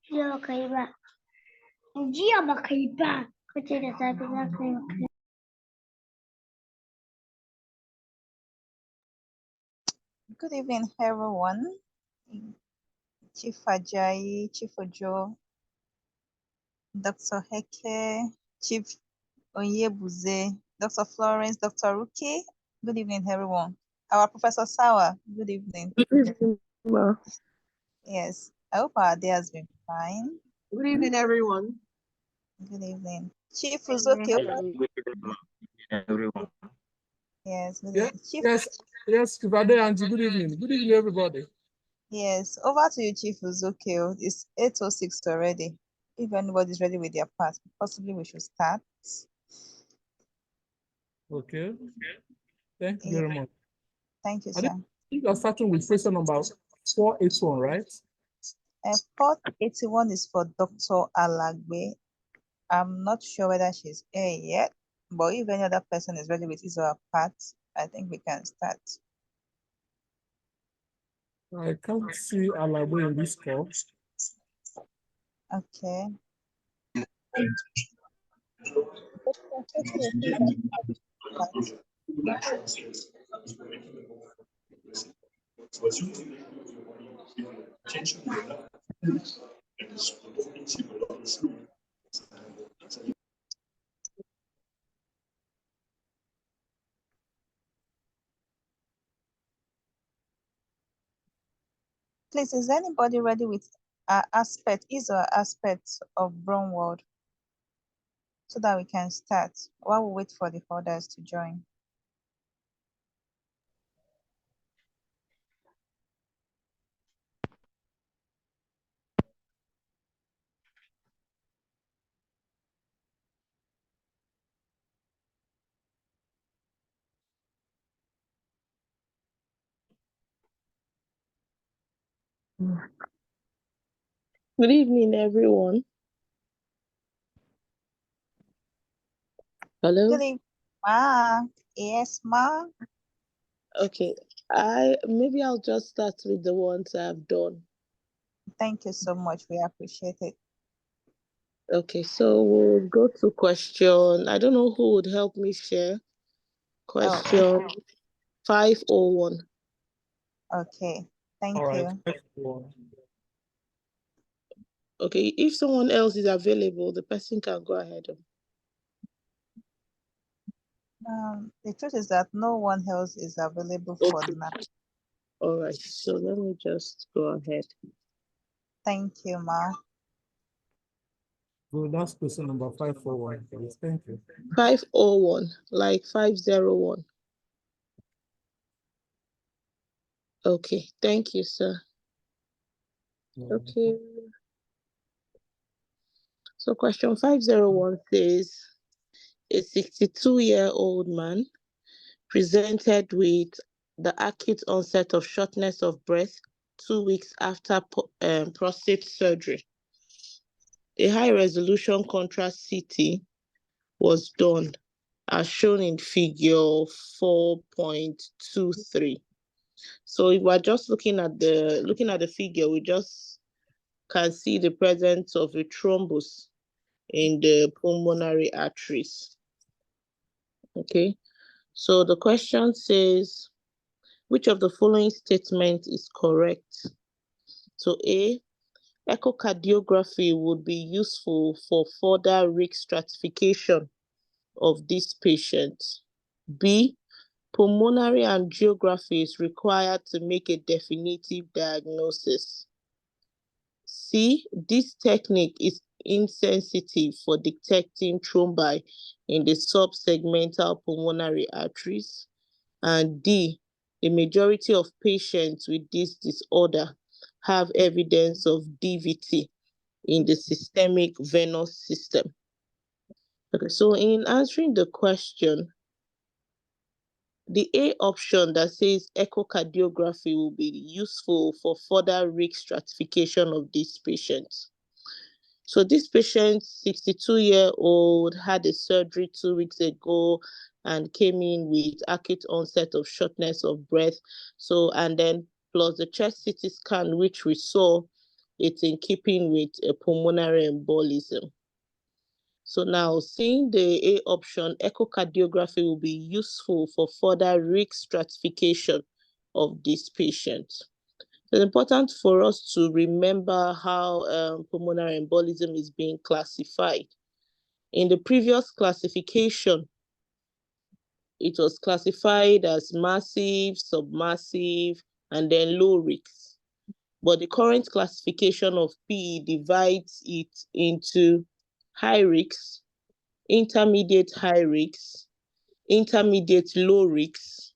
Jiya baka yi ba. Jiya baka yi ba. Kace da safe za ka yi. Good evening, everyone. Chief Ajayi, Chief Ojo, Dr. Heke, Chief Onyebuze, Dr. Florence, Dr. Ruki. Good evening, everyone. Our Professor Sawa, good evening. Good evening, ma. Yes, I hope our day has been fine. Good evening, everyone. Good evening. Chief Uzoke. Good evening, everyone. Yes, good Yeah, evening. Chief, yes, Chief Adeyanji. Good evening. Good evening, everybody. yes, over to you, Chief Uzoke. It's 8:06 already. If anybody's ready with their part, possibly we should start. Okay. Thank you Yeah. very much. Thank you, I sir. think you are starting with question number 481, right? Port 81 is for Dr. Alagbe. I'm not sure whether she's here yet, but if any other person is ready with his or her part, I think we can start. I can't see Alagbe in this call. Okay. Please, is anybody ready with his or aspects of Braunwald so that we can start while we wait for the others to join? Good evening, everyone. Hello? Good evening, ma. Yes, ma. Okay. Maybe I'll just start with the ones I've done. Thank you so much. We appreciate it. Okay, so we'll go to question. I don't know who would help me share. Question 501. Okay. Thank All right. you. Okay, if someone else is available, the person can go ahead. The truth is that no one else is available for Okay. now. All right, so let me just go ahead. Thank you, Ma. The last question number 541, please. Thank you. 501, like 501. Okay, thank you, sir. Okay. So question 501 says, a 62-year-old man presented with the acute onset of shortness of breath 2 weeks after prostate surgery. A high-resolution contrast CT was done, as shown in figure 4.23. So if we're just looking at the figure, we just can see the presence of a thrombus in the pulmonary arteries. Okay, so the question says, which of the following statements is correct? So A, echocardiography would be useful for further risk stratification of this patient. B, pulmonary angiography is required to make a definitive diagnosis. C, this technique is insensitive for detecting thrombi in the subsegmental pulmonary arteries. And D, the majority of patients with this disorder have evidence of DVT in the systemic venous system. Okay, so in answering the question, the A option that says echocardiography will be useful for further risk stratification of these patients. So this patient, 62-year-old, had a surgery 2 weeks ago and came in with acute onset of shortness of breath. So, and then plus the chest CT scan, which we saw, it's in keeping with a pulmonary embolism. So now, seeing the A option, echocardiography will be useful for further risk stratification of this patient. It's important for us to remember how pulmonary embolism is being classified. In the previous classification, it was classified as massive, submassive, and then low risk. But the current classification of PE divides it into high risk, intermediate high risk, intermediate low risk,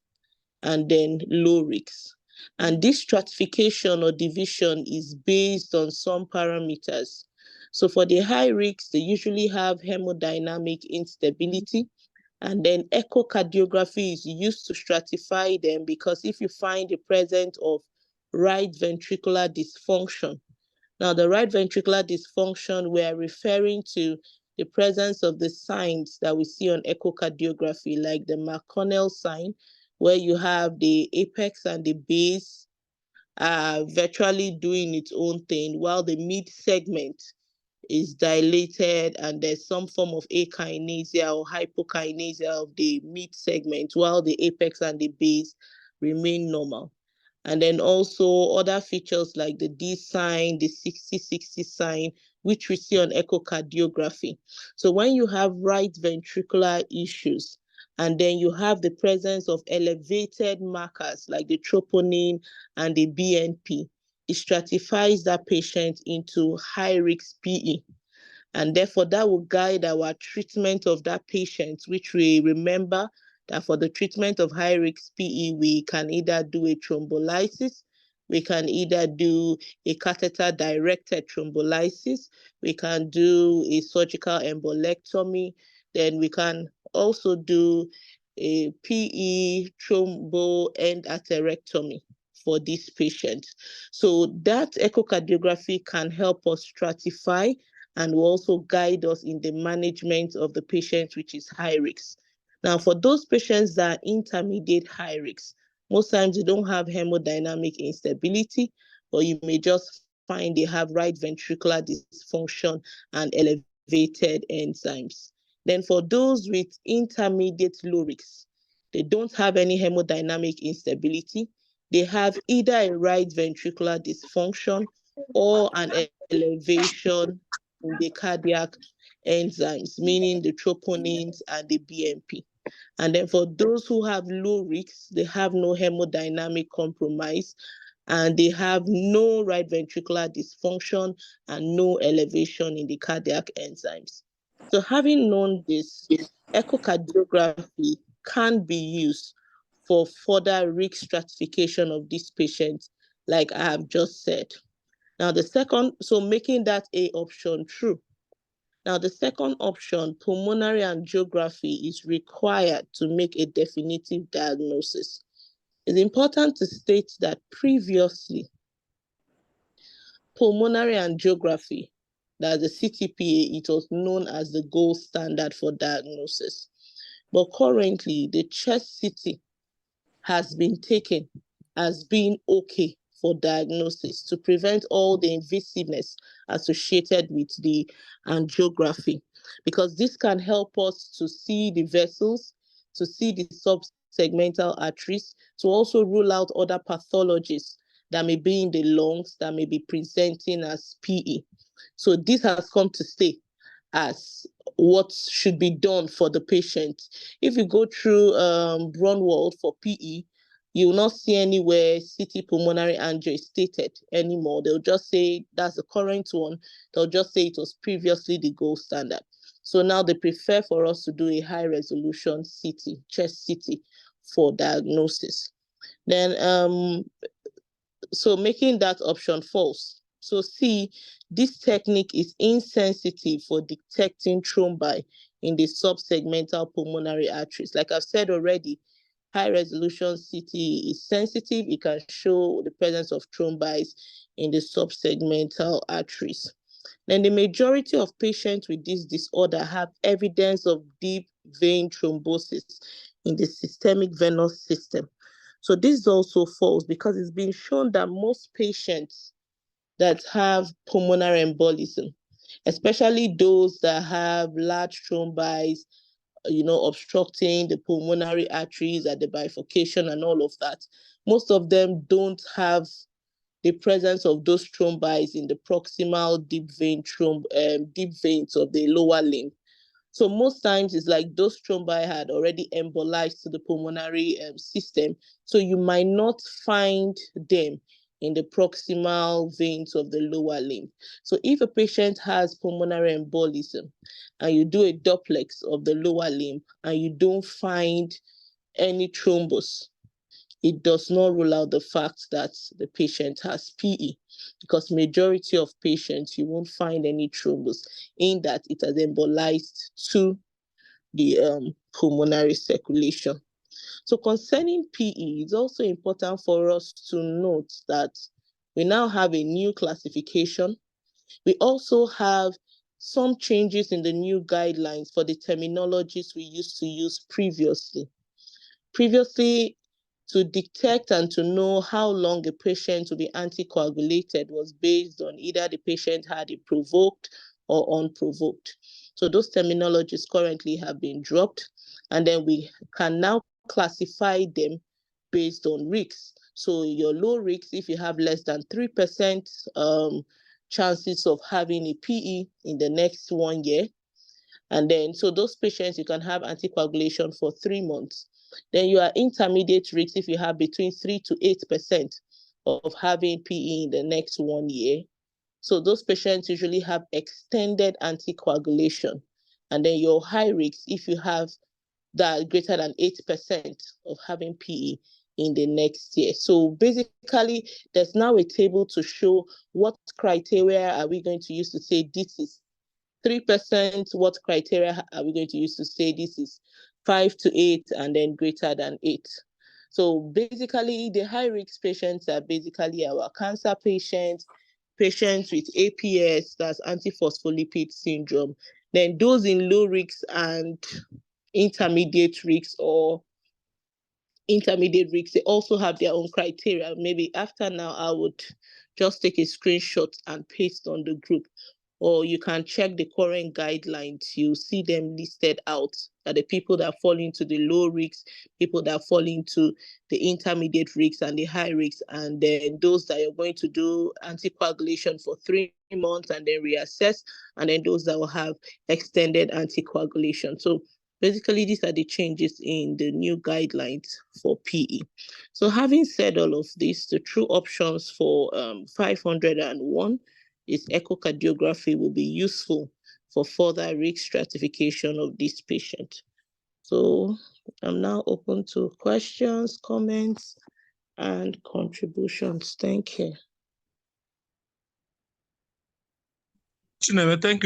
and then low risk. And this stratification or division is based on some parameters. So for the high risks, they usually have hemodynamic instability. And then echocardiography is used to stratify them because if you find the presence of right ventricular dysfunction. Now, the right ventricular dysfunction, we are referring to the presence of the signs that we see on echocardiography, like the McConnell sign, where you have the apex and the base virtually doing its own thing, while the mid segment is dilated and there's some form of akinesia or hypokinesia of the mid segment, while the apex and the base remain normal. And then also other features like the D sign, the 60-60 sign, which we see on echocardiography. So when you have right ventricular issues, and then you have the presence of elevated markers like the troponin and the BNP, it stratifies that patient into high risk PE. And therefore, that will guide our treatment of that patient, which we remember that for the treatment of high risk PE, we can either do a thrombolysis, we can either do a catheter directed thrombolysis, we can do a surgical embolectomy, then we can also do a PE thrombo end atherectomy for this patient. So that echocardiography can help us stratify and will also guide us in the management of the patient, which is high risk. Now, for those patients that are intermediate high risk, Most times they don't have hemodynamic instability, but you may just find they have right ventricular dysfunction and elevated enzymes. Then for those with intermediate low risk, they don't have any hemodynamic instability. They have either a right ventricular dysfunction or an elevation in the cardiac enzymes, meaning the troponins and the BMP. And then for those who have low risks, they have no hemodynamic compromise and they have no right ventricular dysfunction and no elevation in the cardiac enzymes. So having known this, echocardiography can be used for further risk stratification of these patients, like I have just said. Now the second, so making that A option true. Now, the second option, pulmonary angiography, is required to make a definitive diagnosis. It's important to state that previously, pulmonary angiography, that's the CTPA, it was known as the gold standard for diagnosis. But currently, the chest CT has been taken as being okay for diagnosis to prevent all the invasiveness associated with the angiography, because this can help us to see the vessels, to see the subsegmental arteries, to also rule out other pathologies that may be in the lungs that may be presenting as PE. So this has come to stay as what should be done for the patient. If you go through Braunwald for PE, you will not see anywhere CT pulmonary angio is stated anymore. They'll just say that's the current one. They'll just say it was previously the gold standard. So now they prefer for us to do a high resolution CT, chest CT for diagnosis. Then so making that option false. So C, this technique is insensitive for detecting thrombi in the subsegmental pulmonary arteries. Like I've said already, high resolution CT is sensitive. It can show the presence of thrombi in the subsegmental arteries. Then the majority of patients with this disorder have evidence of deep vein thrombosis in the systemic venous system. So this is also false because it's been shown that most patients that have pulmonary embolism, especially those that have large thrombi, obstructing the pulmonary arteries at the bifurcation and all of that, most of them don't have the presence of those thrombi in the proximal deep veins of the lower limb. So most times it's like those thrombi had already embolized to the pulmonary system. So you might not find them in the proximal veins of the lower limb. So if a patient has pulmonary embolism and you do a duplex of the lower limb and you don't find any thrombus, it does not rule out the fact that the patient has PE, because majority of patients, you won't find any thrombus in that it has embolized to the pulmonary circulation. So concerning PE, it's also important for us to note that we now have a new classification. We also have some changes in the new guidelines for the terminologies we used to use previously. Previously, to detect and to know how long a patient will be anticoagulated was based on either the patient had it provoked or unprovoked. So those terminologies currently have been dropped, and then we can now classify them based on risks. So your low risks, if you have less than 3% chances of having a PE in the next 1 year, and then so those patients, you can have anticoagulation for 3 months. Then you are intermediate risk if you have between 3 to 8% of having PE in the next 1 year. So those patients usually have extended anticoagulation. And then your high risk if you have that greater than 8% of having PE in the next year. So basically, there's now a table to show what criteria are we going to use to say this is 3%, what criteria are we going to use to say this is 5 to 8 and then greater than 8? So basically, the high risk patients are basically our cancer patients, patients with APS, that's antiphospholipid syndrome. Then those in low risk and intermediate risk or intermediate risks, they also have their own criteria. Maybe after now, I would just take a screenshot and paste on the group. Or you can check the current guidelines. You see them listed out, that the people that fall into the low risks, people that fall into the intermediate risks and the high risks, and then those that are going to do anticoagulation for 3 months and then reassess, and then those that will have extended anticoagulation. So basically, these are the changes in the new guidelines for PE. So having said all of this, the true options for 501 is echocardiography will be useful for further risk stratification of this patient. So I'm now open to questions, comments, and contributions. Thank you. Chineme, thank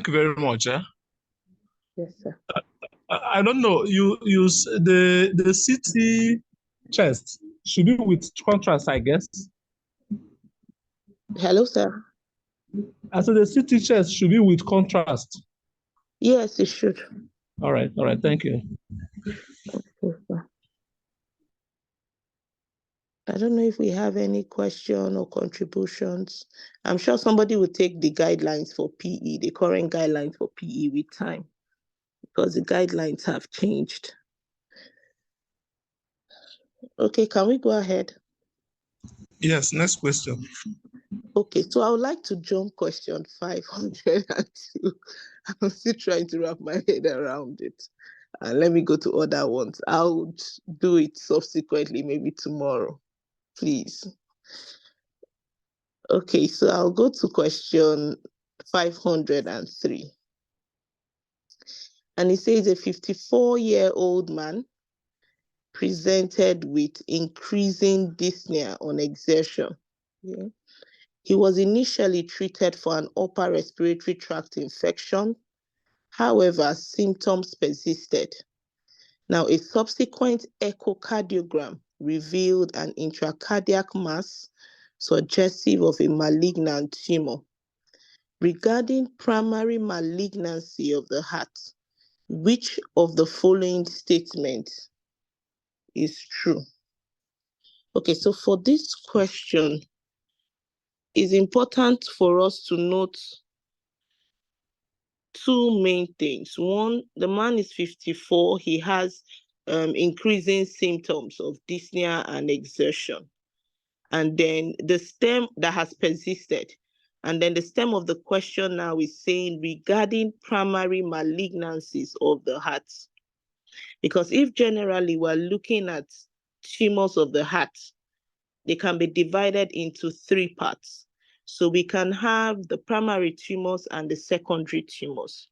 you very much. Yes, sir. I don't know. The CT chest should be with contrast, I guess. Hello, sir. I said the CT chest should be with contrast. Yes, it should. All right. Thank you. Yes, sir. I don't know if we have any question or contributions. I'm sure somebody will take the guidelines for PE, the current guidelines for PE with time, because the guidelines have changed. Okay, can we go ahead? Yes, next question. Okay, so I would like to jump question 502. I'm still trying to wrap my head around it. And let me go to other ones. I'll do it subsequently, maybe tomorrow, please. Okay, so I'll go to question 503. And it says a 54-year-old man presented with increasing dyspnea on exertion. Yeah. He was initially treated for an upper respiratory tract infection. However, symptoms persisted. Now, a subsequent echocardiogram revealed an intracardiac mass suggestive of a malignant tumor. Regarding primary malignancy of the heart, which of the following statements is true? Okay, so for this question, it's important for us to note two main things. One, the man is 54. He has increasing symptoms of dyspnea and exertion. And then the stem that has persisted. And then the stem of the question now is saying regarding primary malignancies of the heart. Because if generally we're looking at tumors of the heart, they can be divided into 3 parts. So we can have the primary tumors and the secondary tumors.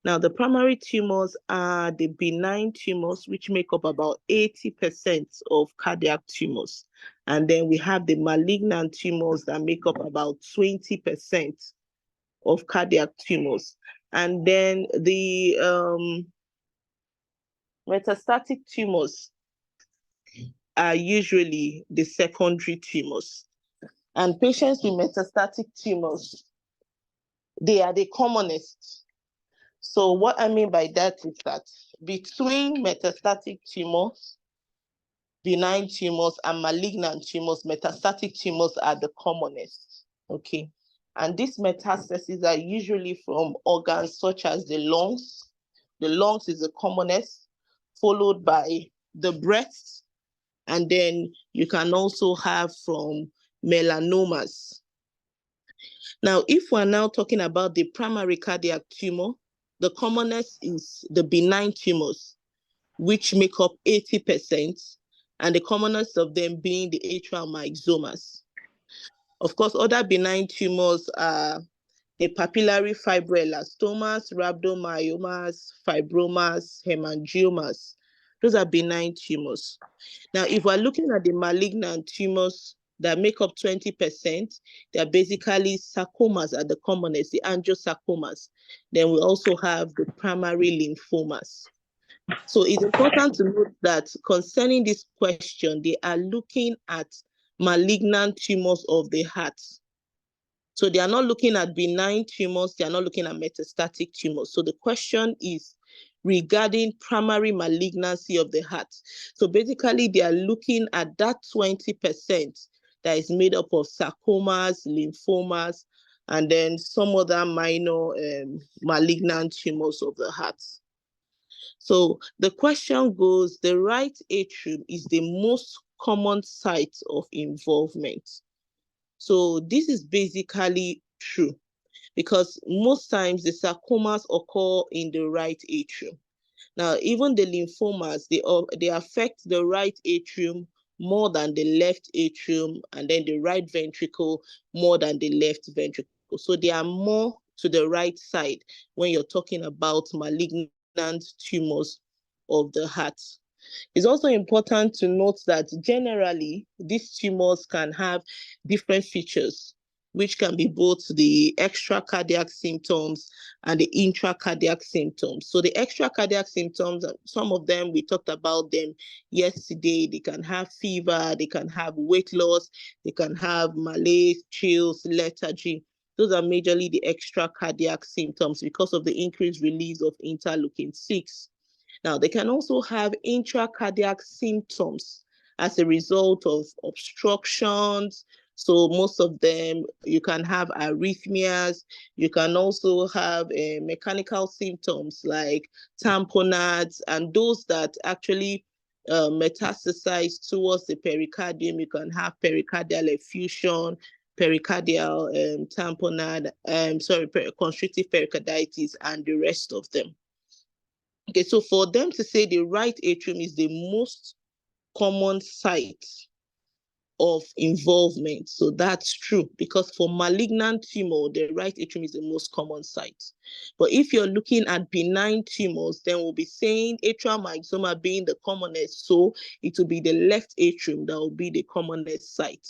Now, the primary tumors are the benign tumors, which make up about 80% of cardiac tumors. And then we have the malignant tumors that make up about 20% of cardiac tumors. And then the metastatic tumors are usually the secondary tumors. And patients with metastatic tumors, they are the commonest. So what I mean by that is that between metastatic tumors, benign tumors, and malignant tumors, metastatic tumors are the commonest, okay? And these metastases are usually from organs such as the lungs. The lungs is the commonest, followed by the breast, and then you can also have from melanomas. Now, if we're now talking about the primary cardiac tumor, the commonest is the benign tumors, which make up 80%, and the commonest of them being the atrial myxomas. Of course, other benign tumors are the papillary fibroelastomas, rhabdomyomas, fibromas, hemangiomas. Those are benign tumors. Now, if we're looking at the malignant tumors that make up 20%, they're basically sarcomas are the commonest, the angiosarcomas. Then we also have the primary lymphomas. So it's important to note that concerning this question, they are looking at malignant tumors of the heart. So they are not looking at benign tumors, they are not looking at metastatic tumors. So the question is, regarding primary malignancy of the heart. So basically, they are looking at that 20% that is made up of sarcomas, lymphomas, and then some other minor malignant tumors of the heart. So the question goes, the right atrium is the most common site of involvement. So this is basically true, because most times the sarcomas occur in the right atrium. Now, even the lymphomas, they affect the right atrium more than the left atrium, and then the right ventricle more than the left ventricle. So they are more to the right side when you're talking about malignant tumors of the heart. It's also important to note that generally, these tumors can have different features, which can be both the extracardiac symptoms and the intracardiac symptoms. So the extracardiac symptoms, some of them, we talked about them yesterday. They can have fever, they can have weight loss, they can have malaise, chills, lethargy. Those are majorly the extracardiac symptoms because of the increased release of interleukin-6. Now, they can also have intracardiac symptoms as a result of obstructions. So most of them, you can have arrhythmias. You can also have mechanical symptoms like tamponades, and those that actually metastasize towards the pericardium. You can have pericardial effusion, pericardial tamponade, constrictive pericarditis, and the rest of them. Okay, so for them to say the right atrium is the most common site of involvement, so that's true, because for malignant tumor, the right atrium is the most common site. But if you're looking at benign tumors, then we'll be saying atrial myxoma being the commonest, so it will be the left atrium that will be the commonest site.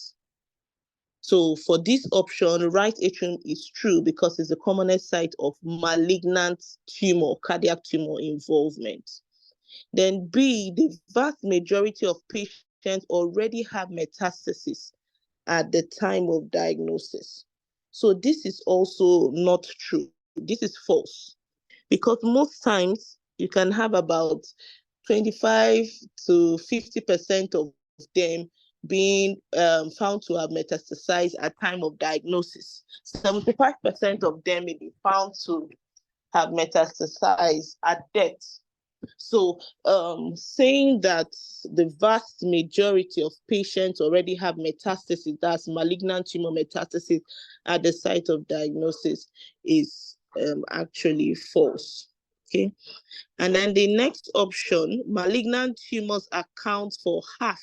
So for this option, right atrium is true because it's the commonest site of malignant tumor, cardiac tumor involvement. Then B, the vast majority of patients already have metastasis at the time of diagnosis. So this is also not true. This is false, because most times you can have about 25 to 50% of them being found to have metastasized at time of diagnosis. 75% of them may be found to have metastasized at death. So saying that the vast majority of patients already have metastasis, that's malignant tumor metastasis at the site of diagnosis, is actually false. Okay. And then the next option, malignant tumors account for half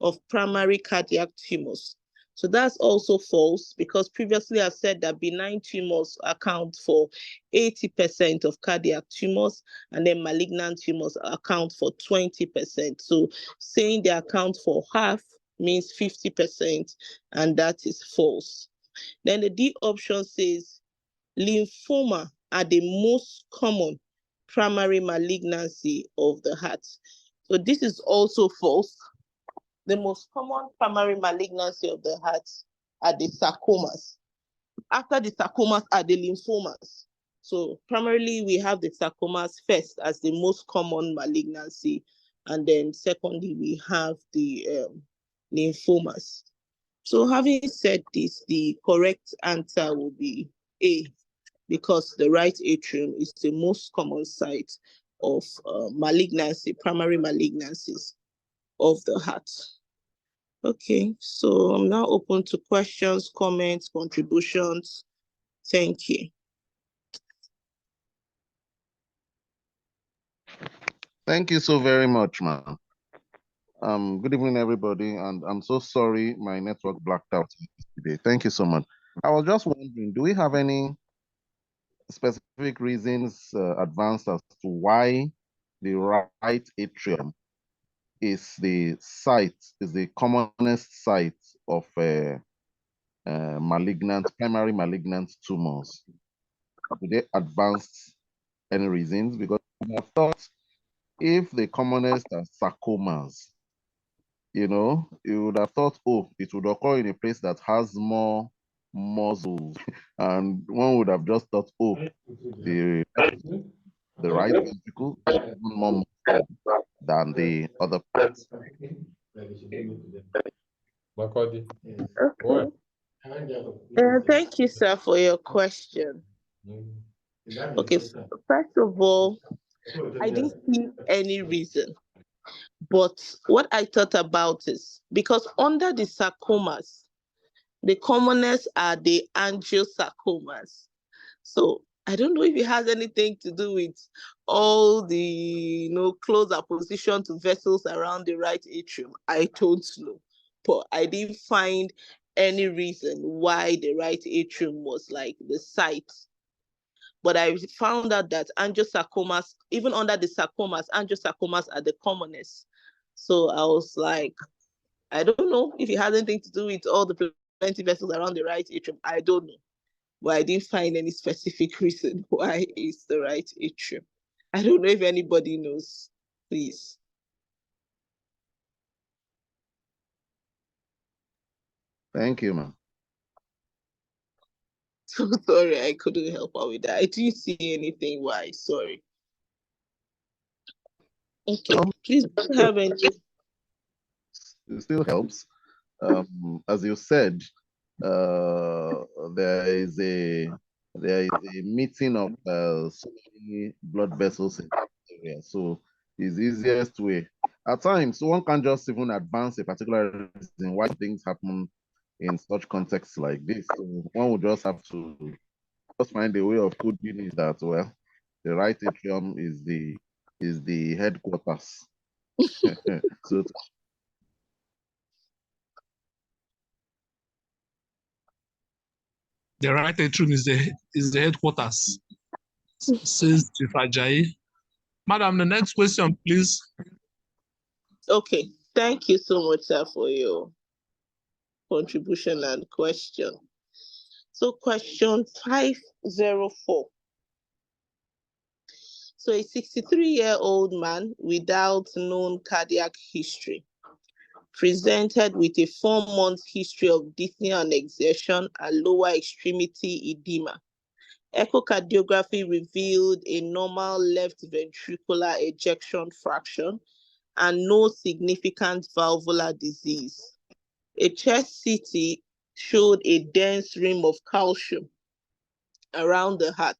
of primary cardiac tumors. So that's also false, because previously I said that benign tumors account for 80% of cardiac tumors, and then malignant tumors account for 20%. So saying they account for half means 50%, and that is false. Then the D option says lymphoma are the most common primary malignancy of the heart. So this is also false. The most common primary malignancy of the heart are the sarcomas. After the sarcomas are the lymphomas. So primarily we have the sarcomas first as the most common malignancy, and then secondly we have the lymphomas. So having said this, the correct answer will be A, because the right atrium is the most common site of malignancy, primary malignancies of the heart. Okay, so I'm now open to questions, comments, contributions. Thank you. Thank you so very much, ma'am. Good evening, everybody, and I'm so sorry my network blacked out today. Thank you so much. I was just wondering, do we have any specific reasons advanced as to why the right atrium is the commonest site of primary malignant tumors? Do they advance any reasons? Because I thought if the commonest are sarcomas, you would have thought, oh, it would occur in a place that has more muscles, and one would have just thought, oh, the the right ventricle is even more muscular than the other parts. Okay. Thank you, sir, for your question. Okay, first of all, I didn't see any reason. But what I thought about is because under the sarcomas, the commonest are the angiosarcomas. So I don't know if it has anything to do with all the close apposition to vessels around the right atrium. I don't know. But I didn't find any reason why the right atrium was like the site. But I found out that angiosarcomas, even under the sarcomas, angiosarcomas are the commonest. So I was like, I don't know if it has anything to do with all the plenty vessels around the right atrium. I don't know. But I didn't find any specific reason why it's the right atrium. I don't know if anybody knows, please. Thank you, ma'am. So sorry, I couldn't help out with that. I didn't see anything why, sorry. Okay, please don't have any. It still helps. As you said, there is a meeting of so many blood vessels in that area. So it's easiest way. At times, one can't just even advance a particular reason why things happen in such contexts like this. So one would just have to just find a way of putting it that, well, the right atrium is the headquarters. So The right atrium is the headquarters, says Chief Ajayi. Madam, the next question, please. Okay, thank you so much, sir, for your contribution and question. So question 504. So a 63-year-old man without known cardiac history presented with a 4-month history of dyspnea and exertion and lower extremity edema. Echocardiography revealed a normal left ventricular ejection fraction and no significant valvular disease. A chest CT showed a dense rim of calcium around the heart.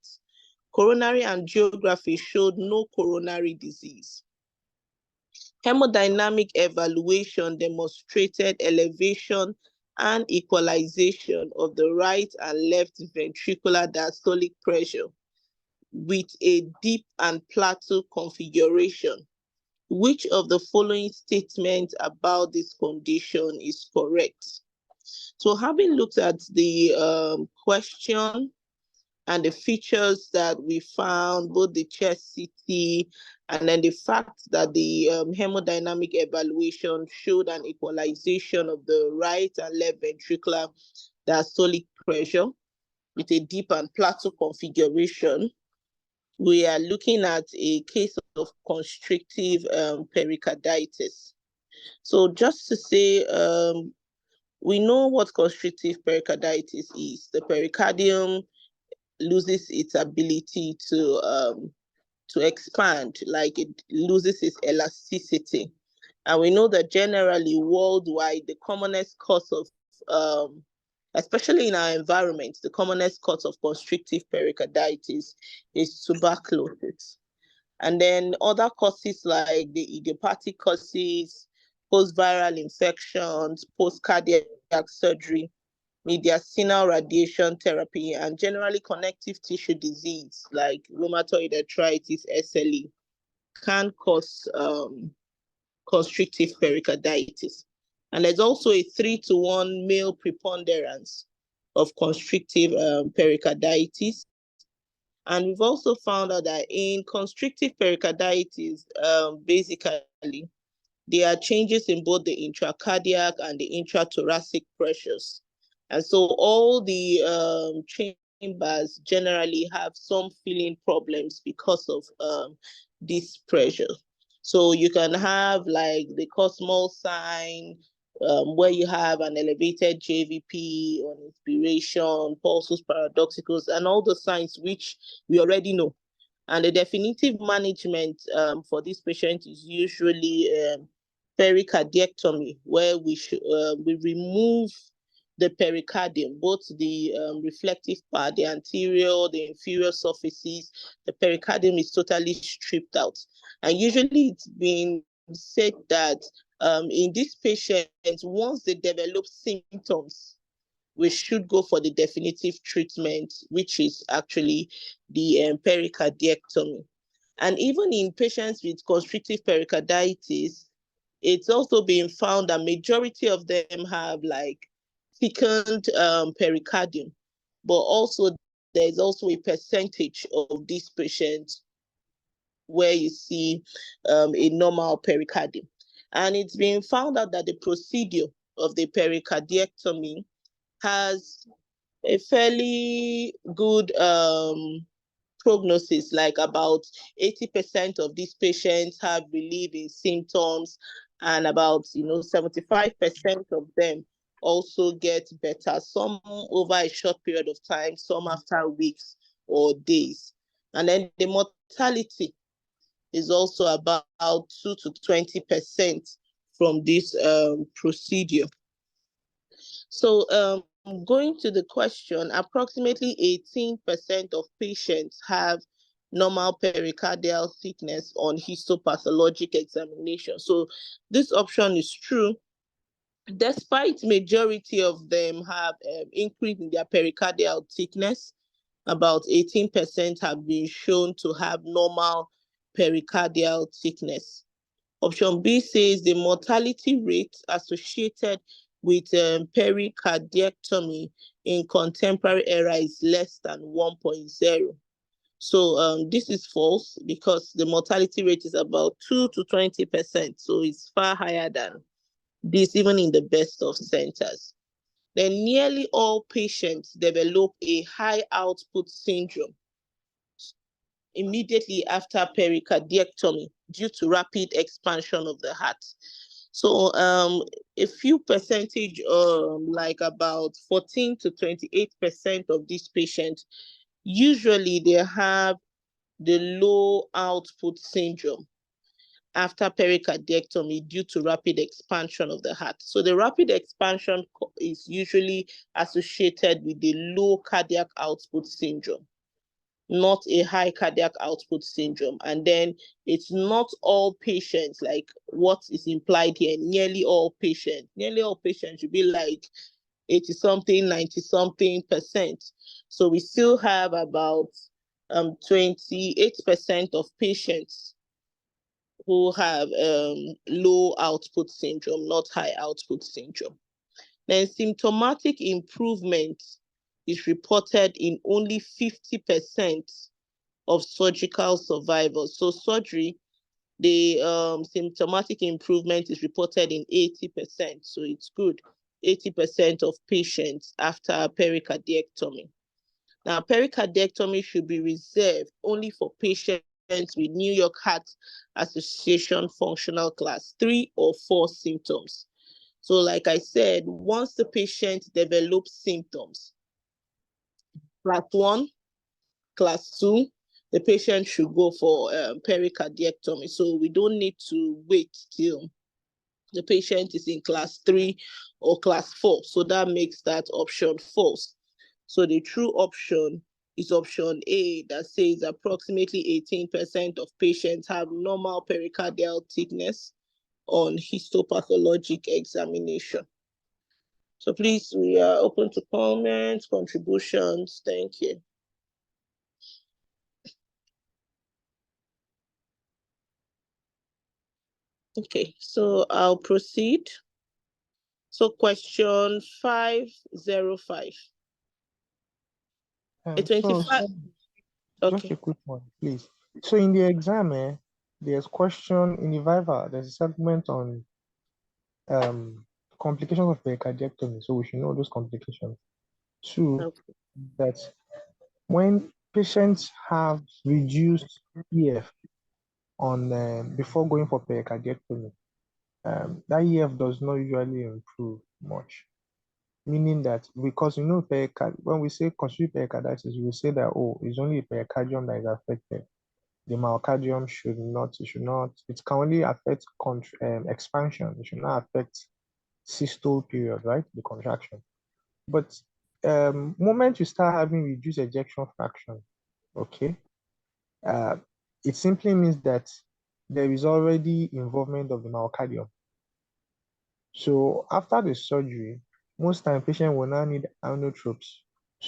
Coronary angiography showed no coronary disease. Hemodynamic evaluation demonstrated elevation and equalization of the right and left ventricular diastolic pressure with a deep and plateau configuration. Which of the following statements about this condition is correct? So having looked at the question and the features that we found, both the chest CT and then the fact that the hemodynamic evaluation showed an equalization of the right and left ventricular diastolic pressure with a deep and plateau configuration, we are looking at a case of constrictive pericarditis. So just to say, we know what constrictive pericarditis is. The pericardium loses its ability to expand, like it loses its elasticity. And we know that generally worldwide, the commonest cause of, especially in our environment, the commonest cause of constrictive pericarditis is tuberculosis. And then other causes like the idiopathic causes, post-viral infections, post-cardiac surgery, mediastinal radiation therapy, and generally connective tissue disease like rheumatoid arthritis, SLE, can cause constrictive pericarditis. And there's also a 3-to-1 male preponderance of constrictive pericarditis. And we've also found out that in constrictive pericarditis, basically, there are changes in both the intracardiac and the intrathoracic pressures. And so all the chambers generally have some filling problems because of this pressure. So you can have like the Cosmol sign, where you have an elevated JVP on inspiration, pulsus paradoxicus, and all the signs which we already know. And the definitive management for this patient is usually pericardiectomy, where we remove the pericardium, both the reflective part, the anterior, the inferior surfaces. The pericardium is totally stripped out. And usually it's been said that in these patients, once they develop symptoms, we should go for the definitive treatment, which is actually the pericardiectomy. And even in patients with constrictive pericarditis, it's also been found that majority of them have like thickened pericardium, but also there's also a percentage of these patients where you see a normal pericardium. And it's been found out that the procedure of the pericardiectomy has a fairly good prognosis, like about 80% of these patients have relief in symptoms, and about 75% of them also get better, some over a short period of time, some after weeks or days. And then the mortality is also about 2 to 20% from this procedure. So going to the question, approximately 18% of patients have normal pericardial thickness on histopathologic examination. So this option is true, despite majority of them have increase in their pericardial thickness. About 18% have been shown to have normal pericardial thickness. Option B says the mortality rate associated with pericardiectomy in contemporary era is less than 1.0. So this is false, because the mortality rate is about 2 to 20%. So it's far higher than this, even in the best of centers. Then nearly all patients develop a high output syndrome immediately after pericardiectomy due to rapid expansion of the heart. So a few percentage, like about 14 to 28% of these patients, usually they have the low output syndrome after pericardiectomy due to rapid expansion of the heart. So the rapid expansion is usually associated with the low cardiac output syndrome, not a high cardiac output syndrome. And then it's not all patients, like what is implied here, nearly all patients should be like 80 something, 90 something percent. So we still have about 28% of patients who have low output syndrome, not high output syndrome. Then symptomatic improvement is reported in only 50% of surgical survivors. So surgery, the symptomatic improvement is reported in 80%. So it's good. 80% of patients after pericardiectomy. Now, pericardiectomy should be reserved only for patients with New York Heart Association functional class 3 or 4 symptoms. So like I said, once the patient develops symptoms, class 1, class 2, the patient should go for pericardiectomy. So we don't need to wait till the patient is in class 3 or class 4. So that makes that option false. So the true option is option A, that says approximately 18% of patients have normal pericardial thickness on histopathologic examination. So please, we are open to comments, contributions. Thank you. Okay, so I'll proceed. So question 505. A 25. Just a quick one, please. So in the exam, there's question in the Viva, there's a segment on complications of pericardiectomy. So we should know those complications. Two, that when patients have reduced EF on before going for pericardiectomy, that EF does not usually improve much. Meaning that, because when we say constrictive pericarditis, we say that, oh, it's only a pericardium that is affected. the myocardium it can only affect expansion. It should not affect systole period, right? The contraction. But moment you start having reduced ejection fraction, okay, it simply means that there is already involvement of the myocardium. So after the surgery, most time patient will now need inotropes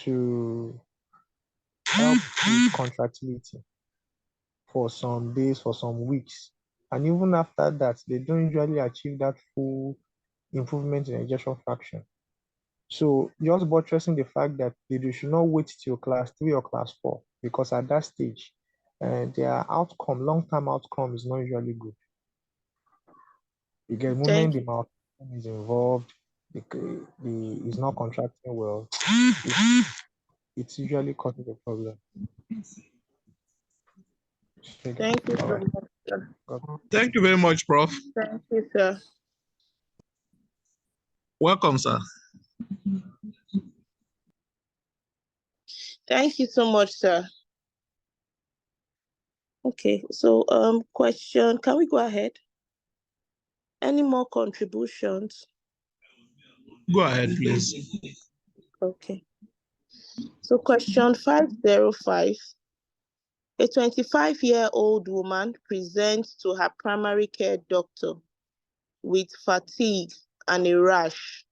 to help with contractility for some days, for some weeks. And even after that, they don't usually achieve that full improvement in ejection fraction. So just buttressing the fact that they should not wait till class 3 or class 4, because at that stage, their outcome, long-term outcome is not usually good. You get moment the myocardium is involved, is not contracting well, it's usually causing a problem. Thank you All so right. much, sir. Thank you very much, Prof. Thank you, sir. Welcome, sir. Thank you so much, sir. Okay, so question, can we go ahead? Any more contributions? Go ahead, please. Okay. So question 505. A 25-year-old woman presents to her primary care doctor with fatigue and a rash.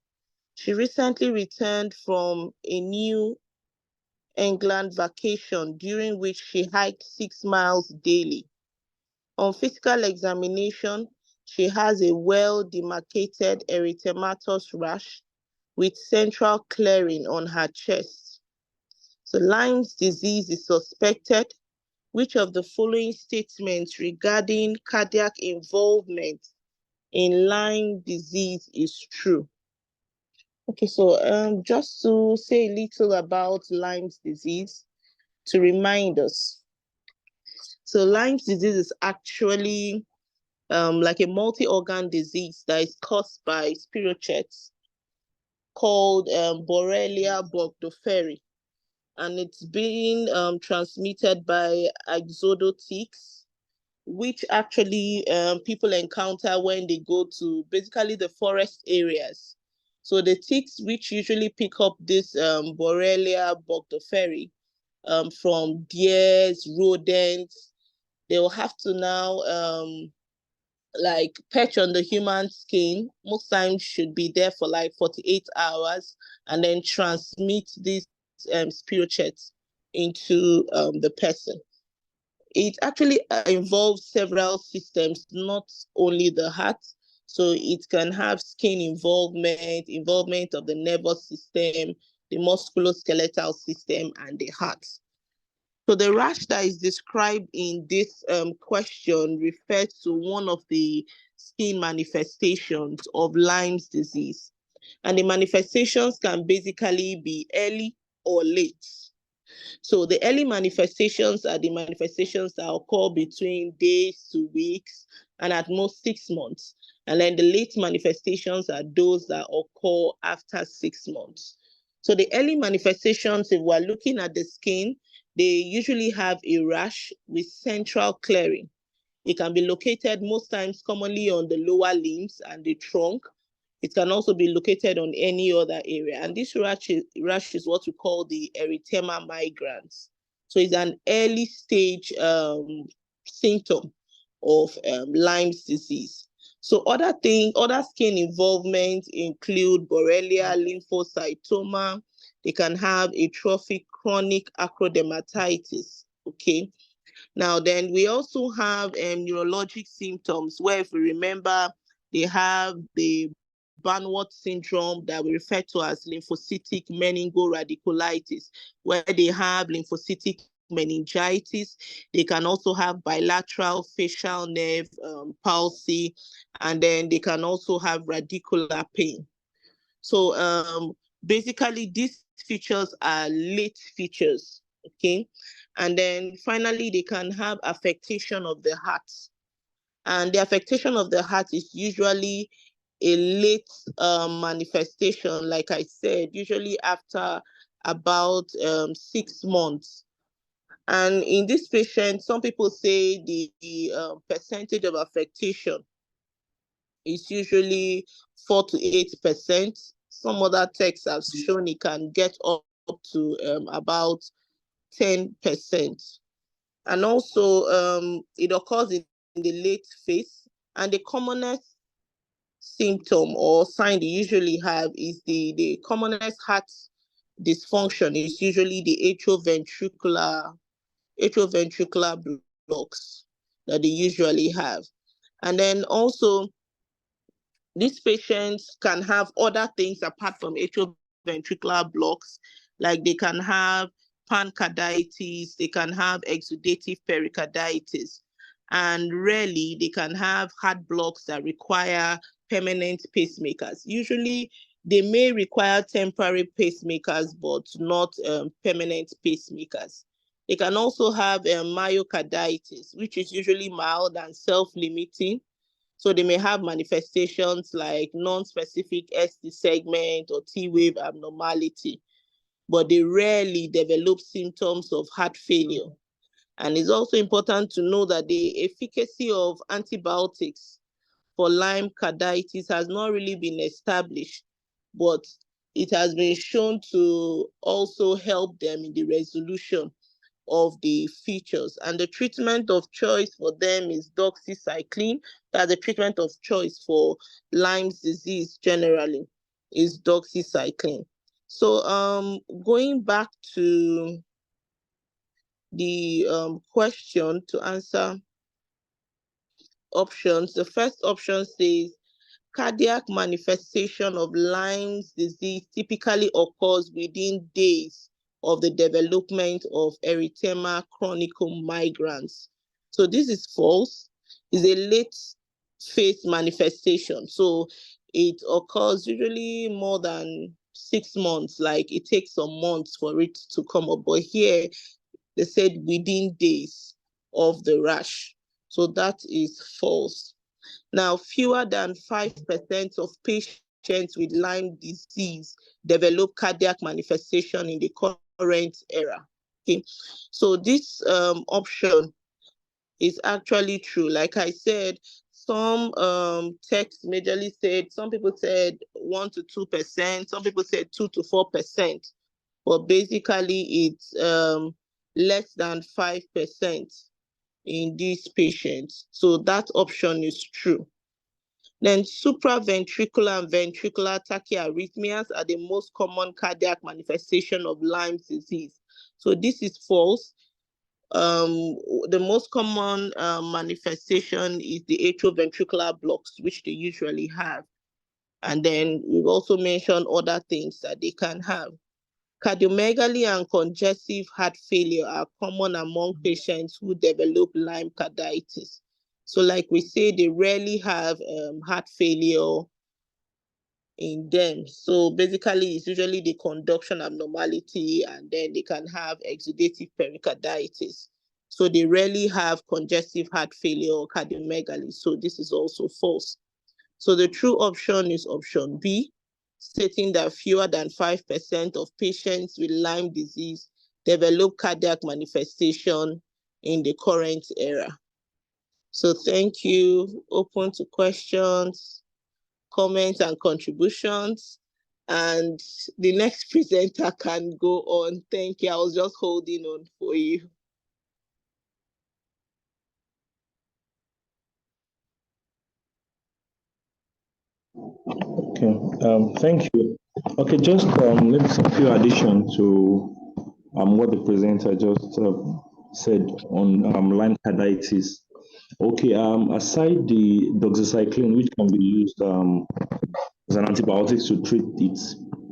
She recently returned from a New England vacation during which she hiked 6 miles daily. On physical examination, she has a well-demarcated erythematous rash with central clearing on her chest. So Lyme's disease is suspected. Which of the following statements regarding cardiac involvement in Lyme disease is true? Okay, so just to say a little about Lyme's disease, to remind us. So Lyme's disease is actually like a multi-organ disease that is caused by spirochetes called Borrelia burgdorferi, and it's being transmitted by ixodotics, which actually people encounter when they go to basically the forest areas. So the ticks which usually pick up this Borrelia burgdorferi from deers, rodents, they will have to now like patch on the human skin. Most times should be there for like 48 hours and then transmit these spirochetes into the person. It actually involves several systems, not only the heart. So it can have skin involvement of the nervous system, the musculoskeletal system, and the heart. So the rash that is described in this question refers to one of the skin manifestations of Lyme's disease. And the manifestations can basically be early or late. So the early manifestations are the manifestations that occur between days to weeks and at most 6 months. And then the late manifestations are those that occur after 6 months. So the early manifestations, if we're looking at the skin, they usually have a rash with central clearing. It can be located most times commonly on the lower limbs and the trunk. It can also be located on any other area. And this rash is what we call the erythema migrans. So it's an early stage symptom of Lyme's disease. So other skin involvement include Borrelia lymphocytoma. They can have atrophic chronic acrodermatitis, okay? Now, then we also have neurologic symptoms where, if we remember, they have the Braunwald syndrome that we refer to as lymphocytic meningoradiculitis, where they have lymphocytic meningitis. They can also have bilateral facial nerve palsy, and then they can also have radicular pain. So basically, these features are late features, okay? And then finally, they can have affectation of the heart. And the affectation of the heart is usually a late manifestation, like I said, usually after about 6 months. And in this patient, some people say the percentage of affectation is usually 4 to 8%. Some other texts have shown it can get up to about 10%. And also it occurs in the late phase. And the commonest symptom or sign they usually have is the commonest heart dysfunction is usually the atrioventricular blocks that they usually have. And then also these patients can have other things apart from atrioventricular blocks, like they can have pancarditis, they can have exudative pericarditis, and rarely they can have heart blocks that require permanent pacemakers. Usually they may require temporary pacemakers, but not permanent pacemakers. They can also have myocarditis, which is usually mild and self-limiting. So they may have manifestations like non-specific ST segment or T-wave abnormality, but they rarely develop symptoms of heart failure. And it's also important to know that the efficacy of antibiotics for Lyme carditis has not really been established, but it has been shown to also help them in the resolution of the features. And the treatment of choice for them is doxycycline. That's the treatment of choice for Lyme's disease generally is doxycycline. So going back to the question to answer options, the first option says cardiac manifestation of Lyme's disease typically occurs within days of the development of erythema chronicum migrans. So this is false. It's a late phase manifestation. So it occurs usually more than 6 months, like it takes some months for it to come up. But here they said within days of the rash. So that is false. Now, fewer than 5% of patients with Lyme disease develop cardiac manifestation in the current era. Okay, so this option is actually true. Like I said, some texts majorly said, some people said 1 to 2%, some people said 2 to 4%, but basically it's less than 5% in these patients. So that option is true. Then supraventricular and ventricular tachyarrhythmias are the most common cardiac manifestation of Lyme's disease. So this is false. The most common manifestation is the atrioventricular blocks, which they usually have. And then we've also mentioned other things that they can have. Cardiomegaly and congestive heart failure are common among patients who develop Lyme carditis. So like we say, they rarely have heart failure in them. So basically, it's usually the conduction abnormality, and then they can have exudative pericarditis. So they rarely have congestive heart failure or cardiomegaly. So this is also false. So the true option is option B, stating that fewer than 5% of patients with Lyme disease develop cardiac manifestation in the current era. So thank you. Open to questions, comments, and contributions. And the next presenter can go on. Thank you. I was just holding on for you. Okay, thank you. Okay, just maybe some few additions to what the presenter just said on Lyme carditis. Okay, aside the doxycycline, which can be used as an antibiotic to treat it,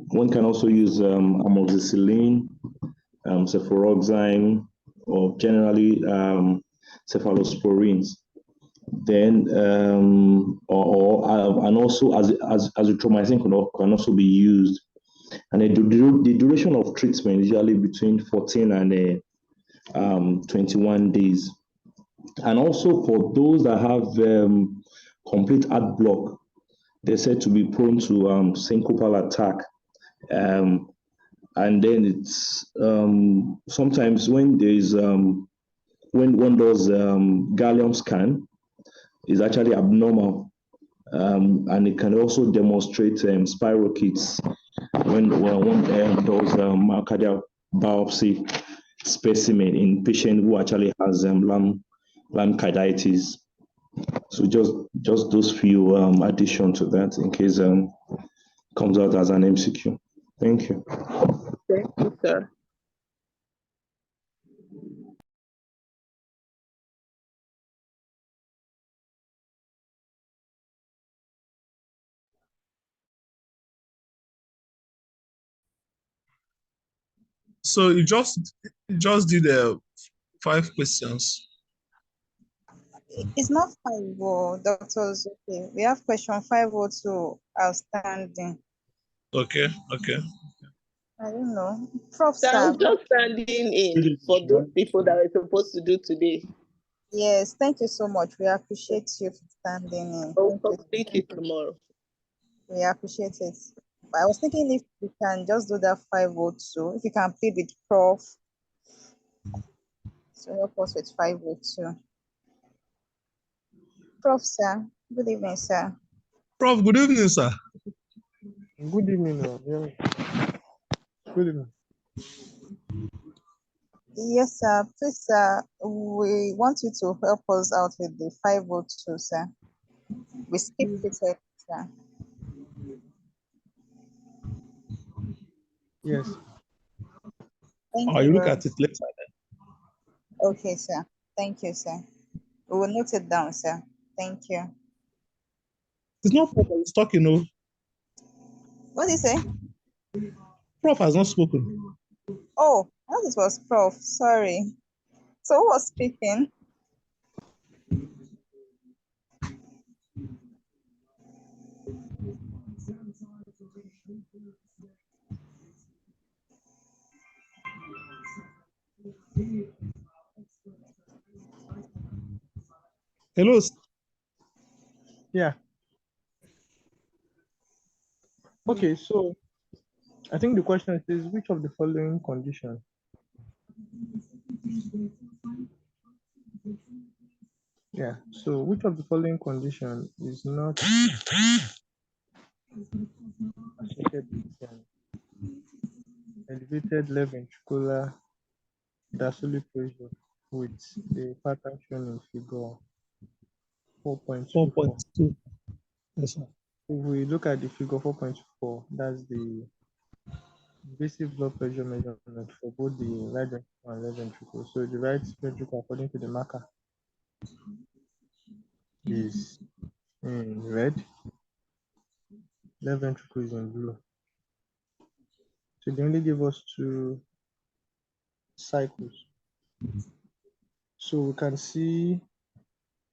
one can also use amoxicillin, cefuroxime, or generally cephalosporins. Then, and also as azithromycin can also be used. And the duration of treatment is usually between 14 and 21 days. And also for those that have complete heart block, they're said to be prone to syncopal attack. And and then it's sometimes when there is when one does gallium scan, is actually abnormal, and it can also demonstrate spirochetes when one does myocardial biopsy specimen in patient who actually has lung carditis. So just those few addition to that in case comes out as an MCQ. Thank you. Thank you, sir. So you just did 5 questions. It's not 5, doctors. Okay, we have question 502 outstanding. Okay. I don't know. Prof. So Sir, I'm just standing in for those people that were supposed to do today. yes, thank you so much. We appreciate you for standing in. I'll Thank you. complete it tomorrow. We appreciate it. But I was thinking if we can just do that 502, if you can plead with Prof. So help us with 502. Prof. Sir, good evening, sir. Prof, good evening, sir. Good evening. Good evening. Yes, sir. Please, sir, we want you to help us out with the 502, sir. We skipped it, sir. Yes. Thank Oh, you. you look at it later then. Okay, sir. Thank you, sir. We will note it down, sir. Thank you. It's not Prof that is talking, no. What did you say? Prof has not spoken. Oh, that was Prof. Sorry. So who was speaking? Hello. Yeah. Okay, so I think the question is which of the following conditions? Yeah, so which of the following condition is not associated with elevated left ventricular diastolic pressure with the pattern shown in figure 4.24? 4.2. Yes, sir. If we look at the figure 4.4, that's the invasive blood pressure measurement for both the right ventricle and left ventricle. So the right ventricle, according to the marker, is in red, left ventricle is in blue. So they only give us 2 cycles. So we can see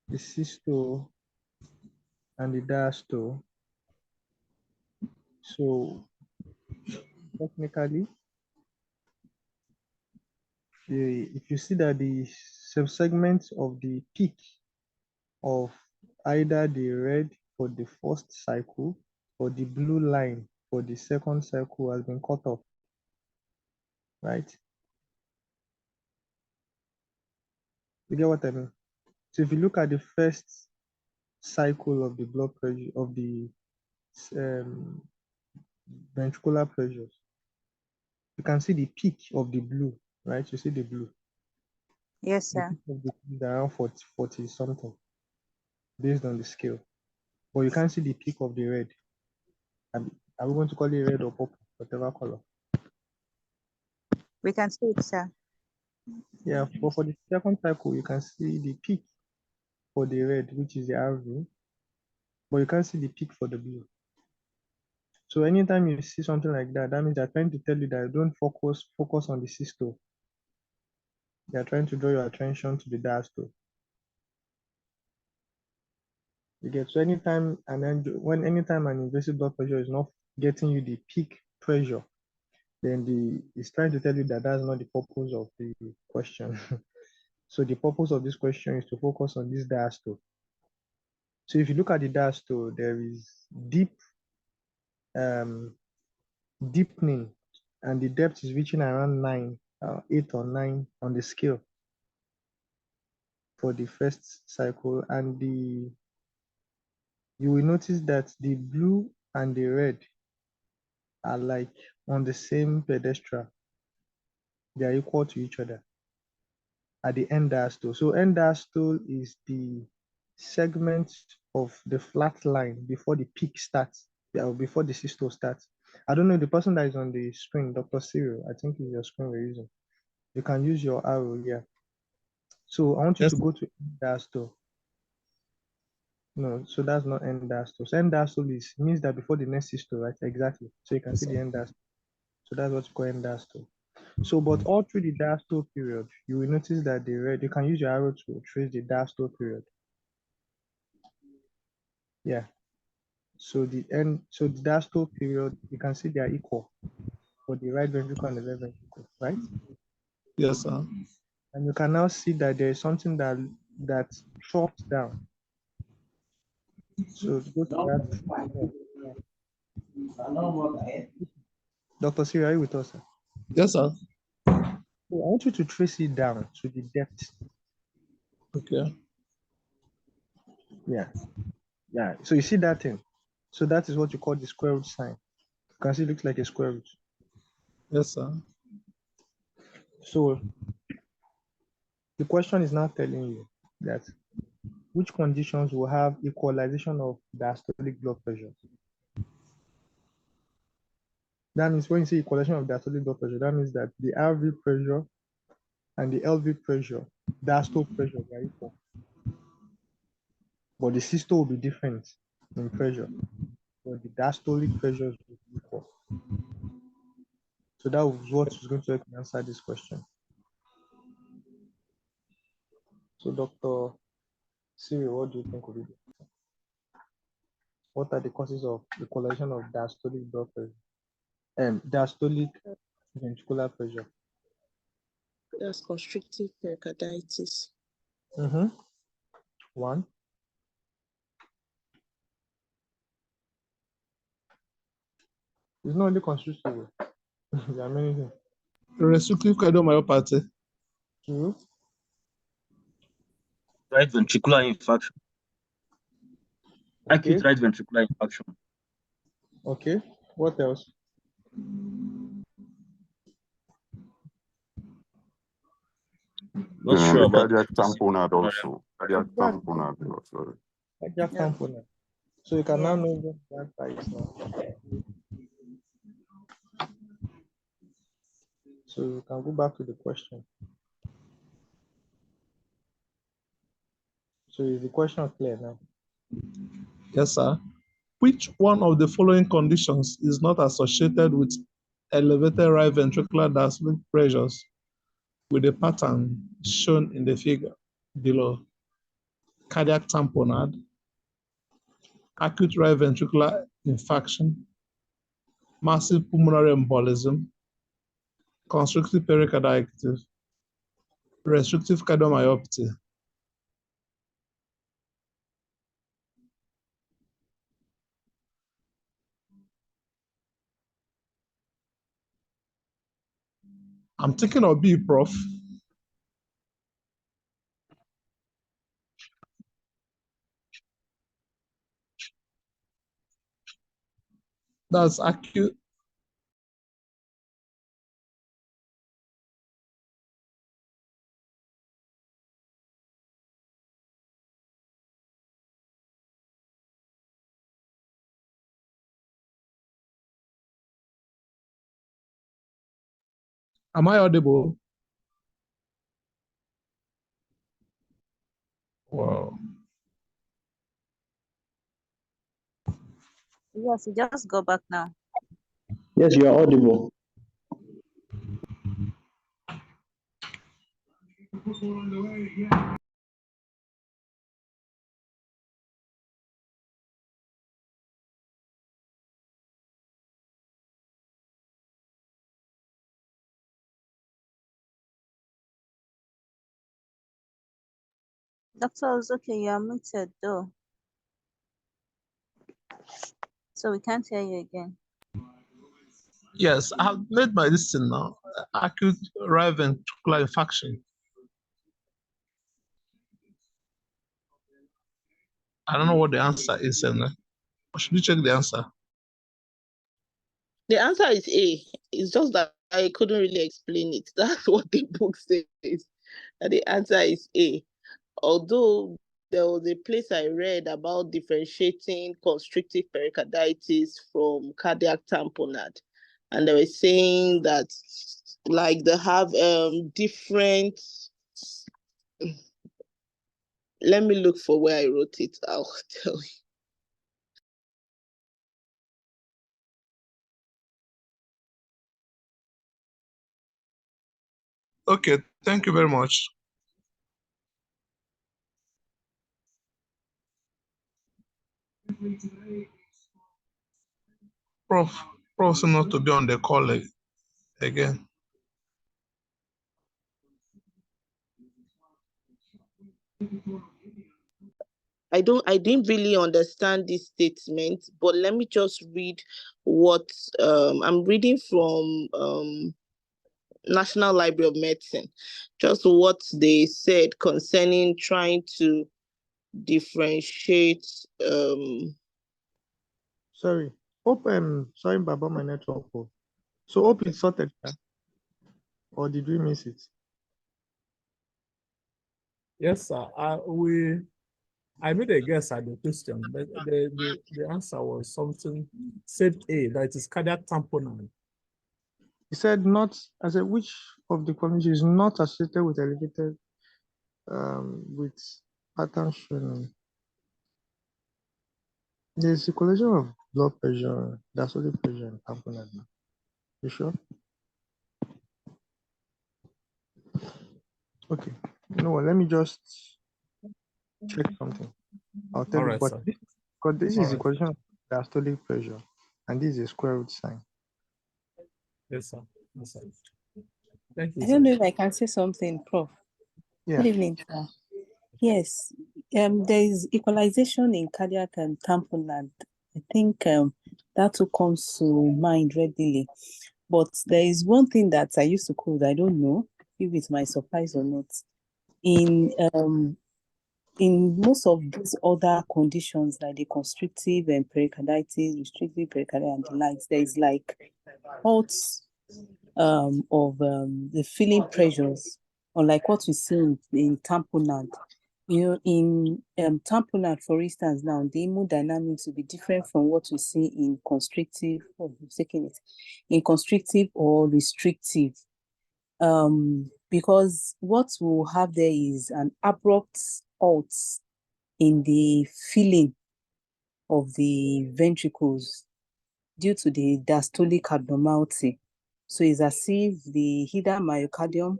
the systole and the diastole. So technically, if you see that the subsegments of the peak of either the red for the first cycle or the blue line for the second cycle has been cut off, right? You get what I mean? So if you look at the first cycle of the blood pressure of the ventricular pressures, you can see the peak of the blue, right? You see the blue. Yes, The sir. peak of the blue is around 40 something based on the scale. But you can't see the peak of the red. Are we going to call it red or purple, whatever color? We can see it, sir. Yeah, but for the second cycle, you can see the peak for the red, which is the RV, but you can't see the peak for the blue. So anytime you see something like that, that means they're trying to tell you that don't focus on the systole. They're trying to draw your attention to the diastole. You get, so anytime anytime an invasive blood pressure is not getting you the peak pressure, then it's trying to tell you that that's not the purpose of the question. So the purpose of this question is to focus on this diastole. So if you look at the diastole, there is deepening and the depth is reaching around 9, 8 or 9 on the scale for the first cycle, and you will notice that the blue and the red are like on the same pedestal. They are equal to each other at the end diastole. So end diastole is the segment of the flat line before the peak starts, or before the systole starts. I don't know the person that is on the screen, Dr. Cyril. I think it's your screen we're using. You can use your arrow here. So I want you Yes. to go to end diastole. No, so that's not end diastole. So end diastole means that before the next systole, right? Exactly. So you can Yes, see sir. the end diastole. So that's what you call end diastole. So, but all through the diastole period, you will notice that the red, you can use your arrow to trace the diastole period. Yeah. So the diastole period, you can see they are equal for the right ventricle and the left ventricle, right? Yes, sir. And you can now see that there is something that drops down. So go to that. Dr. Siri, are you with us, sir? Yes, sir. So I want you to trace it down to the depth. Okay. Yeah. Yeah. So you see that thing. So that is what you call the square root sign. You can see it looks like a square root. Yes, sir. So the question is now telling you that which conditions will have equalization of diastolic blood pressure. That means when you say equalization of diastolic blood pressure, that means that the RV pressure and the LV pressure, diastolic pressure, they are equal. But the systole will be different in pressure. But the diastolic pressures will be equal. So that was what is going to help me answer this question. So Dr. Siri, what do you think of it? What are the causes of equalization of diastolic blood pressure and diastolic ventricular pressure? That's constrictive pericarditis. One. It's not only constrictive. There are many things. Restrictive cardiomyopathy. Two. Right ventricular infarction. Okay. Acute right ventricular infarction. Okay. What else? Not sure The about cardiac this. tamponade also. Cardiac Exactly. tamponade also. Cardiac Yeah. tamponade. So you can now Yeah. know what that is now. So you can go back to the question. So is the question clear now? Yes, sir. Which one of the following conditions is not associated with elevated right ventricular diastolic pressures with the pattern shown in the figure below? Cardiac tamponade, acute right ventricular infarction, massive pulmonary embolism, constrictive pericarditis, restrictive cardiomyopathy. I'm thinking of B, Prof. That's acute. Am I audible? Wow. Yes, you just go back now. Yes, you are audible. Doctor Ozuki, you are muted though. So we can't hear you again. Yes, I've made my listen now. Acute right ventricular infarction. I don't know what the answer is, and should we check the answer? The answer is A. It's just that I couldn't really explain it. That's what the book says. And the answer is A. Although there was a place I read about differentiating constrictive pericarditis from cardiac tamponade. And they were saying that like they have different, let me look for where I wrote it. I'll tell you. Okay, thank you very much. Prof not to be on the call again. I didn't really understand this statement, but let me just read what I'm reading from National Library of Medicine, just what they said concerning trying to differentiate. Sorry. Hope sorry about my network. So hope it's sorted, or did we miss it? Yes, sir. I made a guess at the question, but the answer was something said A, that is cardiac tamponade. He said not. I said which of the conditions is not associated with elevated with pattern showing. There's circulation of blood pressure, diastolic pressure, and tamponade. You sure? Okay. You know what? Let me just check something. I'll tell you. Right, But sir. because this All is the right. question of diastolic pressure, and this is a square root sign. Yes, sir. Yes, sir. Thank you, I don't know sir. if I can say something, Prof. Yeah. Good evening, sir. Yes, there is equalization in cardiac tamponade. I think that will comes to mind readily. But there is one thing that I used to quote, I don't know if it might surprise or not. In most of these other conditions, like the constrictive and pericarditis, restrictive pericarditis, and the likes, there is like halts of the feeling pressures, unlike what we see in tamponade. You know, in tamponade, for instance, now the hemodynamics will be different from what we see in constrictive. Oh, I'm taking it in constrictive or restrictive. Because what we'll have there is an abrupt halt in the filling of the ventricles due to the diastolic abnormality. So it's as if the either myocardium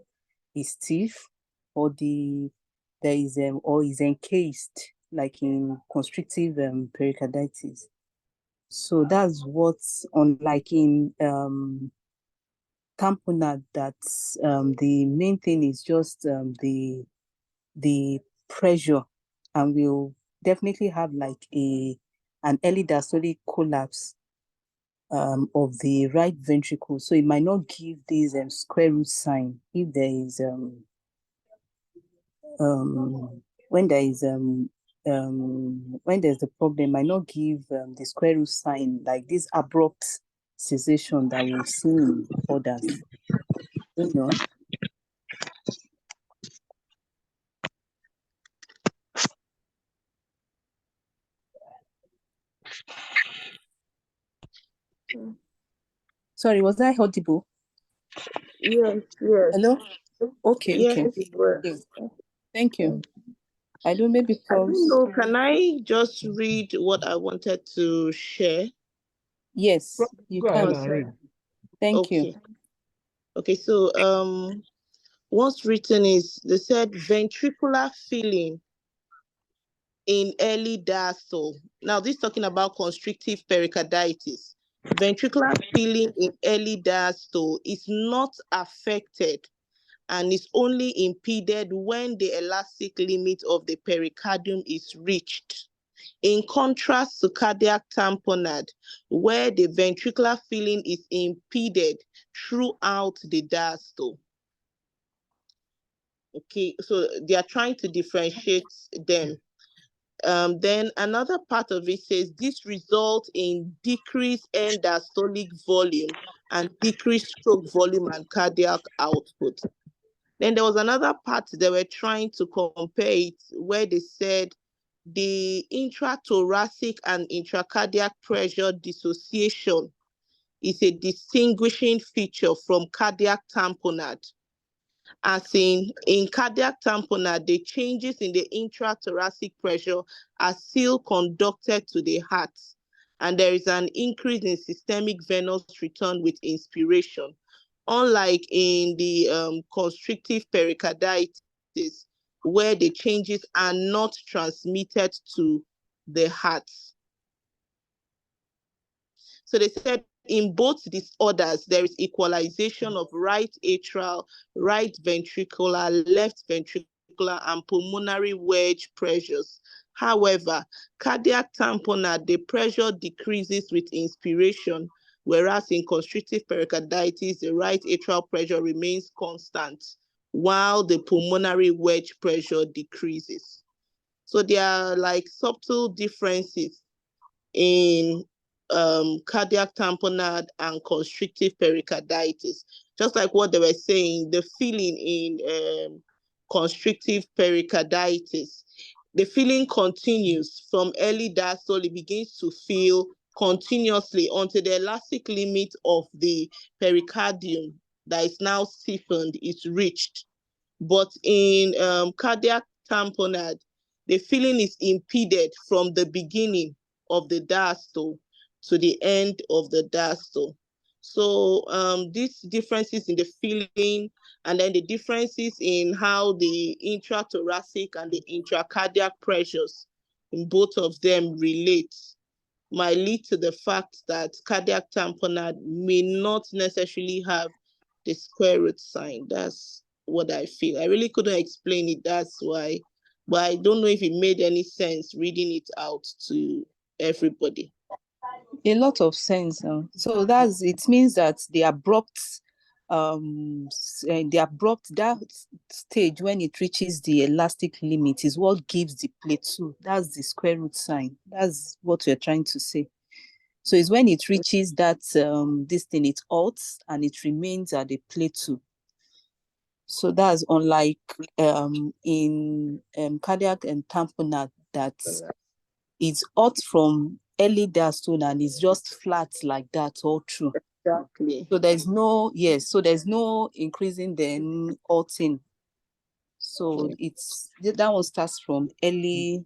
is stiff or is encased, like in constrictive pericarditis. So that's what's unlike in tamponade, that the main thing is just the pressure, and we'll definitely have like an early diastolic collapse of the right ventricle. So it might not give this square root sign if there is when there's the problem, might not give the square root sign, like this abrupt cessation that we've seen in others. You know. Sorry, was I audible? Yes, yes. Hello? Okay, Yes, okay. Thank you. I don't maybe I don't pause. know. Can I just read what I wanted to share? Yes, you Go ahead can. and read. Thank you. Okay, so what's written is, they said ventricular filling in early diastole. Now this is talking about constrictive pericarditis. Ventricular filling in early diastole is not affected and is only impeded when the elastic limit of the pericardium is reached. in contrast to cardiac tamponade, where the ventricular filling is impeded throughout the diastole. Okay, so they are trying to differentiate them. Then another part of it says this results in decreased end diastolic volume and decreased stroke volume and cardiac output. Then there was another part they were trying to compare it, where they said the intrathoracic and intracardiac pressure dissociation is a distinguishing feature from cardiac tamponade. As in cardiac tamponade, the changes in the intrathoracic pressure are still conducted to the heart, and there is an increase in systemic venous return with inspiration, unlike in the constrictive pericarditis, where the changes are not transmitted to the heart. So they said in both disorders, there is equalization of right atrial, right ventricular, left ventricular, and pulmonary wedge pressures. However, cardiac tamponade, the pressure decreases with inspiration, whereas in constrictive pericarditis, the right atrial pressure remains constant, while the pulmonary wedge pressure decreases. So there are like subtle differences in cardiac tamponade and constrictive pericarditis. Just like what they were saying, the feeling in constrictive pericarditis, the feeling continues from early diastole. It begins to feel continuously until the elastic limit of the pericardium that is now stiffened is reached. But in cardiac tamponade, the feeling is impeded from the beginning of the diastole to the end of the diastole. So these differences in the feeling, and then the differences in how the intrathoracic and the intracardiac pressures in both of them relate, might lead to the fact that cardiac tamponade may not necessarily have the square root sign. That's what I feel. I really couldn't explain it, that's why. But I don't know if it made any sense reading it out to everybody. A lot of sense. So it means that the abrupt that stage when it reaches the elastic limit is what gives the plateau. That's the square root sign. That's what we're trying to say. So it's when it reaches that this thing, it halts and it remains at the plateau. So that's unlike in cardiac and tamponade, that it's hot from early diastole and it's just flat like that all through. Exactly. So there's no, yes, so there's no increasing then halting. So it's, that one starts from early.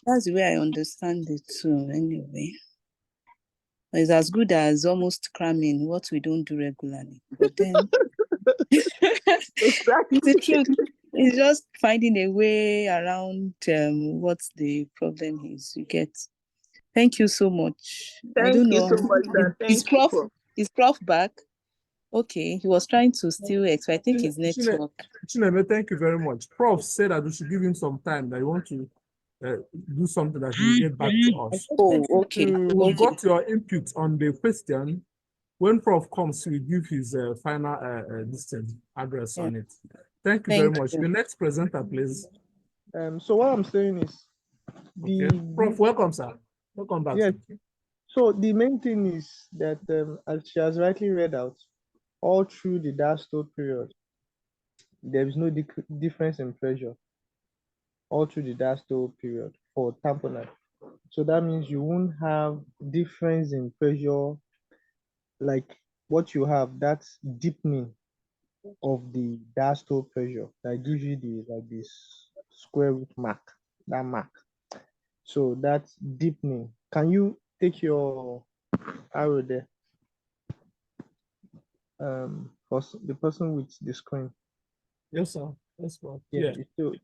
That's the way I understand it too, anyway. It's as good as almost cramming what we don't do regularly. But then Exactly. the truth is just finding a way around what the problem is. You get. Thank you so much. I don't know. Thank you so much, sir. Is Thank you, Prof. Prof back? Okay, he was trying to still I think his network. Chineme, thank you very much. Prof said that we should give him some time, that you want to do something that he will get back to us. Oh, okay. We've got your input on the question. When Prof comes, he will give his final address on it. Thank you very much. The next presenter, please. So what I'm saying is, Prof, welcome, sir. Welcome back. Yes. So the main thing is that, as she has rightly read out, all through the diastole period, there is no difference in pressure all through the diastole period for tamponade. So that means you won't have difference in pressure like what you have, that's deepening of the diastole pressure that gives you this square root mark, that mark. So that's deepening. Can you take your arrow there? The person with the screen. Yes, sir. Yes, Prof. Yeah. So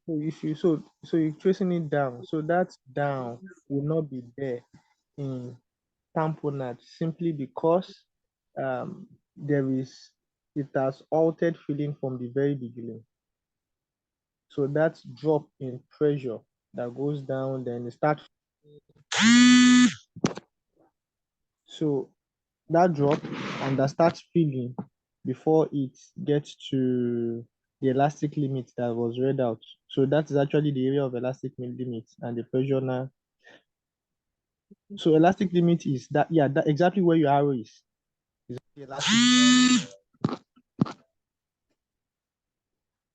you're tracing it down. So that down will not be there in tamponade simply because it has altered feeling from the very beginning. So that drop in pressure that goes down, then it starts. So that drop and that starts filling before it gets to the elastic limit that was read out. So that is actually the area of elastic limit and the pressure now. So elastic limit is that, yeah, that exactly where your arrow is the elastic.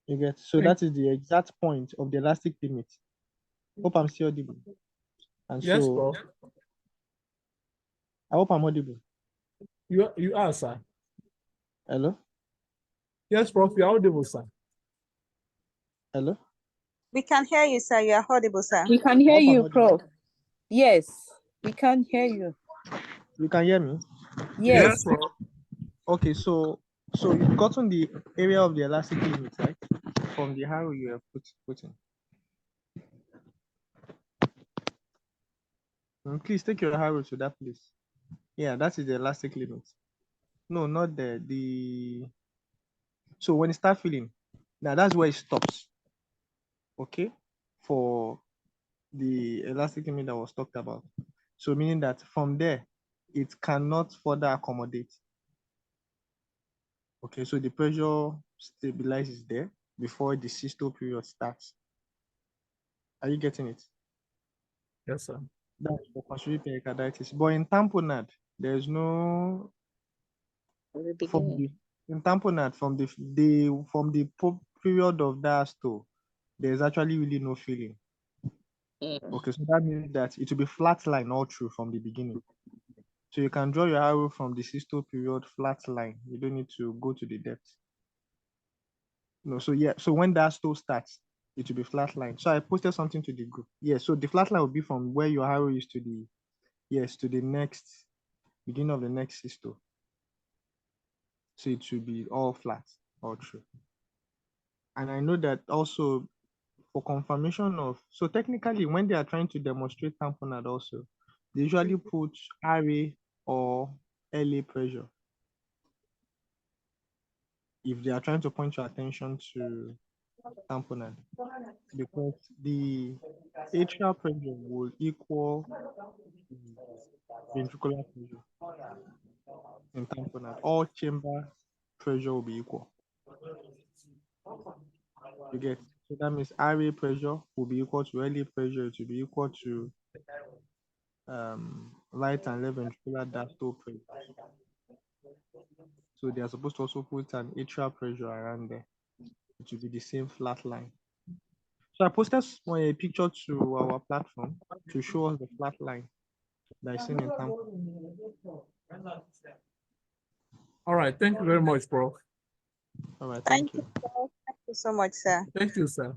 You get, so that is the exact point of the elastic limit. Hope I'm still audible. And Yes, so Prof. I hope I'm audible. You are, sir. Hello? Yes, Prof. You are audible, sir. Hello? We can hear you, sir. You are audible, sir. We can I hear hope I'm you, audible. Prof. Yes, we can hear you. You can hear me? Yes. Prof. Okay, so you've gotten the area of the elastic limit, right? From the arrow you have put in. Please take your arrow to that place. Yeah, that is the elastic limit. No, not there. So when it starts filling, now that's where it stops. Okay, for the elastic limit that was talked about. So meaning that from there, it cannot further accommodate. Okay, so the pressure stabilizes there before the systole period starts. Are you getting it? Yes, sir. That's for constrictive pericarditis. But in tamponade, there's no in tamponade from the period of diastole, there's actually really no feeling. Okay, so that means that it will be flat line all through from the beginning. So you can draw your arrow from the systole period flat line. You don't need to go to the depth. No, so yeah, so when diastole starts, it will be flat line. So I posted something to the group. Yeah, so the flat line will be from where your arrow is to the to the next beginning of the next systole. So it should be all flat, all true. And I know that also for confirmation of, so technically when they are trying to demonstrate tamponade also, they usually put RA or LA pressure if they are trying to point your attention to tamponade, because the atrial pressure will equal ventricular pressure in tamponade. All chamber pressure will be equal. You get, so that means RA pressure will be equal to LA pressure, it will be equal to right and left ventricular diastole pressure. So they are supposed to also put an atrial pressure around there. It will be the same flat line. So I posted a picture to our platform to show us the flat line that is seen in tamponade. All right. Thank you very much, Prof. All right, Thank you. Thank you so much, sir. Thank you, sir.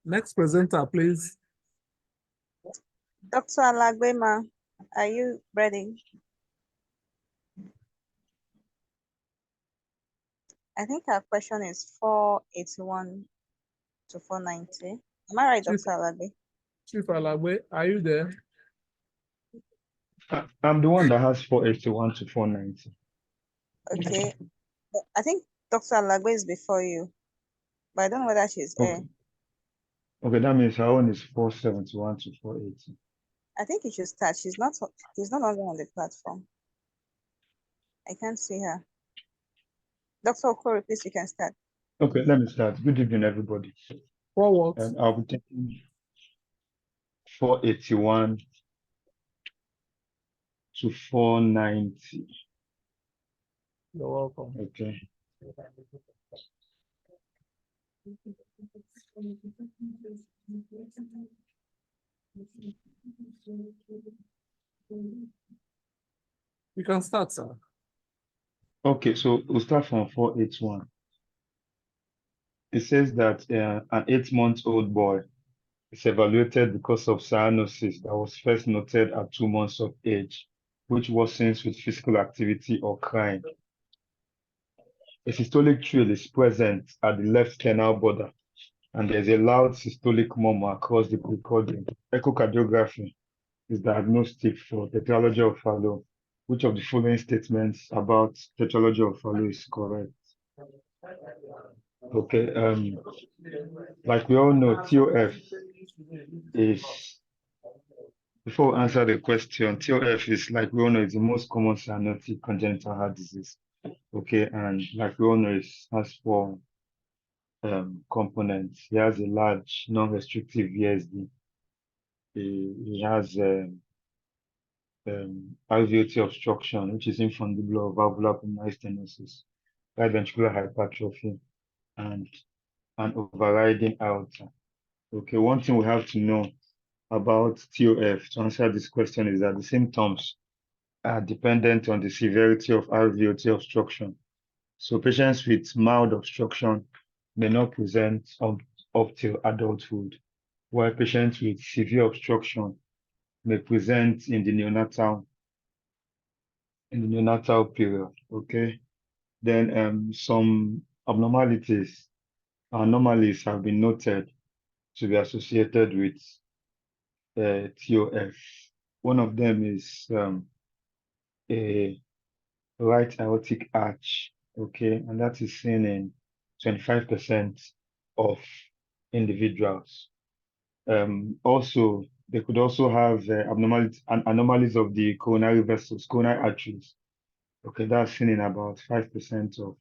Next presenter, please. Dr. Alagbema, are you ready? I think our question is 481 to 490. Am I right, Dr. Alagbe? Chief Alagbe, are you there? I'm the one that has 481 to 490. Okay. I think Dr. Alagbe is before you, but I don't know whether she's here. Okay, that means her own is 471 to 480. I think you should start. She's no longer on the platform. I can't see her. Dr. Okori, please, you can start. Okay, let me start. Good evening, everybody. Forward. I'll be taking 481 to 490. You're welcome. Okay. You can start, sir. Okay, so we'll start from 481. It says that an 8-month-old boy is evaluated because of cyanosis that was first noted at 2 months of age, which worsens with physical activity or crying. A systolic trill is present at the left canal border, and there's a loud systolic murmur across the precordium. Echocardiography is diagnostic for tetralogy of Fallot. Which of the following statements about tetralogy of Fallot is correct? Okay, like we all know, TOF is, before we answer the question, TOF is, like we all know, is the most common cyanotic congenital heart disease. Okay, and like we all know, it has four components. He has a large non-restrictive VSD. He has alveolar obstruction, which is infundibular valvular pulmonary stenosis, right ventricular hypertrophy, and an overriding aorta. Okay, one thing we have to know about TOF to answer this question is that the symptoms are dependent on the severity of alveolar obstruction. So patients with mild obstruction may not present up till adulthood, while patients with severe obstruction may present in the neonatal period. Okay. Then some anomalies have been noted to be associated with TOF. One of them is a right aortic arch, okay, and that is seen in 25% of individuals. Also, they could also have anomalies of the coronary vessels, coronary arteries. Okay, that's seen in about 5%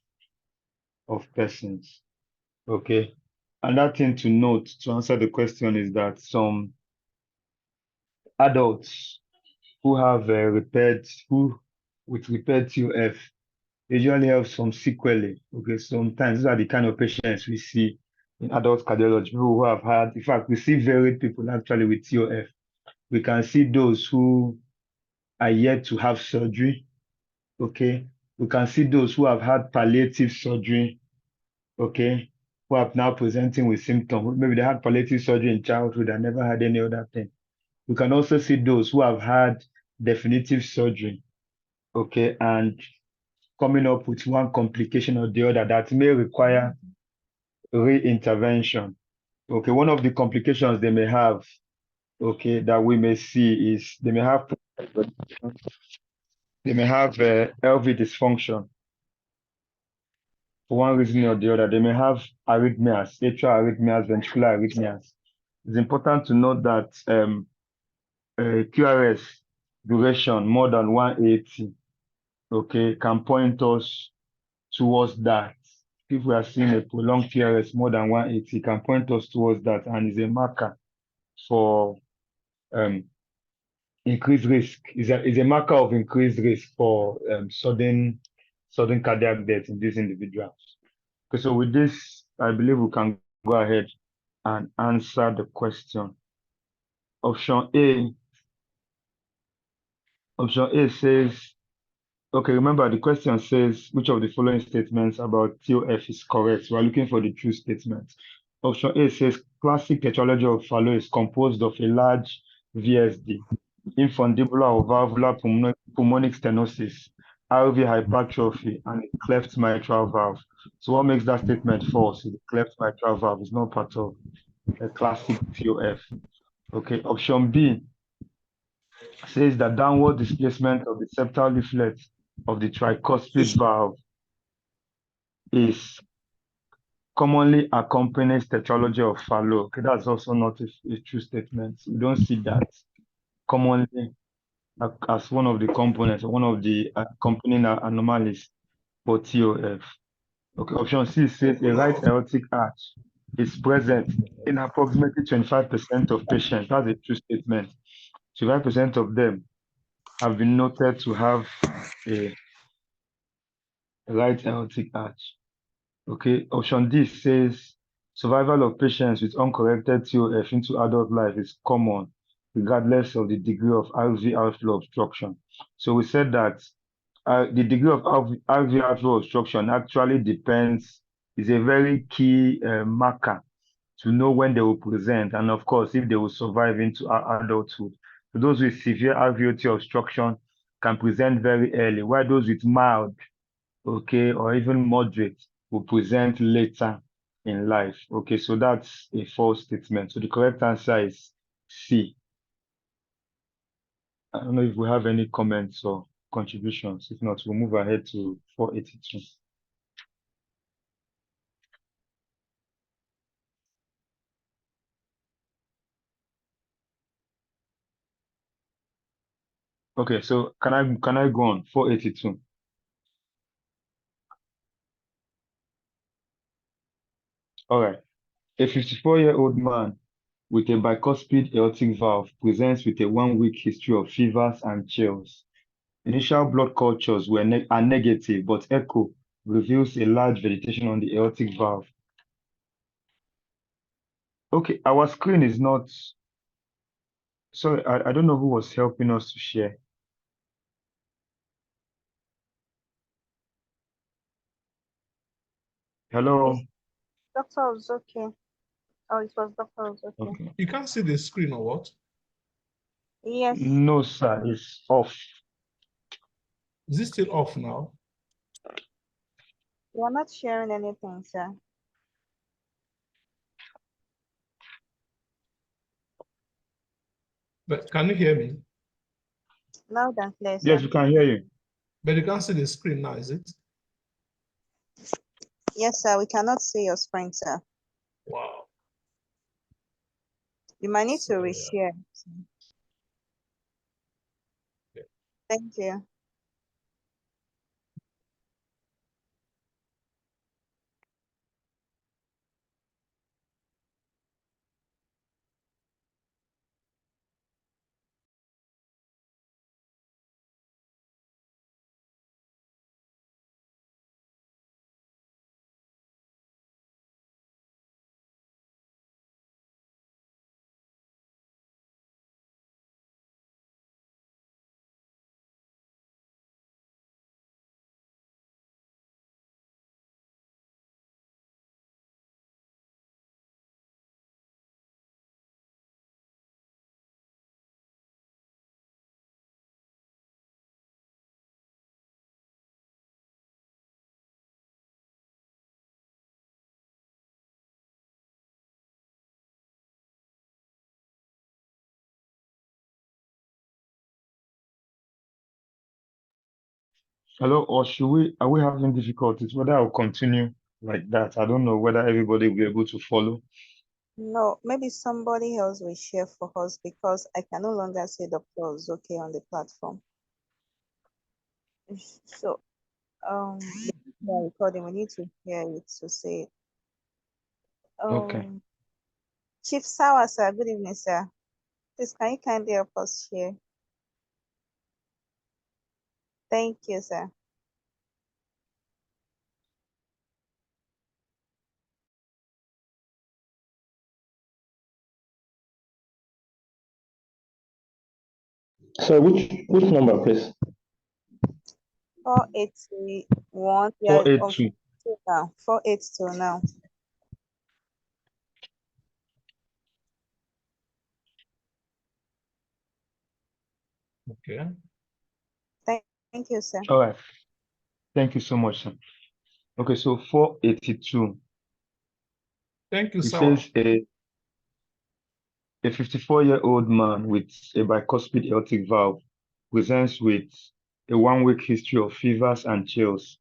of persons. Okay. Another thing to note to answer the question is that some adults who have with repaired TOF usually have some sequelae. Okay, sometimes these are the kind of patients we see in adult cardiology, people who have had, in fact, we see varied people actually with TOF. We can see those who are yet to have surgery. Okay, we can see those who have had palliative surgery. Okay, who are now presenting with symptoms. Maybe they had palliative surgery in childhood and never had any other thing. We can also see those who have had definitive surgery, okay, and coming up with one complication or the other that may require re-intervention. Okay, one of the complications they may have, okay, that we may see is they may have LV dysfunction for one reason or the other. They may have arrhythmias, atrial arrhythmias, ventricular arrhythmias. It's important to note that QRS duration more than 180, okay, can point us towards that. If we are seeing a prolonged QRS more than 180, can point us towards that and is a marker for increased risk. Is a marker of increased risk for sudden cardiac death in these individuals. Okay, so with this, I believe we can go ahead and answer the question. Option A says, okay, remember the question says, which of the following statements about TOF is correct? We're looking for the true statement. Option A says, classic etiology of Fallot is composed of a large VSD, infundibular or valvular pulmonic stenosis, RV hypertrophy, and a cleft mitral valve. So what makes that statement false? The cleft mitral valve is not part of a classic TOF. Okay, option B says that downward displacement of the septal leaflet of the tricuspid valve is commonly accompanies tetralogy of Fallot. Okay, that's also not a true statement. We don't see that commonly as one of the components, one of the accompanying anomalies for TOF. Okay, option C says a right aortic arch is present in approximately 25% of patients. That's a true statement. 25% of them have been noted to have a right aortic arch. Okay, option D says survival of patients with uncorrected TOF into adult life is common, regardless of the degree of RV outflow obstruction. So we said that the degree of RV outflow obstruction actually depends, is a very key marker to know when they will present, and of course, if they will survive into adulthood. So those with severe alveolar obstruction can present very early, while those with mild, okay, or even moderate will present later in life. Okay, so that's a false statement. So the correct answer is C. I don't know if we have any comments or contributions. If not, we'll move ahead to 482. Okay, so can I go on? 482. All right. A 54-year-old man with a bicuspid aortic valve presents with a 1-week history of fevers and chills. Initial blood cultures are negative, but echo reveals a large vegetation on the aortic valve. Okay, our screen is not. Sorry, I don't know who was helping us to share. Hello. Doctor was okay. Oh, it was Doctor was okay. Okay. You can't see the screen or what? Yes, No, sir, it's off. Is it still off now? we are not sharing anything, sir. But can you hear me? Loud and clear, Yes, sir. we can hear you. But you can't see the screen now, is it? Yes, sir. We cannot see your screen, sir. Wow. You might need to So, reshare. yeah. Thank you. Hello, or are we having difficulties? Whether I'll continue like that, I don't know whether everybody will be able to follow. No, maybe somebody else will share for us because I can no longer see Dr. was okay on the platform. So, we are recording. We need to hear it to say it. Okay. Chief Sawa, sir. Good evening, sir. Please, can you kindly help us share? Thank you, sir. So which number, please? 481. We are on 482. 482 now. 482 now. Okay. Thank you, sir. All right. Thank you so much, sir. Okay, so 482. Thank you, It Sawa. says a 54-year-old man with a bicuspid aortic valve presents with a 1-week history of fevers and chills.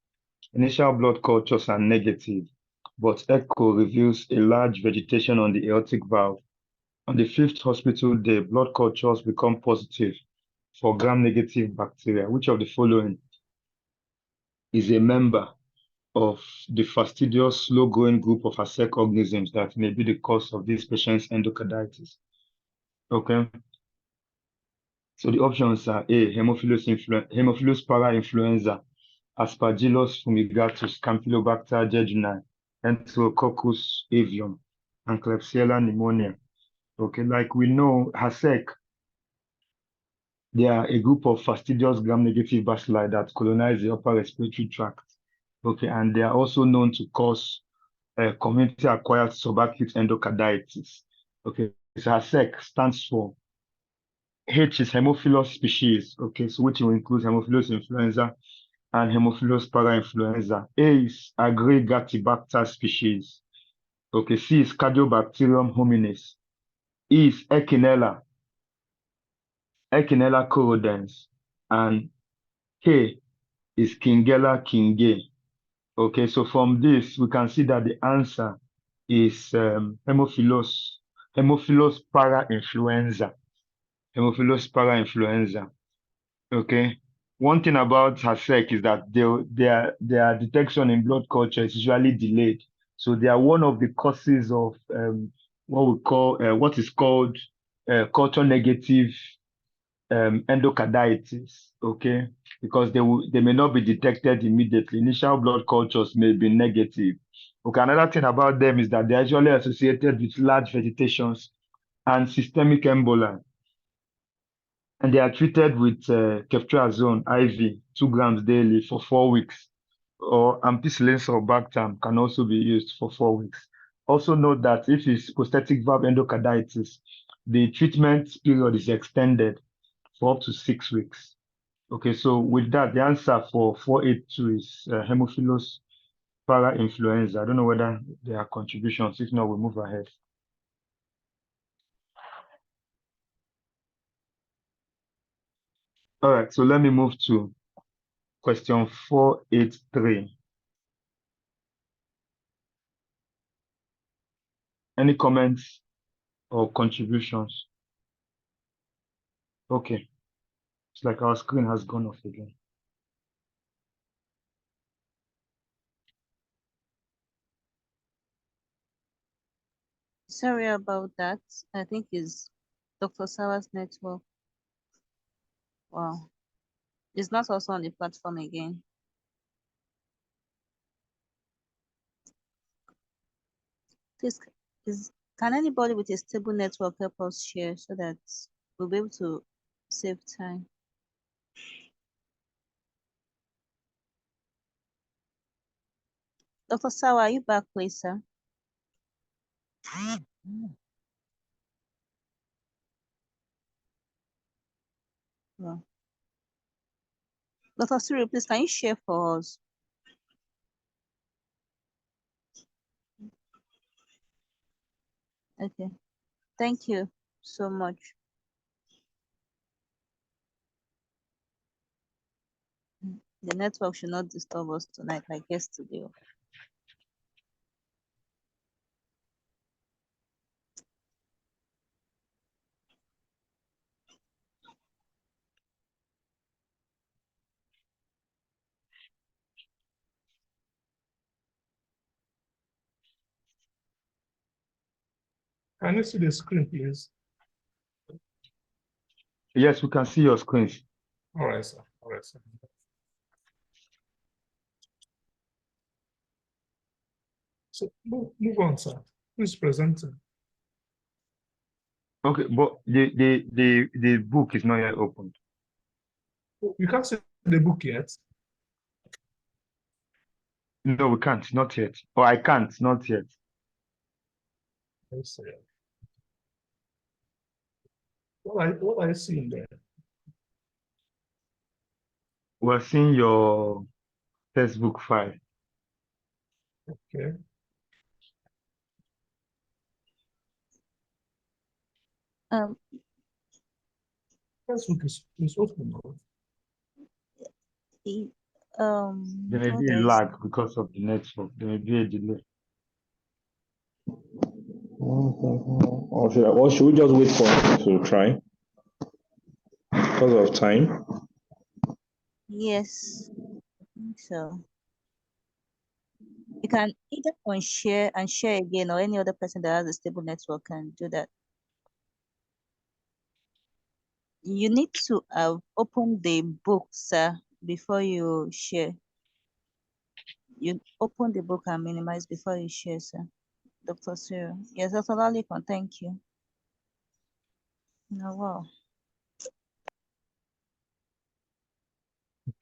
Initial blood cultures are negative, but echo reveals a large vegetation on the aortic valve. On the 5th hospital day, blood cultures become positive for gram-negative bacteria. Which of the following is a member of the fastidious, slow-growing group of Assessemt organisms that may be the cause of this patient's endocarditis? Okay. So the options are A, Haemophilus parainfluenza, Aspergillus fumigatus, Campylobacter jejuni, Enterococcus avium, and Klebsiella pneumonia. Okay, like we know, HASEC, they are a group of fastidious gram-negative bacilli that colonize the upper respiratory tract. Okay, and they are also known to cause community-acquired subacute endocarditis. Okay, so HASEC stands for H is Haemophilus species, okay, so which will include Haemophilus influenza and Haemophilus parainfluenza. A is Agregatibacter species. Okay, C is Cardiobacterium hominis. E is Echinella corrodens, and K is Kingella kingae. Okay, so from this, we can see that the answer is Haemophilus parainfluenza. Haemophilus parainfluenza. Okay. One thing about HASEC is that their detection in blood culture is usually delayed. So they are one of the causes of what is called culture negative endocarditis. Okay, because they may not be detected immediately. Initial blood cultures may be negative. Okay, another thing about them is that they're usually associated with large vegetations and systemic emboli, and they are treated with ceftriaxone IV 2 grams daily for 4 weeks, or ampicillin sulbactam can also be used for 4 weeks. Also note that if it's prosthetic valve endocarditis, the treatment period is extended for up to 6 weeks. Okay, so with that, the answer for 482 is Haemophilus parainfluenza. I don't know whether there are contributions. If not, we'll move ahead. All right, so let me move to question 483. Any comments or contributions? Okay, it's like our screen has gone off again. Sorry about that. I think it's Dr. Sawa's network. Wow. It's not also on the platform again. Please, can anybody with a stable network help us share so that we'll be able to save time? Dr. Sawa, are you back, please, sir? Well, Dr. Siri, please, can you share for us? Okay, thank you so much. The network should not disturb us tonight like yesterday. Can you see the screen, please? Yes, we can see your screens. All right, sir. All right, sir. So move on, sir. Who's presenting? Okay, but the book is not yet opened. You can't see the book yet. No, we can't, not yet. Or I can't, not yet. Let's see. What are you seeing there? We're seeing your textbook file. Okay. Textbook is open. There may be a lag because of the network. There may be a delay. Or should we just wait for him to try? Because of time. Yes, I think so. You can either unshare and share again, or any other person that has a stable network can do that. You need to have opened the book, sir, before you share. You open the book and minimize before you share, sir. Dr. Cyril. Yes, Dr. Lalikon, thank you. No, wow.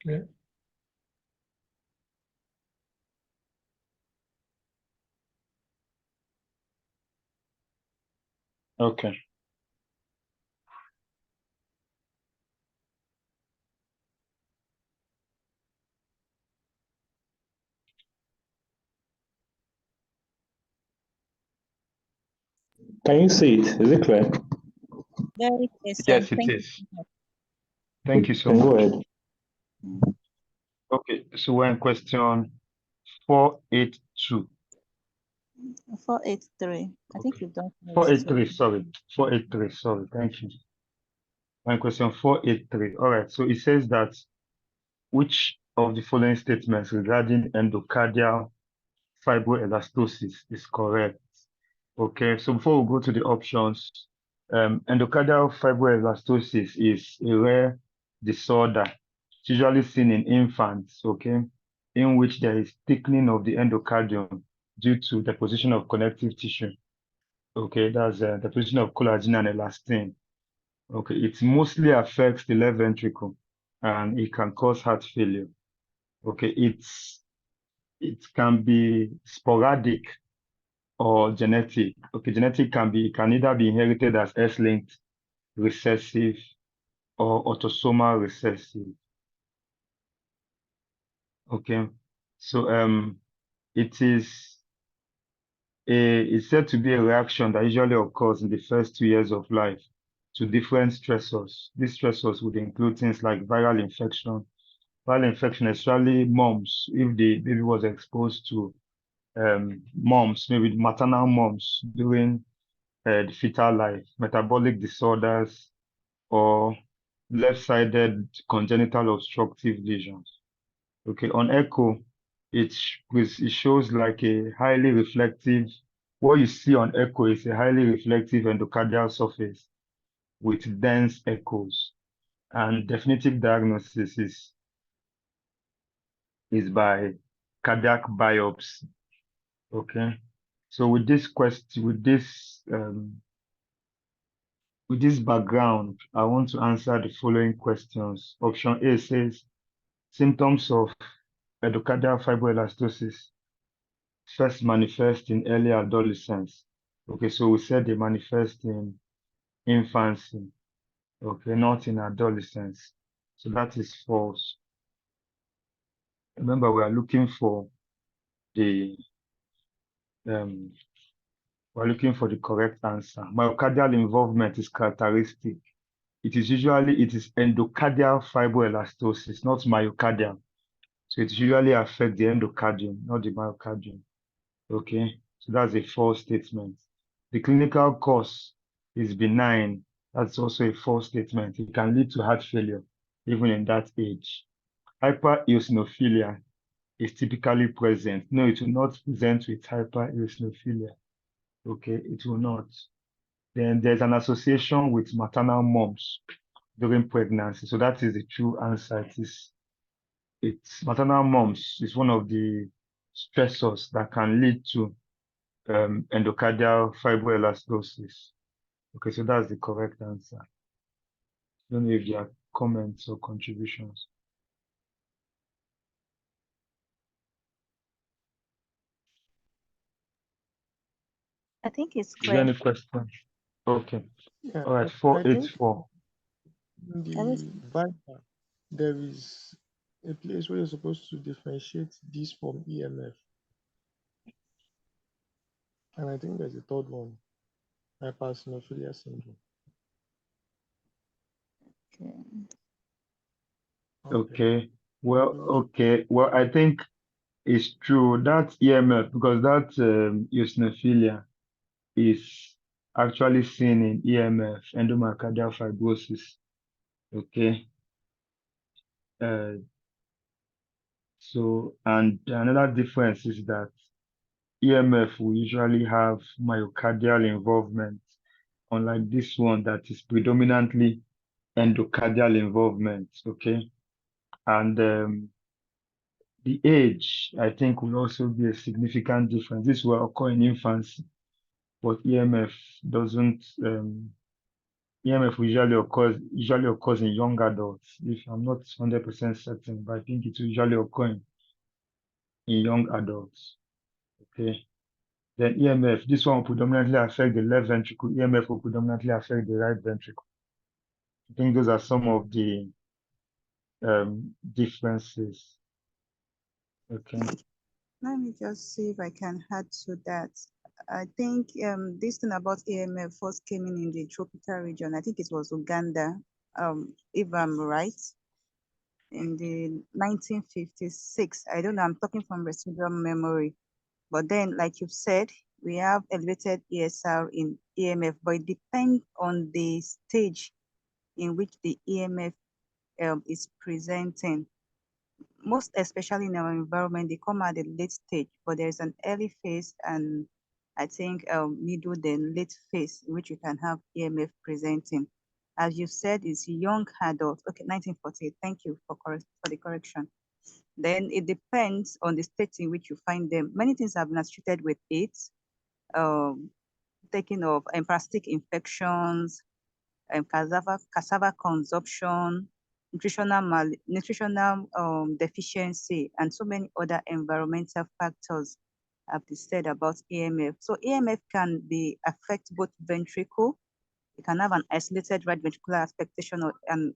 Okay. Okay. Can you see it? Is it clear? Very clear, sir. Yes, it Thank is. you. Thank you so Go much. ahead. Okay, so we're in question 482. 483. I think you've done 483, sorry. 483, sorry. Thank you. And question 483. All right. So it says that which of the following statements regarding endocardial fibroelastosis is correct? Okay. So before we go to the options, endocardial fibroelastosis is a rare disorder. It's usually seen in infants, okay, in which there is thickening of the endocardium due to deposition of connective tissue. Okay, that's deposition of collagen and elastin. Okay, it mostly affects the left ventricle and it can cause heart failure. Okay, it can be sporadic or genetic. Okay, genetic can either be inherited as X-linked recessive or autosomal recessive. Okay, so it's said to be a reaction that usually occurs in the first 2 years of life to different stressors. These stressors would include things like viral infection. Viral infection, especially moms, if the baby was exposed to moms, maybe maternal moms during the fetal life, metabolic disorders, or left-sided congenital obstructive lesions. Okay, on echo, it shows like a highly reflective, what you see on echo is a highly reflective endocardial surface with dense echoes. And definitive diagnosis is by cardiac biopsy. Okay, so with this question, with this background, I want to answer the following questions. Option A says symptoms of endocardial fibroelastosis first manifest in early adolescence. Okay, so we said they manifest in infancy. Okay, not in adolescence. So that is false. Remember, we are looking for the correct answer. Myocardial involvement is characteristic. It is endocardial fibroelastosis, not myocardial. So it usually affects the endocardium, not the myocardium. Okay, so that's a false statement. The clinical cause is benign. That's also a false statement. It can lead to heart failure, even in that age. Hypereosinophilia is typically present. No, it will not present with hypereosinophilia. Okay, it will not. Then there's an association with maternal moms during pregnancy. So that is the true answer. It's maternal moms is one of the stressors that can lead to endocardial fibroelastosis. Okay, so that's the correct answer. I don't know if there are comments or contributions. I think it's Is there clear. any question? Okay. Yeah, All right, I think 484. in the Bible, there is a place where you're supposed to differentiate this from EMF. And I think there's a third one, hypereosinophilia syndrome. Okay. Well, I think it's true. That's EMF because that eosinophilia is actually seen in EMF, endomyocardial fibrosis. Okay. So, and another difference is that EMF will usually have myocardial involvement, unlike this one that is predominantly endocardial involvement. Okay. And the age, I think, will also be a significant difference. This will occur in infancy, but EMF doesn't. EMF usually occurs in young adults. If I'm not 100% certain, but I think it will usually occur in young adults. Okay. Then EMF, this one will predominantly affect the left ventricle. EMF will predominantly affect the right ventricle. I think those are some of the differences. Okay. Let me just see if I can add to that. I think this thing about AMF first came in the tropical region. I think it was Uganda, if I'm right, in the 1956. I don't know, I'm talking from residual memory. But then, like you've said, we have elevated ESR in AMF, but it depends on the stage in which the EMF is presenting. Most especially in our environment, they come at the late stage, but there's an early phase and I think middle then late phase in which you can have EMF presenting. As you said, it's young adults. Okay, 1948. Thank you for the correction. Then it depends on the state in which you find them. Many things have been treated with AIDS, taking of parasitic infections, cassava consumption, nutritional deficiency, and so many other environmental factors have been said about EMF. So EMF can affect both ventricle. You can have an isolated right ventricular affectation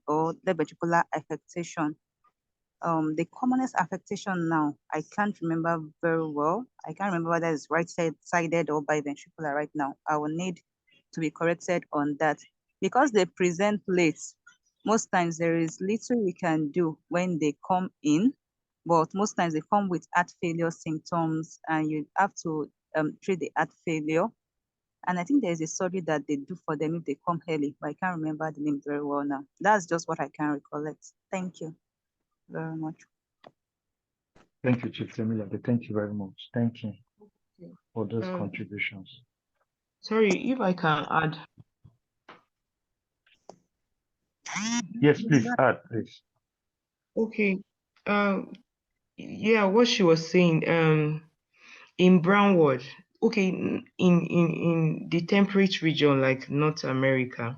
or left ventricular affectation. The commonest affectation now, I can't remember very well. I can't remember whether it's right-sided or biventricular right now. I will need to be corrected on that. Because they present late, most times there is little we can do when they come in, but most times they come with heart failure symptoms and you have to treat the heart failure. And I think there's a surgery that they do for them if they come early, but I can't remember the name very well now. That's just what I can recollect. Thank you very much. Thank you, Chief Temilade. Thank you very much. Thank you for those contributions. Sorry, if I can add. Yes, please add, please. Okay. Yeah, what she was saying, in Braunwald, okay, in the temperate region like North America,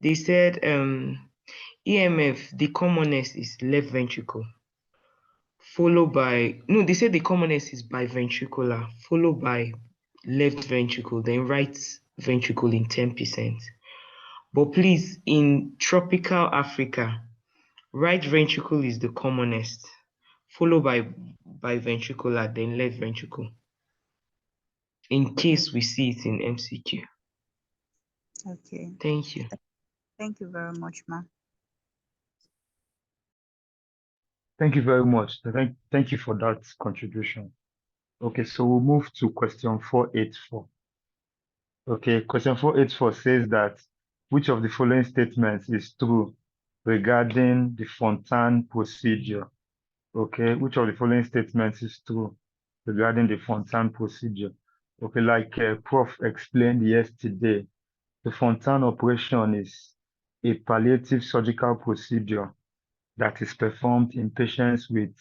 they said EMF, the commonest is left ventricle, followed by, no, they said the commonest is biventricular, followed by left ventricle, then right ventricle in 10%. But please, in tropical Africa, right ventricle is the commonest, followed by biventricular, then left ventricle, in case we see it in MCQ. Okay. Thank you. Thank you very much, Ma. Thank you very much. Thank you for that contribution. Okay, so we'll move to question 484. Okay, question 484 says that which of the following statements is true regarding the Fontan procedure? Okay, which of the following statements is true regarding the Fontan procedure? Okay, like Prof explained yesterday, the Fontan operation is a palliative surgical procedure that is performed in patients with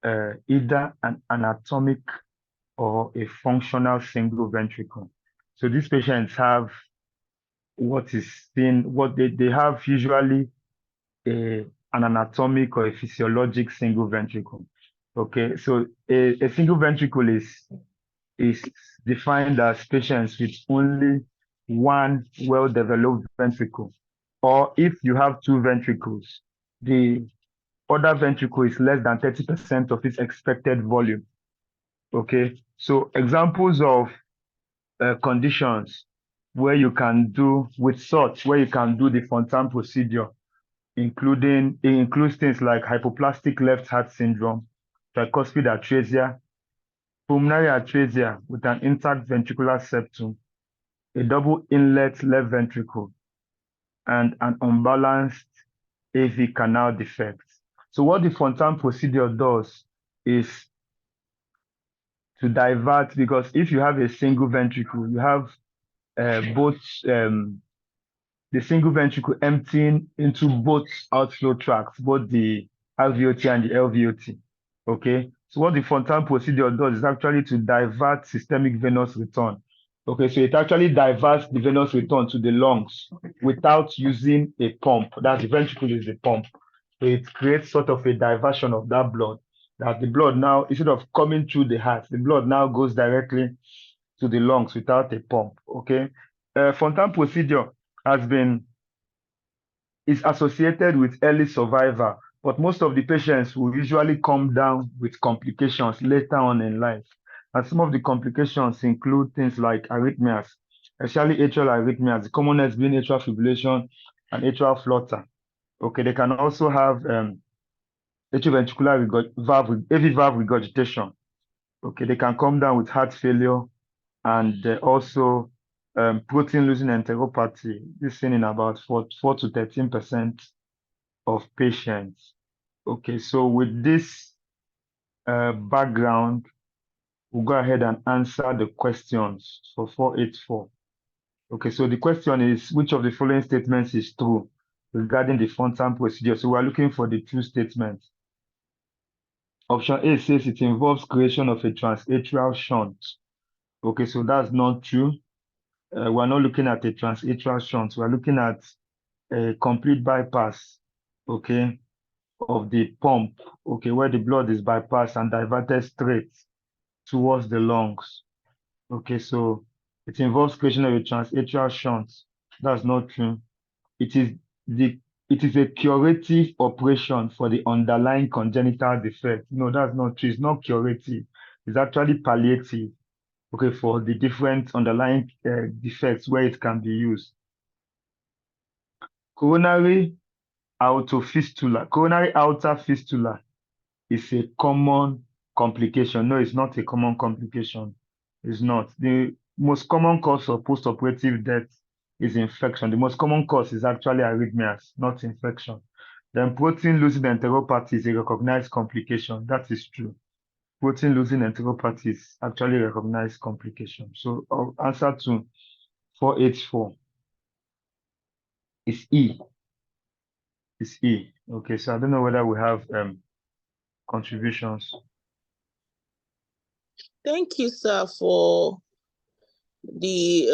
either an anatomic or a functional single ventricle. So these patients have what they have usually an anatomic or a physiologic single ventricle. Okay, so a single ventricle is defined as patients with only one well-developed ventricle, or if you have two ventricles, the other ventricle is less than 30% of its expected volume. Okay, so examples of conditions where you can do the Fontan procedure includes things like hypoplastic left heart syndrome, tricuspid atresia, pulmonary atresia with an intact ventricular septum, a double inlet left ventricle, and an unbalanced AV canal defect. So what the Fontan procedure does is to divert, because if you have a single ventricle, you have both the single ventricle emptying into both outflow tracts, both the RVOT and the LVOT. Okay, so what the Fontan procedure does is actually to divert systemic venous return. Okay, so it actually diverts the venous return to the lungs without using a pump. That the ventricle is the pump. So it creates sort of a diversion of that blood. That the blood now, instead of coming through the heart, the blood now goes directly to the lungs without a pump. Okay, Fontan procedure is associated with early survival, but most of the patients will usually come down with complications later on in life. And some of the complications include things like arrhythmias, especially atrial arrhythmias, the commonest being atrial fibrillation and atrial flutter. Okay, they can also have atrioventricular AV valve regurgitation. Okay, they can come down with heart failure and also protein losing enteropathy. This is seen in about 4 to 13% of patients. Okay, so with this background, we'll go ahead and answer the questions for 484. Okay, so the question is, which of the following statements is true regarding the Fontan procedure? So we're looking for the true statements. Option A says it involves creation of a transatrial shunt. Okay, so that's not true. We're not looking at a transatrial shunt. We're looking at a complete bypass, okay, of the pump, okay, where the blood is bypassed and diverted straight towards the lungs. Okay, so it involves creation of a transatrial shunt. That's not true. It is a curative operation for the underlying congenital defect. No, that's not true. It's not curative. It's actually palliative, okay, for the different underlying defects where it can be used. Coronary outer fistula is a common complication. No, it's not a common complication. It's not. The most common cause of postoperative death is infection. The most common cause is actually arrhythmias, not infection. Then protein losing enteropathy is a recognized complication. That is true. Protein losing enteropathy is actually a recognized complication. So our answer to 484 is E. Is E. Okay, so I don't know whether we have contributions. Thank you, sir, for the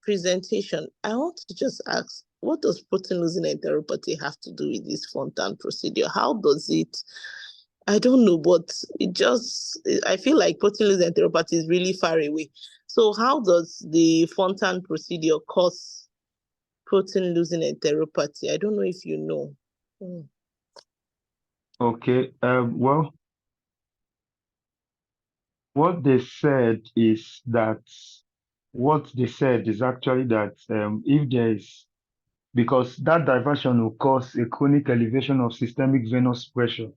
presentation. I want to just ask, what does protein losing enteropathy have to do with this Fontan procedure? How does it, I don't know, but I feel like protein losing enteropathy is really far away. So how does the Fontan procedure cause protein losing enteropathy? I don't know if you know. Okay, well, what they said is actually that if there is, because that diversion will cause a chronic elevation of systemic venous pressure,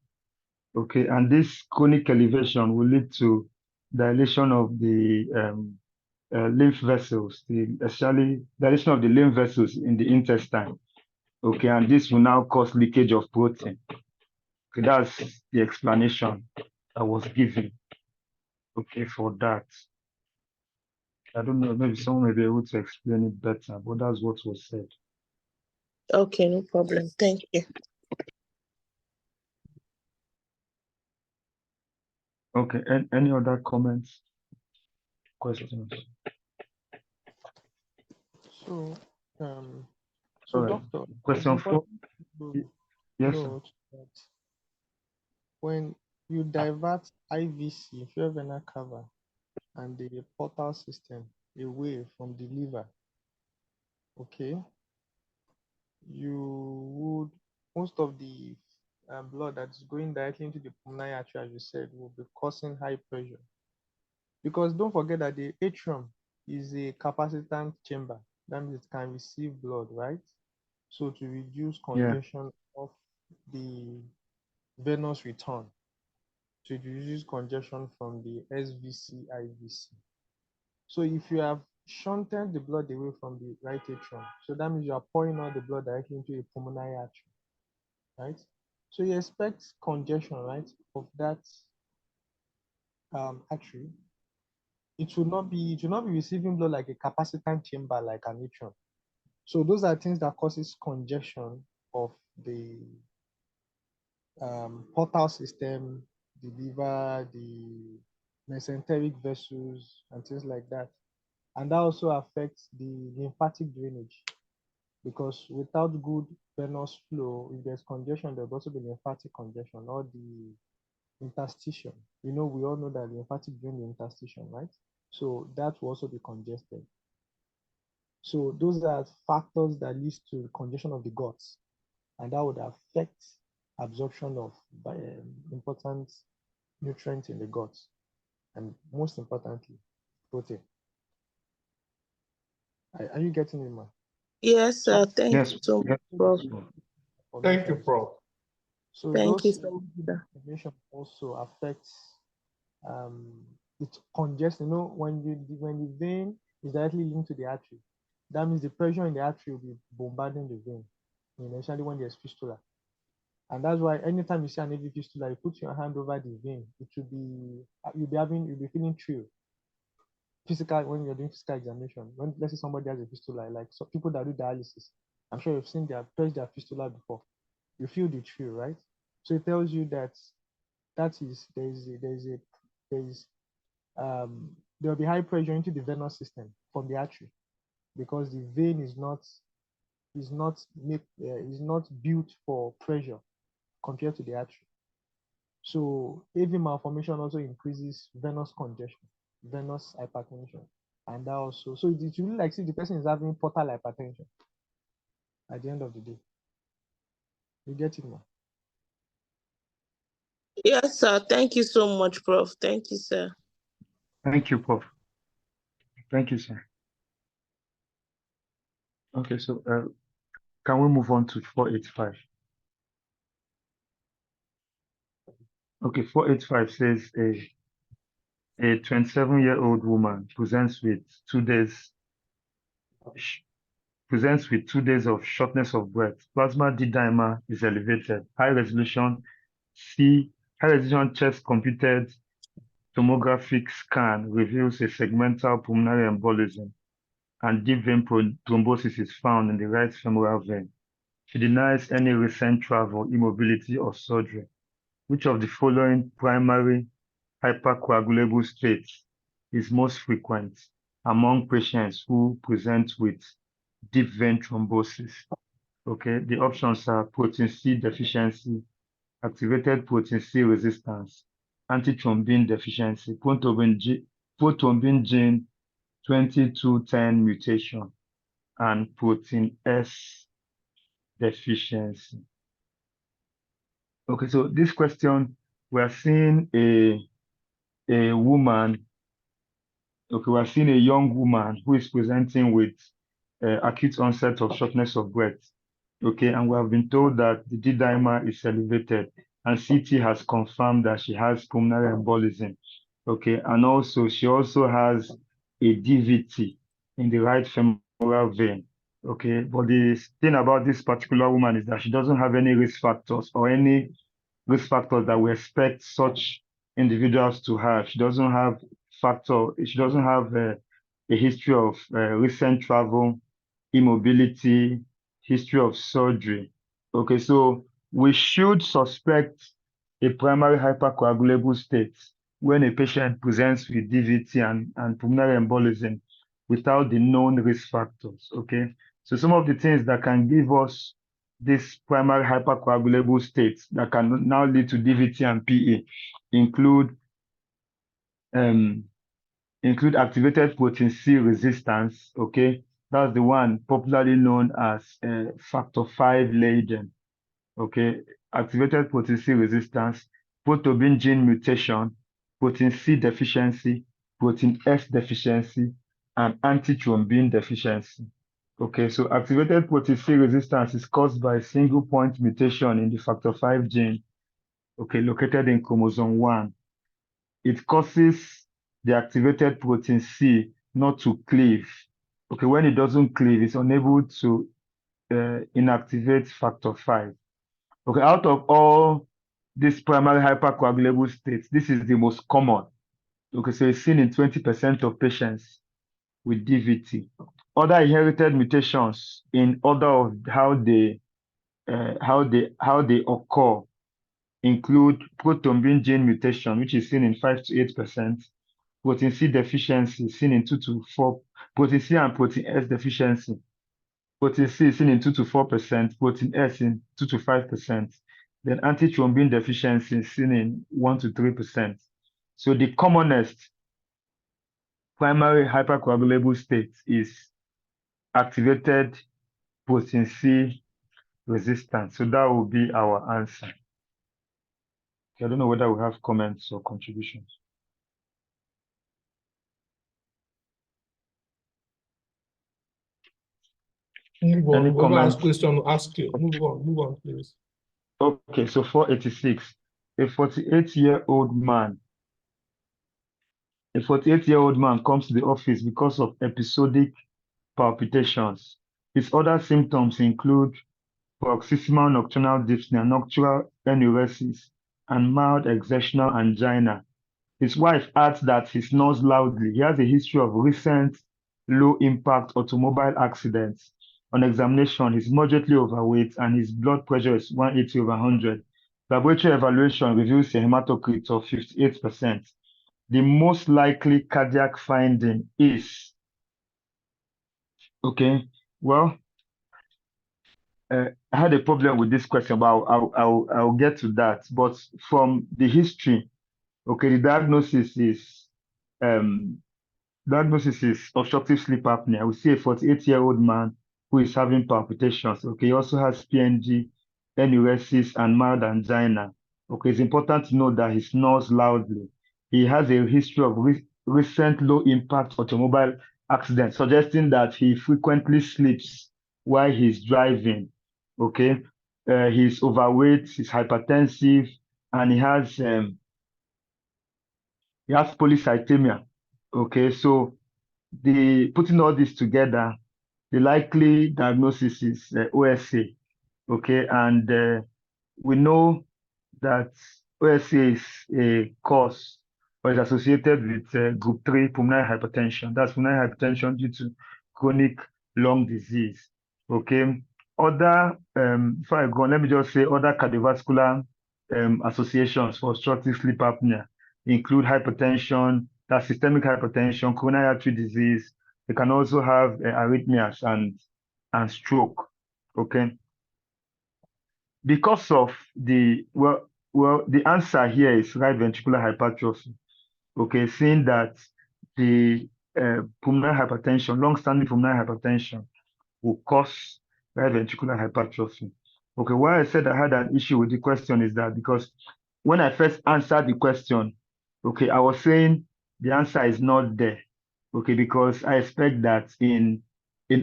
okay, and this chronic elevation will lead to dilation of the lymph vessels, especially dilation of the lymph vessels in the intestine, okay, and this will now cause leakage of protein. Okay, that's the explanation I was given, okay, for that. I don't know, maybe someone may be able to explain it better, but that's what was said. Okay, no problem. Thank you. Okay, any other comments, questions? So, All right. doctor, Question it's 4. important to Yes, sir. note that when you divert IVC, inferior vena cava, and the portal system away from the liver, okay, most of the blood that's going directly into the pulmonary artery, as you said, will be causing high pressure. Because don't forget that the atrium is a capacitant chamber. That means it can receive blood, right? So to reduce congestion of the venous return, to reduce congestion from the SVC, IVC. So if you have shunted the blood away from the right atrium, so that means you are pouring all the blood directly into a pulmonary artery, right? So you expect congestion, right, of that artery. It will not be receiving blood like a capacitant chamber, like an atrium. So those are things that causes congestion of the portal system, the liver, the mesenteric vessels, and things like that. And that also affects the lymphatic drainage, because without good venous flow, if there's congestion, there'll also be lymphatic congestion or the interstitium. We all know that lymphatic drain the interstitium, right? So that will also be congested. So those are factors that lead to congestion of the guts, and that would affect absorption of important nutrients in the guts, and most importantly, protein. Are you getting it, ma? Yes, sir. Thank you so much, Prof. Thank you, Prof. So Thank you those so much, sir. information also affects it congests. When the vein is directly linked to the artery. That means the pressure in the artery will be bombarding the vein, especially when there's fistula. And that's why anytime you see an AV fistula, you put your hand over the vein, it will be, you'll be feeling thrill. Physical, when you're doing physical examination, when let's say somebody has a fistula, like so people that do dialysis, I'm sure you've seen pressed their fistula before. You feel the thrill, right? So it tells you that there'll be high pressure into the venous system from the artery because the vein is not built for pressure compared to the artery. So AV malformation also increases venous congestion, venous hypertension, and that also, so it really like see the person is having portal hypertension at the end of the day. You get it now? Yes, sir. Thank you so much, Prof. Thank you, sir. Thank you, Prof. Thank you, sir. Okay, so can we move on to 485? Okay, 485 says a 27-year-old woman presents with 2 days of shortness of breath. Plasma D-dimer is elevated. High resolution chest computed tomographic scan reveals a segmental pulmonary embolism, and deep vein thrombosis is found in the right femoral vein. She denies any recent travel, immobility, or surgery. Which of the following primary hypercoagulable states is most frequent among patients who present with deep vein thrombosis? Okay, the options are protein C deficiency, activated protein C resistance, antithrombin deficiency, prothrombin gene 2210 mutation, and protein S deficiency. Okay, so this question, we are seeing a woman, okay, we are seeing a young woman who is presenting with acute onset of shortness of breath. Okay, and we have been told that the D-dimer is elevated, and CT has confirmed that she has pulmonary embolism. Okay, and also she also has a DVT in the right femoral vein. Okay, but the thing about this particular woman is that she doesn't have any risk factors or any risk factors that we expect such individuals to have. She doesn't have a history of recent travel, immobility, history of surgery. Okay, so we should suspect a primary hypercoagulable state when a patient presents with DVT and pulmonary embolism without the known risk factors. Okay, so some of the things that can give us this primary hypercoagulable states that can now lead to DVT and PE include activated protein C resistance. Okay, that's the one popularly known as factor V Leiden. Okay, activated protein C resistance, prothrombin gene mutation, protein C deficiency, protein S deficiency, and antithrombin deficiency. Okay, so activated protein C resistance is caused by a single point mutation in the factor V gene, okay, located in chromosome 1. It causes the activated protein C not to cleave. Okay, when it doesn't cleave, it's unable to inactivate factor V. Okay, out of all these primary hypercoagulable states, this is the most common. Okay, so it's seen in 20% of patients with DVT. Other inherited mutations in order of how they occur include prothrombin gene mutation, which is seen in 5 to 8%, protein C deficiency seen in 2 to 4, protein C and protein S deficiency. Protein C is seen in 2 to 4%, protein S in 2 to 5%. Then antithrombin deficiency is seen in 1 to 3%. So the commonest primary hypercoagulable state is activated protein C resistance. So that will be our answer. Okay, I don't know whether we have comments or contributions. Move on. Any Whoever has comments? question, ask you. Move on, please. Okay, so 486. A 48-year-old man A 48-year-old man comes to the office because of episodic palpitations. His other symptoms include paroxysmal nocturnal dyspnea, nocturnal enuresis, and mild exertional angina. His wife adds that he snores loudly. He has a history of recent low-impact automobile accidents. On examination, he's moderately overweight and his blood pressure is 180/100. Laboratory evaluation reveals a hematocrit of 58%. The most likely cardiac finding is, okay, well, I had a problem with this question, but I'll get to that. But from the history, okay, the diagnosis is obstructive sleep apnea. We see a 48-year-old man who is having palpitations. Okay, he also has PNG, enuresis, and mild angina. Okay, it's important to know that he snores loudly. He has a history of recent low-impact automobile accidents, suggesting that he frequently sleeps while he's driving. Okay, he's overweight, he's hypertensive, and he has polycythemia. Okay, so putting all this together, the likely diagnosis is OSA. Okay, and we know that OSA is a cause or is associated with group 3 pulmonary hypertension. That's pulmonary hypertension due to chronic lung disease. Okay, before I go on, let me just say other cardiovascular associations for obstructive sleep apnea include hypertension, that's systemic hypertension, coronary artery disease. They can also have arrhythmias and stroke. Okay, because of the answer here is right ventricular hypertrophy. Okay, seeing that the pulmonary hypertension, long-standing pulmonary hypertension, will cause right ventricular hypertrophy. Okay, why I said I had an issue with the question is that because when I first answered the question, okay, I was saying the answer is not there. Okay, because I expect that in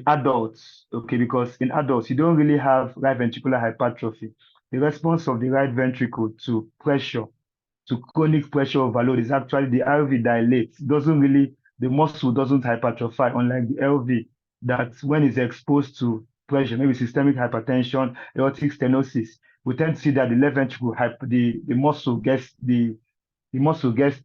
adults, okay, because in adults, you don't really have right ventricular hypertrophy. The response of the right ventricle to pressure, to chronic pressure overload is actually the RV dilates. The muscle doesn't hypertrophy, unlike the LV, that when it's exposed to pressure, maybe systemic hypertension, aortic stenosis, we tend to see that the left ventricle, the muscle gets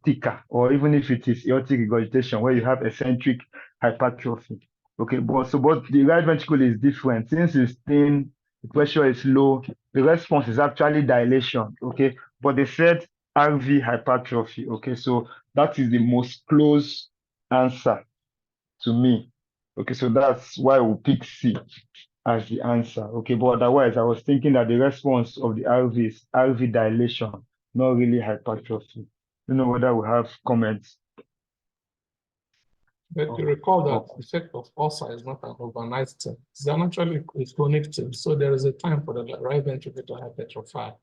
thicker, or even if it is aortic regurgitation, where you have eccentric hypertrophy. Okay, but the right ventricle is different. Since it's thin, the pressure is low, the response is actually dilation. Okay, but they said RV hypertrophy. Okay, so that is the most close answer to me. Okay, so that's why we pick C as the answer. Okay, but otherwise, I was thinking that the response of the RV is RV dilation, not really hypertrophy. You know whether we have comments. But you recall that the effect of ulcer is not an overnight thing. It's actually a chronic thing. So there is a time for the right ventricle to hypertrophy.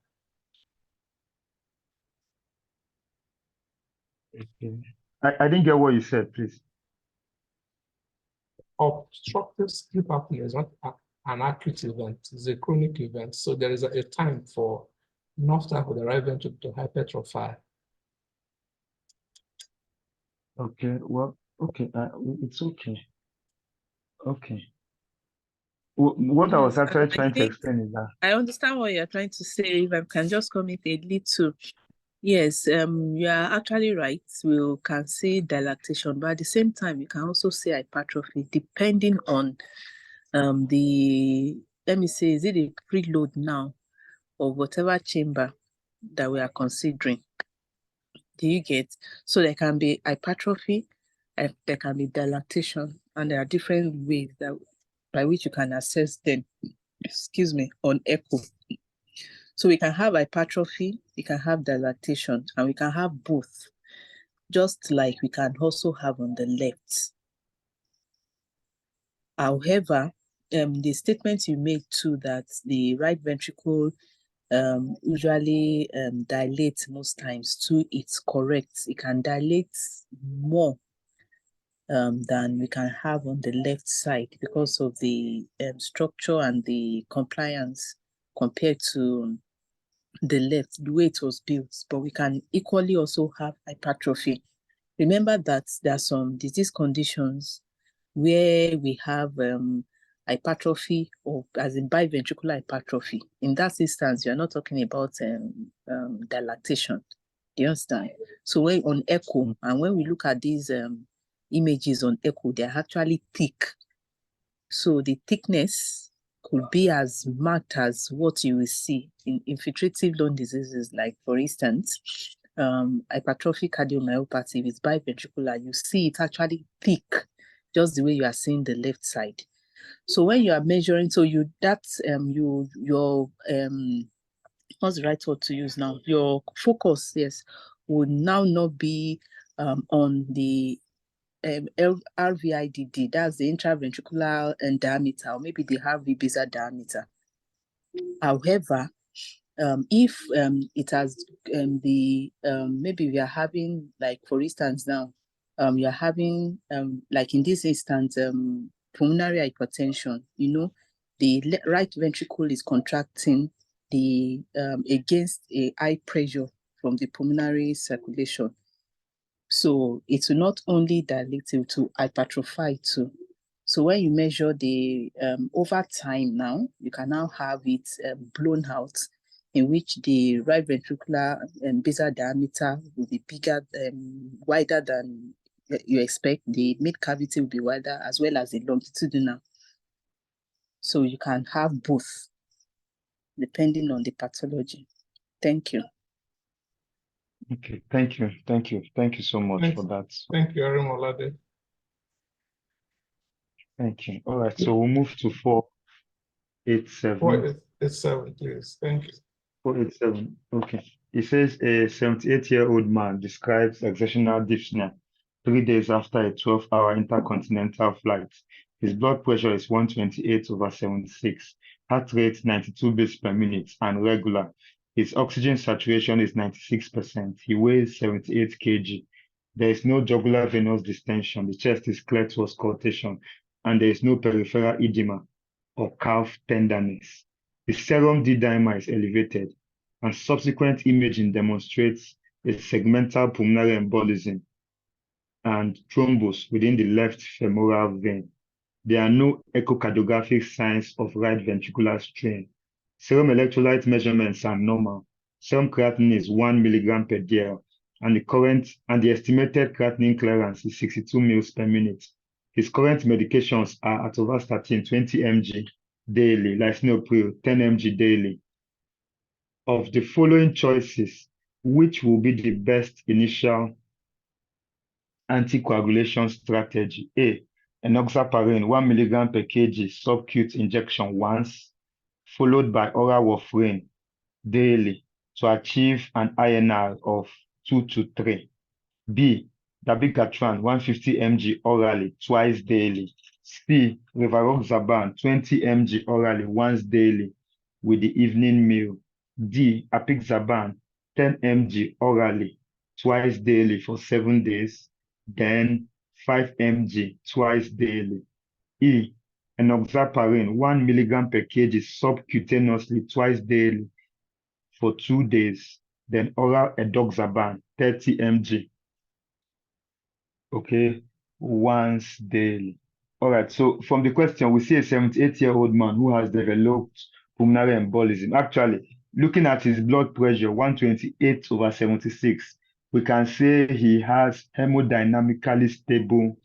Okay. I didn't get what you said, please. Obstructive sleep apnea is not an acute event, it's a chronic event. So there is a time for enough time for the right ventricle to hypertrophy. Okay, well, okay, it's okay. Okay. What I was actually trying to explain is that I understand what you're trying to say. If I can just comment a little. Yes, you are actually right. We can say dilatation, but at the same time, you can also say hypertrophy, depending on let me say, is it a preload now or whatever chamber that we are considering? Do you get? So there can be hypertrophy, and there can be dilatation, and there are different ways by which you can assess them, excuse me, on echo. So we can have hypertrophy, we can have dilatation, and we can have both, just like we can also have on the left. However, the statement you made too, that the right ventricle usually dilates most times too, it's correct. It can dilate more than we can have on the left side because of the structure and the compliance compared to the left, the way it was built. But we can equally also have hypertrophy remember that there are some disease conditions where we have hypertrophy or as in biventricular hypertrophy. In that instance, you're not talking about dilatation. Do you understand? So when on echo, and when we look at these images on echo, they're actually thick. So the thickness could be as marked as what you will see in infiltrative lung diseases, like for instance, hypertrophic cardiomyopathy with biventricular. You see it actually thick, just the way you are seeing the left side. So when you are measuring, so you that's your what's the right word to use now? Your focus, yes, would now not be on the RVIDD, that's the intraventricular diameter, or maybe the RV basal diameter. However, if it has maybe we are having, like for instance now, you are having like in this instance pulmonary hypertension, you know, the right ventricle is contracting the against a high pressure from the pulmonary circulation. So it will not only dilate, it will hypertrophy too. So when you measure the over time now, you can now have it blown out, in which the right ventricular basal diameter will be bigger, wider than you expect. The mid cavity will be wider, as well as the longitudinal. So you can have both, depending on the pathology. Thank you. Okay, thank you so much for that. Thank you, Arimolade. Thank you. All right, so we'll move to 487. 487, please. Thank you. 487. Okay. It says a 78-year-old man describes exertional dyspnea 3 days after a 12-hour intercontinental flight. His blood pressure is 128/76, heart rate 92 beats per minute and regular. His oxygen saturation is 96%. He weighs 78 kg. There is no jugular venous distension. The chest is clear to auscultation, and there is no peripheral edema or calf tenderness. The serum D-dimer is elevated, and subsequent imaging demonstrates a segmental pulmonary embolism and thrombus within the left femoral vein. There are no echocardiographic signs of right ventricular strain. Serum electrolyte measurements are normal. Serum creatinine is 1 milligram per dl, and the estimated creatinine clearance is 62 mils per minute. His current medications are atorvastatin 20 mg daily, lisinopril 10 mg daily. Of the following choices, which will be the best initial anticoagulation strategy? A, enoxaparin 1 milligram per kg subcutaneous injection once, followed by oral warfarin daily to achieve an INR of 2 to 3. B, dabigatran 150 mg orally twice daily. C, rivaroxaban 20 mg orally once daily with the evening meal. D, apixaban 10 mg orally twice daily for 7 days, then 5 mg twice daily. E, enoxaparin 1 milligram per kg subcutaneously twice daily for 2 days, then oral edoxaban 30 mg, okay, once daily. All right, so from the question, we see a 78-year-old man who has developed pulmonary embolism. Actually, looking at his blood pressure, 128/76, we can say he has hemodynamically stable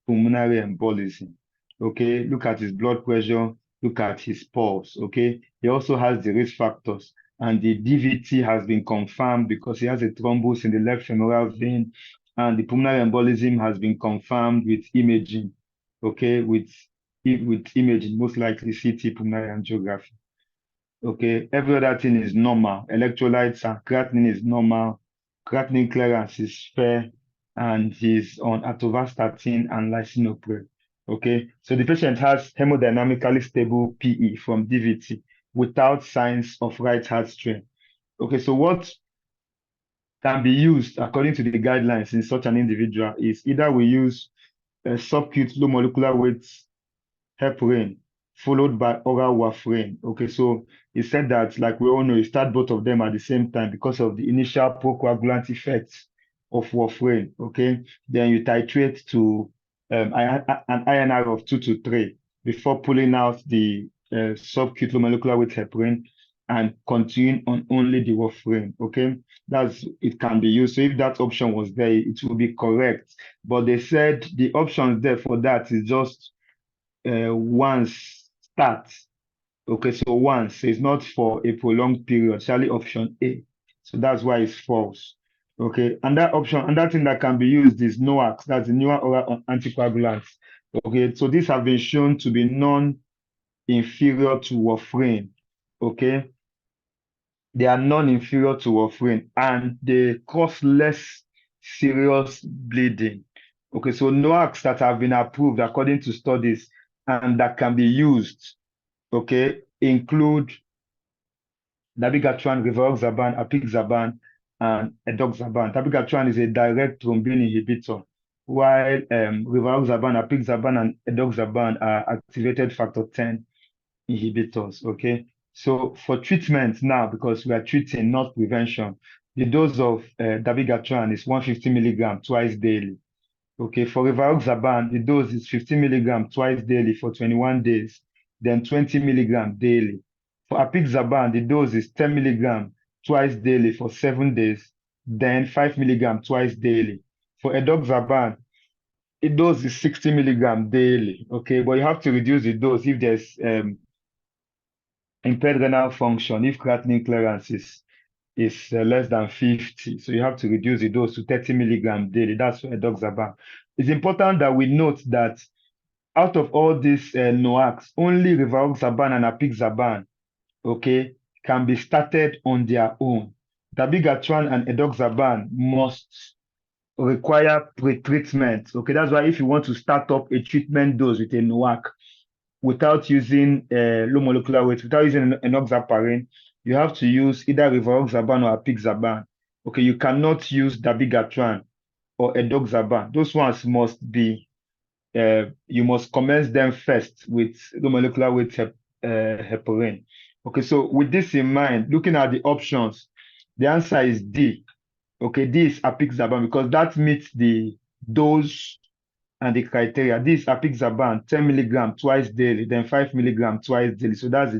pulmonary embolism. Okay, look at his blood pressure, look at his pulse. Okay, he also has the risk factors, and the DVT has been confirmed because he has a thrombus in the left femoral vein, and the pulmonary embolism has been confirmed with imaging. Okay, with imaging, most likely CT pulmonary angiography. Okay, every other thing is normal. Electrolytes and creatinine is normal. Creatinine clearance is fair, and he's on atorvastatin and lisinopril. Okay, so the patient has hemodynamically stable PE from DVT without signs of right heart strain. Okay, so what can be used according to the guidelines in such an individual is either we use a subcutaneous low molecular weight heparin followed by oral warfarin. Okay, so he said that, like we all know, you start both of them at the same time because of the initial procoagulant effects of warfarin, okay? Then you titrate to an INR of 2 to 3 before pulling out the subcutaneous molecular weight heparin and continuing on only the warfarin, okay? It can be used. So if that option was there, it will be correct. But they said the options there for that is just once start. Okay, so once, so it's not for a prolonged period, especially option A. So that's why it's false. Okay, and that option, and that thing that can be used is NOACs, that's the newer oral anticoagulants. Okay, so these have been shown to be non-inferior to warfarin. Okay, they are non-inferior to warfarin and they cause less serious bleeding. Okay, so NOACs that have been approved according to studies and that can be used, okay, include dabigatran, rivaroxaban, apixaban, and edoxaban. Dabigatran is a direct thrombin inhibitor, while rivaroxaban, apixaban, and edoxaban are activated factor 10 inhibitors, okay? So for treatment now, because we are treating, not prevention, the dose of dabigatran is 150 milligram twice daily. Okay, for rivaroxaban, the dose is 50 milligram twice daily for 21 days, then 20 milligram daily. For apixaban, the dose is 10 milligram twice daily for 7 days, then 5 milligram twice daily. For edoxaban, the dose is 60 milligram daily. Okay, but you have to reduce the dose if there's impaired renal function, if creatinine clearance is less than 50. So you have to reduce the dose to 30 milligram daily. That's for edoxaban. It's important that we note that out of all these NOACs, only rivaroxaban and apixaban, okay, can be started on their own. Dabigatran and edoxaban must require pre-treatment. Okay, that's why if you want to start up a treatment dose with a NOAC without using low molecular weight, without using enoxaparin, you have to use either rivaroxaban or apixaban. Okay, you cannot use dabigatran or edoxaban. Those ones must be, you must commence them first with low molecular weight heparin. Okay, so with this in mind, looking at the options, the answer is D. Okay, D is apixaban because that meets the dose and the criteria. This apixaban 10 milligram twice daily, then 5 milligram twice daily. So that's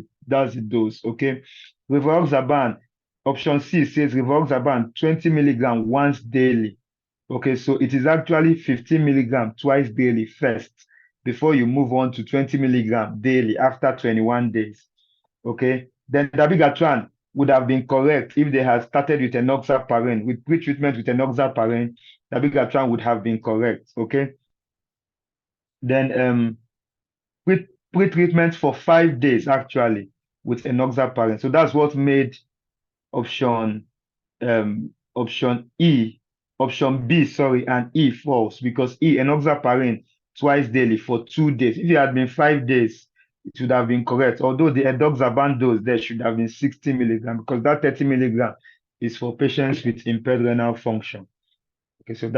the dose. Okay, rivaroxaban, option C says rivaroxaban 20 milligram once daily. Okay, so it is actually 15 milligram twice daily first before you move on to 20 milligram daily after 21 days. Okay, then dabigatran would have been correct if they had started with enoxaparin, with pre-treatment with enoxaparin. Dabigatran would have been correct. Okay, then pre-treatment for 5 days actually with enoxaparin. So that's what made option B, sorry, and E false, because E, enoxaparin twice daily for 2 days. If it had been 5 days, it should have been correct. Although the edoxaban dose there should have been 60 milligram, because that 30 milligram is for patients with impaired renal function. Okay, so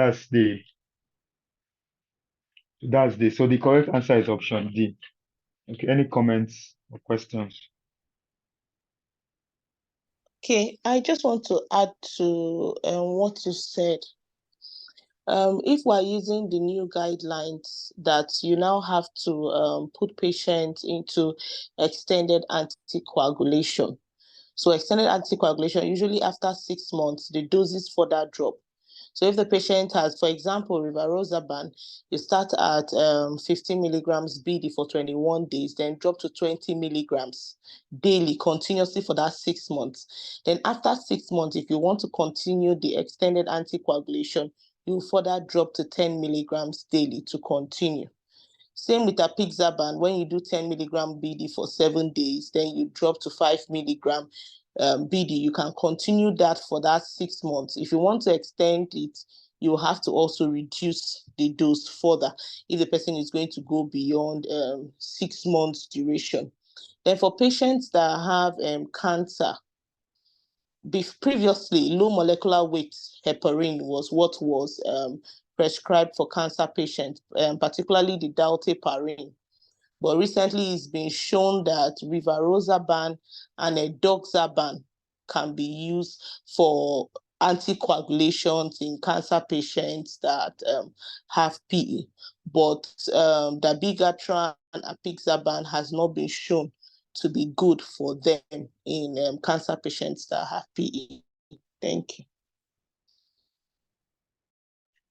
so the correct answer is option D. Okay, any comments or questions? Okay, I just want to add to what you said. If we're using the new guidelines that you now have to put patients into extended anticoagulation. So extended anticoagulation, usually after 6 months, the doses further drop. So if the patient has, for example, rivaroxaban, you start at 15 milligrams BD for 21 days, then drop to 20 milligrams daily, continuously for that 6 months. Then after 6 months, if you want to continue the extended anticoagulation, you further drop to 10 milligrams daily to continue. Same with apixaban. When you do 10 milligram BD for 7 days, then you drop to 5 milligram BD. You can continue that for that 6 months. If you want to extend it, you have to also reduce the dose further if the person is going to go beyond 6 months duration. Then for patients that have cancer, previously, low molecular weight heparin was what was prescribed for cancer patients, particularly the dalteparin. But recently, it's been shown that rivaroxaban and edoxaban can be used for anticoagulations in cancer patients that have PE, but dabigatran and apixaban has not been shown to be good for them in cancer patients that have PE. Thank you.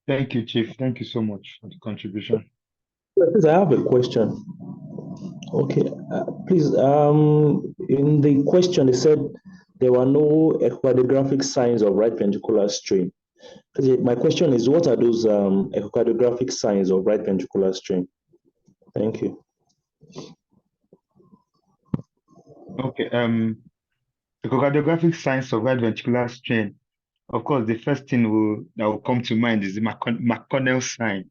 Thank you, Chief. Thank you so much for the contribution. Please, I have a question. Okay, please, in the question, it said there were no echocardiographic signs of right ventricular strain. My question is, what are those echocardiographic signs of right ventricular strain? Thank you. Okay, echocardiographic signs of right ventricular strain. Of course, the first thing that will come to mind is the McConnell sign,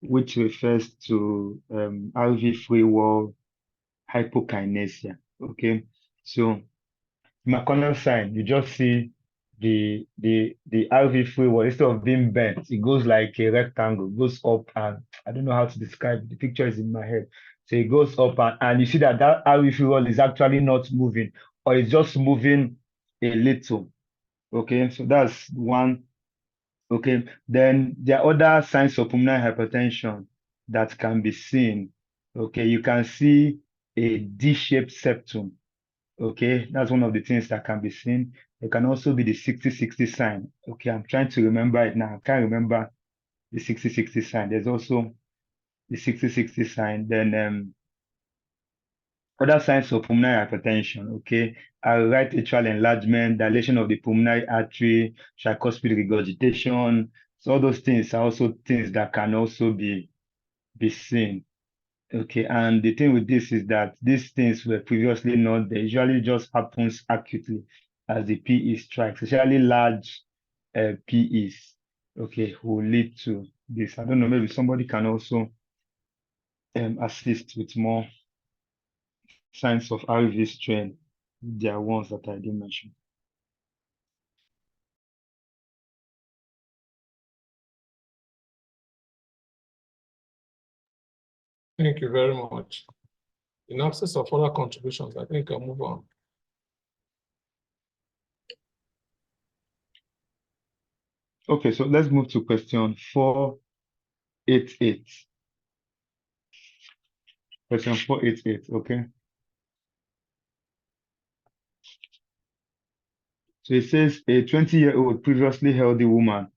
which refers to RV free wall hypokinesia. Okay, so McConnell sign, you just see the RV free wall, instead of being bent, it goes like a rectangle, goes up, and I don't know how to describe it. The picture is in my head. So it goes up, and you see that RV free wall is actually not moving, or it's just moving a little. Okay, so that's one. Okay, then there are other signs of pulmonary hypertension that can be seen. Okay, you can see a D-shaped septum. Okay, that's one of the things that can be seen. It can also be the 60-60 sign. Okay, I'm trying to remember it now. I can't remember the 60-60 sign. There's also the 60-60 sign. Then other signs of pulmonary hypertension, okay, are right atrial enlargement, dilation of the pulmonary artery, tricuspid regurgitation. So all those things are also things that can also be seen. Okay, and the thing with this is that these things were previously not there. Usually just happens acutely as the PE strikes, especially large PEs, okay, will lead to this. I don't know, maybe somebody can also assist with more signs of RV strain. There are ones that I didn't mention. Thank you very much. In absence of further contributions, I think I'll move on. Okay, so let's move to question 488. Question 488, okay. So it says a 20-year-old previously healthy woman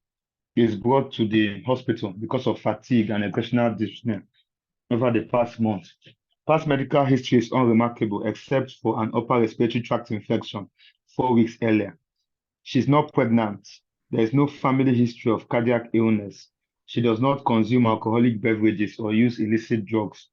is brought to the hospital because of fatigue and exertional dyspnea over the past month. Past medical history is unremarkable except for an upper respiratory tract infection 4 weeks earlier. She's not pregnant. There is no family history of cardiac illness. She does not consume alcoholic beverages or use illicit drugs.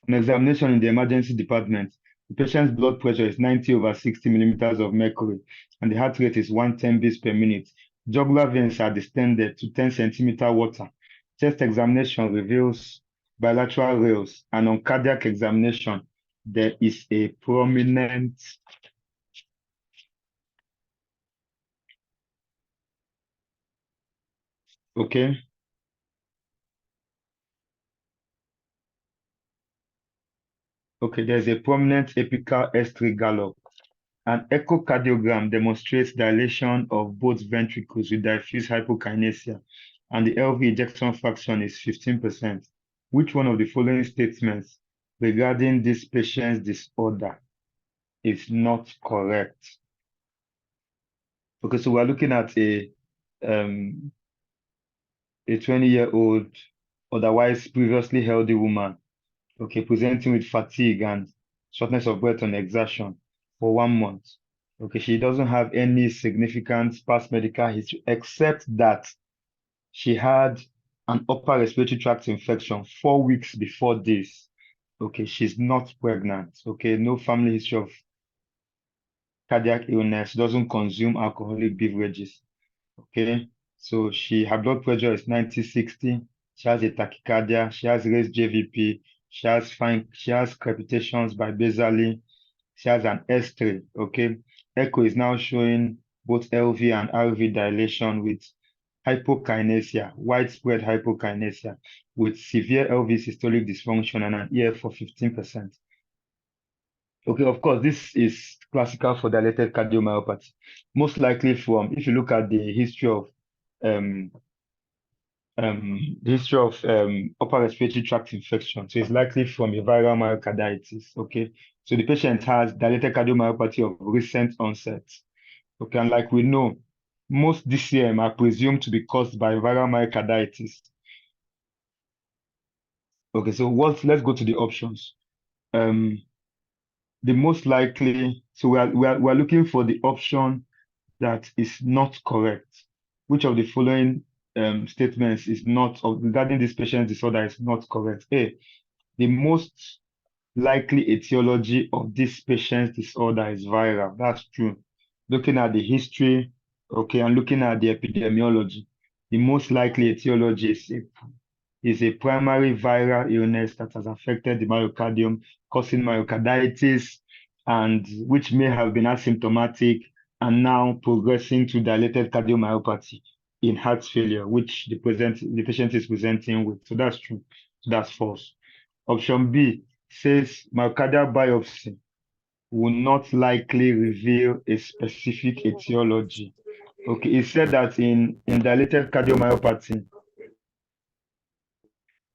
On examination in the emergency department, the patient's blood pressure is 90/60 millimeters of mercury, and the heart rate is 110 beats per minute. Jugular veins are distended to 10 centimeter water. Chest examination reveals bilateral rails, and on cardiac examination, there is a prominent okay. Okay, there's a prominent apical S3 gallop. An echocardiogram demonstrates dilation of both ventricles with diffuse hypokinesia, and the LV ejection fraction is 15%. Which one of the following statements regarding this patient's disorder is not correct? Okay, so we're looking at a 20-year-old, otherwise previously healthy woman, okay, presenting with fatigue and shortness of breath on exertion for 1 month. Okay, she doesn't have any significant past medical history except that she had an upper respiratory tract infection 4 weeks before this. Okay, she's not pregnant. Okay, no family history of cardiac illness, doesn't consume alcoholic beverages. Okay, so her blood pressure is 90/60. She has a tachycardia. She has raised JVP. She has crepitations bisally. She has an S3. Okay, echo is now showing both LV and RV dilation with hypokinesia, widespread hypokinesia, with severe LV systolic dysfunction and an EF of 15%. Okay, of course, this is classical for dilated cardiomyopathy. Most likely from, if you look at the history of um, upper respiratory tract infection, so it's likely from a viral myocarditis. Okay, so the patient has dilated cardiomyopathy of recent onset. Okay, and like we know, most DCM are presumed to be caused by viral myocarditis. Okay, so let's go to the options. The most likely, so we are looking for the option that is not correct. Which of the following statements is not, regarding this patient's disorder, is not correct? A, the most likely etiology of this patient's disorder is viral. That's true. Looking at the history, okay, and looking at the epidemiology, the most likely etiology is a primary viral illness that has affected the myocardium, causing myocarditis, and which may have been asymptomatic and now progressing to dilated cardiomyopathy in heart failure, which the patient is presenting with. So that's true. So that's false. Option B says myocardial biopsy will not likely reveal a specific etiology. Okay, it said that in dilated cardiomyopathy,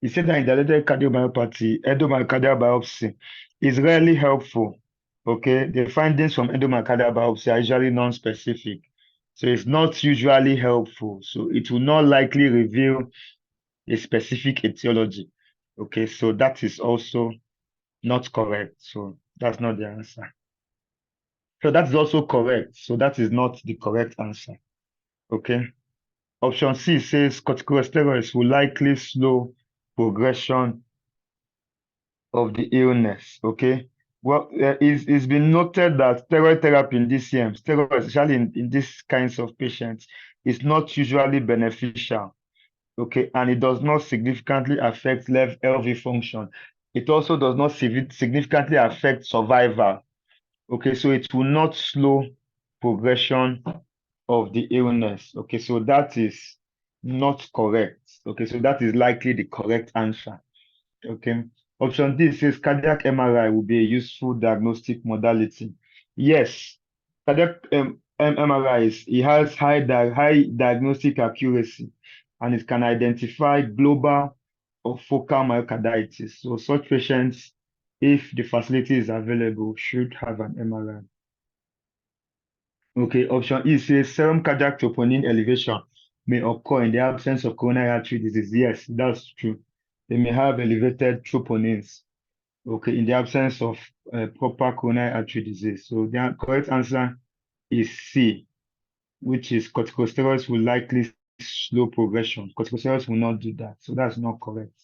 endomyocardial biopsy is rarely helpful. Okay, the findings from endomyocardial biopsy are usually non-specific. So it's not usually helpful. So it will not likely reveal a specific etiology. Okay, so that is also not correct. So that's not the answer. So that is also correct. So that is not the correct answer. Okay. Option C says corticosteroids will likely slow progression of the illness. Okay. Well, it's been noted that steroid therapy in DCM, steroids, especially in these kinds of patients, is not usually beneficial. Okay, and it does not significantly affect left LV function. It also does not significantly affect survival. Okay, so it will not slow progression of the illness. Okay, so that is not correct. Okay, so that is likely the correct answer. Okay, option D says cardiac MRI will be a useful diagnostic modality. Yes, cardiac MRI it has high diagnostic accuracy, and it can identify global or focal myocarditis. So such patients, if the facility is available, should have an MRI. Okay, option E says serum cardiac troponin elevation may occur in the absence of coronary artery disease. Yes, that's true. They may have elevated troponins, okay, in the absence of proper coronary artery disease. So the correct answer is C, which is corticosteroids will likely slow progression. Corticosteroids will not do that. So that's not correct.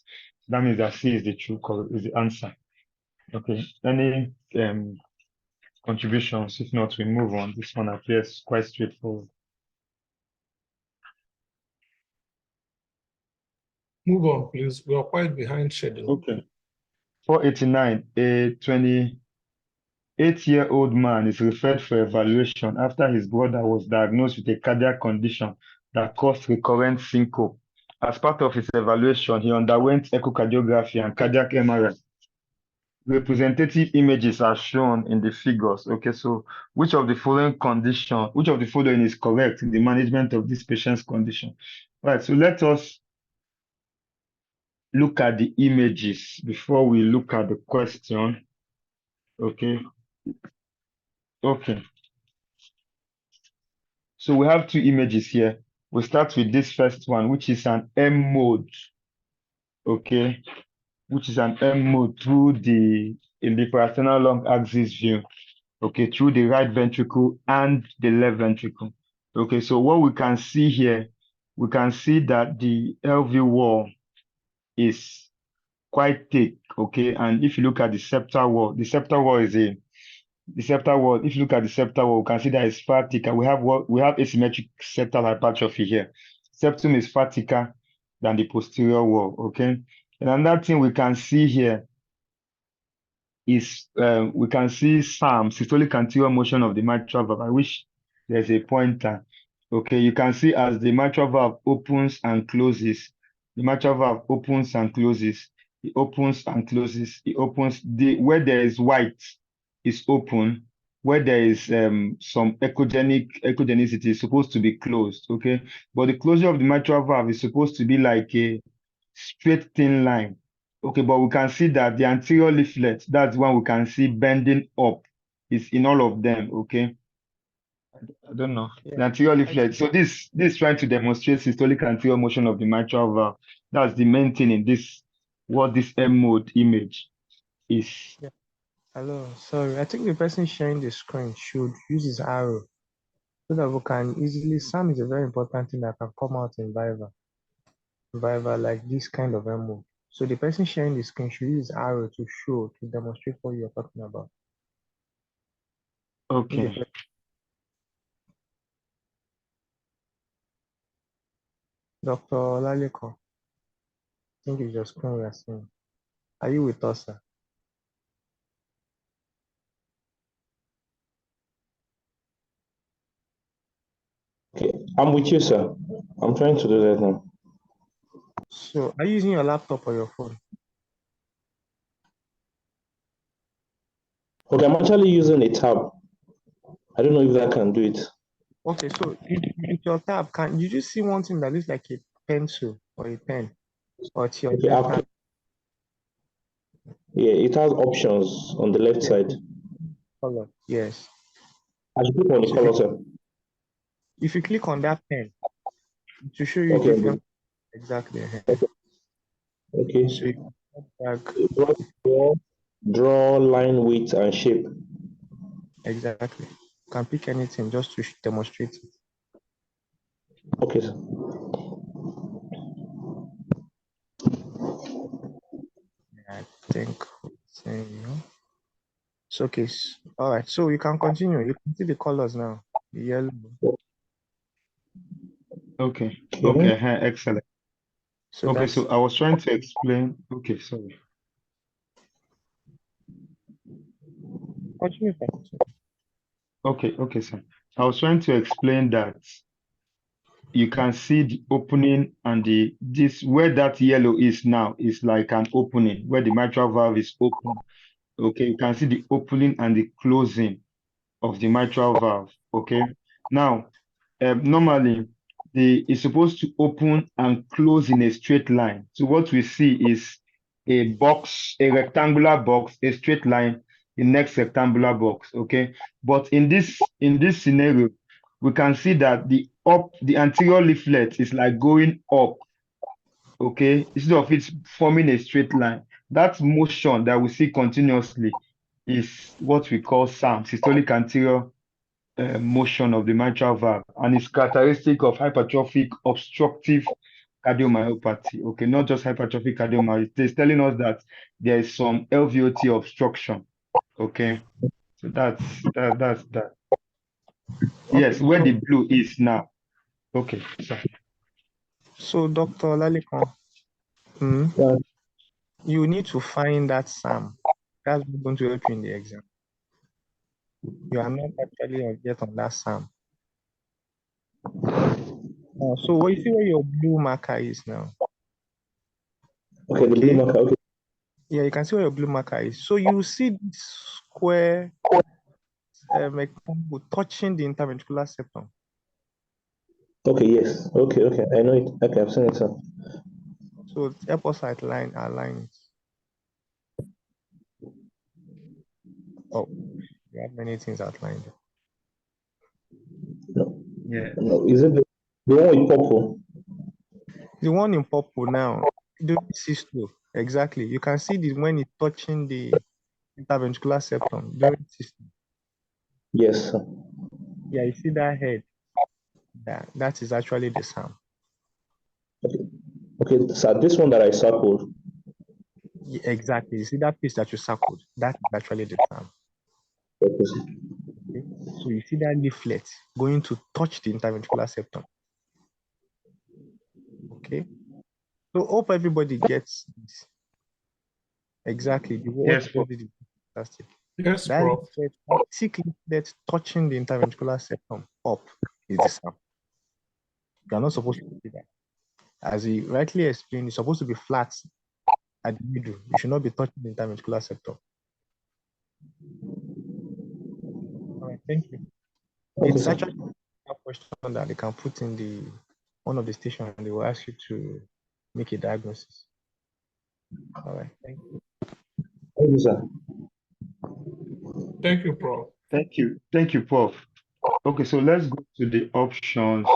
That means that C is the answer. Okay, any contributions? If not, we move on. This one appears quite straightforward. Move on, please. We are quite behind schedule. Okay. 489, a 28-year-old man is referred for evaluation after his brother was diagnosed with a cardiac condition that caused recurrent syncope. As part of his evaluation, he underwent echocardiography and cardiac MRI. Representative images are shown in the figures. Okay, so which of the following is correct in the management of this patient's condition? Right, so let us look at the images before we look at the question. Okay. Okay. So we have two images here. We start with this first one, which is an M mode. Okay. Which is an M mode in the parasternal lung axis view. Okay, through the right ventricle and the left ventricle. Okay, so what we can see here, we can see that the LV wall is quite thick. Okay, and if you look at the septal wall, if you look at the septal wall, we can see that it's far thicker. We have asymmetric septal hypertrophy here. Septum is far thicker than the posterior wall. Okay, and another thing we can see here is we can see SAM, systolic anterior motion of the mitral valve, I wish there's a pointer. Okay, you can see as the mitral valve opens and closes, the mitral valve opens and closes, it opens and closes, it opens. Where there is white is open, where there is some echogenicity is supposed to be closed, okay? But the closure of the mitral valve is supposed to be like a straight thin line, okay? But we can see that the anterior leaflet, that's one we can see bending up, is in all of them, okay? I don't know. Yeah. The anterior leaflet. So this is trying to demonstrate systolic anterior motion of the mitral valve. That's the main thing in this, what this M mode image is. Yeah. Hello. Sorry. I think the person sharing the screen should use his arrow so that we can easily. SAM is a very important thing that can come out in Viva. Viva like this kind of mode. So the person sharing the screen should use his arrow to show, to demonstrate what you're talking about. Okay. Dr. Laleko, I think it's your screen we are seeing. Are you with us, sir? Okay, I'm with you, sir. I'm trying to do that now. So are you using your laptop or your phone? Okay, I'm actually using a tab. I don't know if that can do it. Okay, so in your tab, can you just see one thing that looks like a pencil or a pen? Or it's your Okay, left hand? yeah, it has options on the left side. Color. Yes. I should click on the So color, sir. if you click on that pen, to show you Okay. different exactly. Okay. So you can draw line, width, and shape. exactly. You can pick anything just to demonstrate it. Okay, sir. I think it's okay. All right, so you can continue. You can see the colors now. The yellow. Okay. Okay. Excellent. So okay. that's So I was trying to explain. Okay. Sorry. continue. Okay. Okay, sir. I was trying to explain that you can see the opening and this where that yellow is now is like an opening where the mitral valve is open. Okay. You can see the opening and the closing of the mitral valve. Okay. Now, normally it's supposed to open and close in a straight line. So what we see is a box, a rectangular box, a straight line, the next rectangular box. Okay. But in this scenario, we can see that the anterior leaflet is like going up. Okay, instead of it forming a straight line. That motion that we see continuously is what we call SAM, systolic anterior motion of the mitral valve, and it's characteristic of hypertrophic obstructive cardiomyopathy. Okay, not just hypertrophic cardiomyopathy. It's telling us that there is some LVOT obstruction. Okay, so that's that. Yes, where the blue is now. Okay, sorry. So Dr. Lalikon, you need to find that SAM. That's going to help you in the exam. You are not actually yet on that SAM. So what you see where your blue marker is now? Okay, the blue marker. Okay. Yeah, you can see where your blue marker is. So you see this square rectangle touching the interventricular septum. Okay, yes. Okay, I know it. Okay, I've seen it, sir. So help us align it. Oh, you have many things outlined. No. Yeah. No, is it the one in purple? The one in purple now, the systole. Exactly. You can see this when it's touching the interventricular septum during systole. Yes, sir. Yeah, you see that head. That is actually the SAM. Okay, so this one that I circled. Yeah, exactly. You see that piece that you circled? That is actually the SAM. Okay. So you see that leaflet going to touch the interventricular septum. Okay. So hope everybody gets this. Exactly. Yes, fantastic. Yes, That Prof. leaflet, that thick leaflet touching the interventricular septum up is the SAM. You are not supposed to see that. As he rightly explained, it's supposed to be flat at the middle. You should not be touching the interventricular septum. Thank you. Okay, It's sir. actually a question that they can put in the one of the station and they will ask you to make a diagnosis. All right. Thank you. Thank you, sir. Thank you, Prof. Thank you. Thank you, Prof. Okay, so let's go to the options.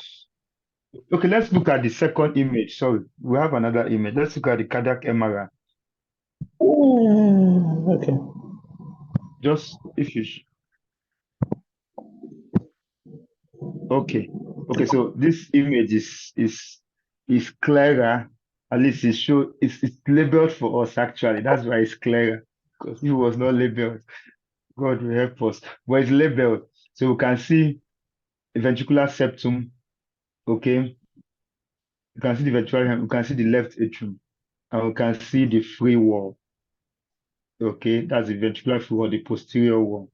Okay, let's look at the second image. Sorry, we have another image. Let's look at the cardiac MRI. Okay. Just if you okay. Okay, so this image is clearer. At least it's labeled for us actually. That's why it's clearer. Because it was not labeled. God will help us. But it's labeled. So we can see the ventricular septum. Okay. You can see the ventricular, we can see the left atrium, and we can see the free wall. Okay, that's the ventricular free wall, the posterior wall.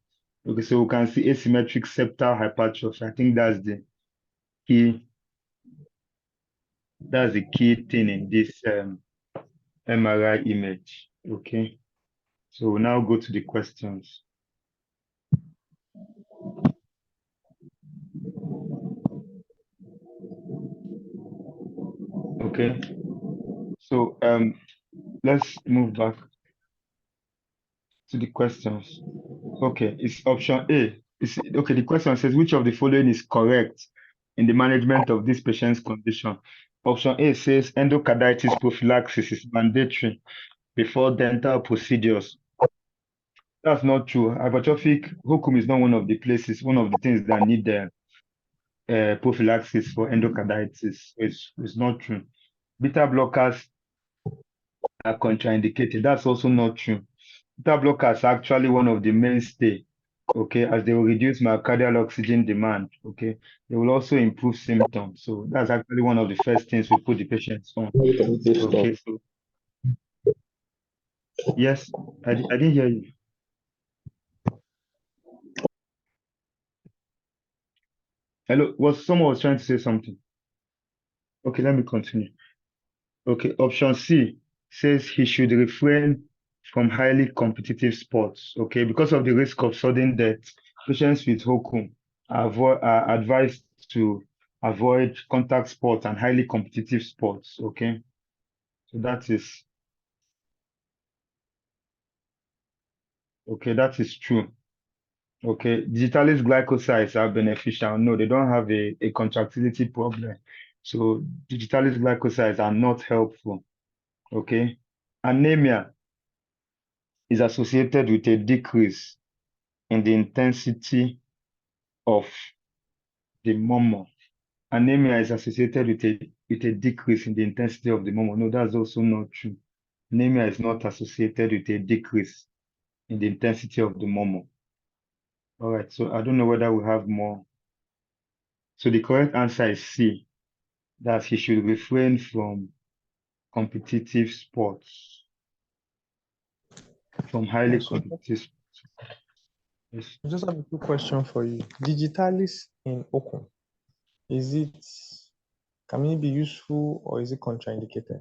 Okay, so we can see asymmetric septal hypertrophy. I think that's the key thing in this MRI image. Okay, so we'll now go to the questions. Okay, so let's move back to the questions. Okay, it's option A. Okay, the question says which of the following is correct in the management of this patient's condition? Option A says endocarditis prophylaxis is mandatory before dental procedures. That's not true. Hypertrophic hokum is not one of the things that need prophylaxis for endocarditis. It's not true. Beta blockers are contraindicated. That's also not true. Beta blockers are actually one of the mainstay, okay, as they will reduce myocardial oxygen demand, okay. They will also improve symptoms. So that's actually one of the first things we put the patients on. Okay, so yes, I didn't hear you. Hello, someone was trying to say something? Okay, let me continue. Okay, option C says he should refrain from highly competitive sports, okay, because of the risk of sudden death. Patients with hokum are advised to avoid contact sports and highly competitive sports, okay. So that is true. Okay, digitalis glycosides are beneficial. No, they don't have a contractility problem. So digitalis glycosides are not helpful. Okay, anemia is associated with a decrease in the intensity of the murmur. Anemia is associated with a decrease in the intensity of the murmur. No, that's also not true. Anemia is not associated with a decrease in the intensity of the murmur. All right, so I don't know whether we have more. So the correct answer is C, that he should refrain from competitive sports, from highly competitive sports. Yes. I just have a quick question for you. Digitalis in hokum, can it be useful or is it contraindicated?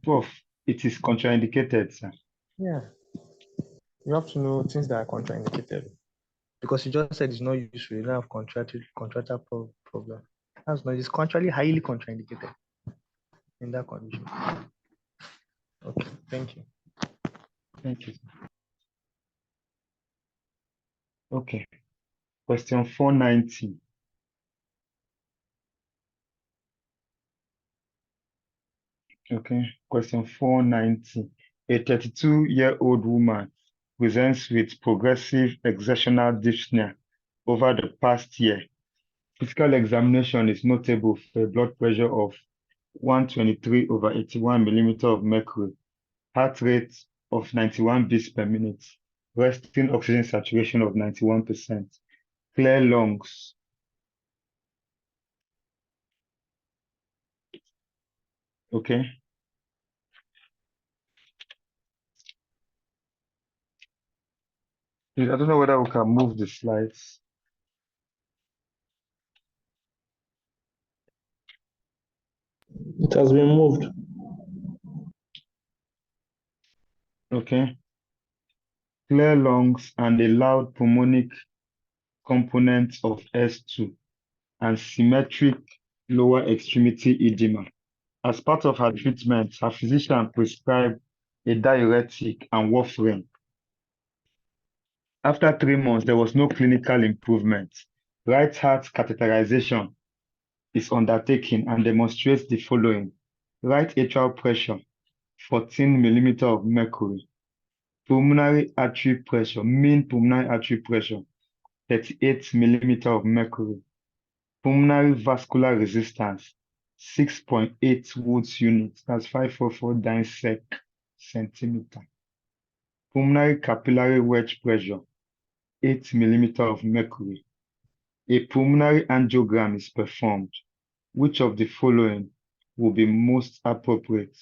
Prof, it is contraindicated, sir. Yeah, you have to know things that are contraindicated because you just said it's not useful. You don't have contractual problem. That's not. It's contractually highly contraindicated in that condition. Okay, thank you. Thank you. Okay, question 490. Okay, question 490. A 32-year-old woman presents with progressive exertional dyspnea over the past year. Physical examination is notable for a blood pressure of 123/81 millimeter of mercury, heart rate of 91 beats per minute, resting oxygen saturation of 91%, clear lungs. Okay. I don't know whether we can move the slides. It has been moved. Okay. clear lungs, and a loud pulmonic component of S2, and symmetric lower extremity edema. As part of her treatment, her physician prescribed a diuretic and warfarin. After 3 months, there was no clinical improvement. Right heart catheterization is undertaken and demonstrates the following: right atrial pressure, 14 millimeter of mercury; pulmonary artery pressure, mean pulmonary artery pressure, 38 millimeter of mercury; pulmonary vascular resistance, 6.8 Woods units, that's 544 dissect centimeter; pulmonary capillary wedge pressure, 8 millimeter of mercury. A pulmonary angiogram is performed. Which of the following will be most appropriate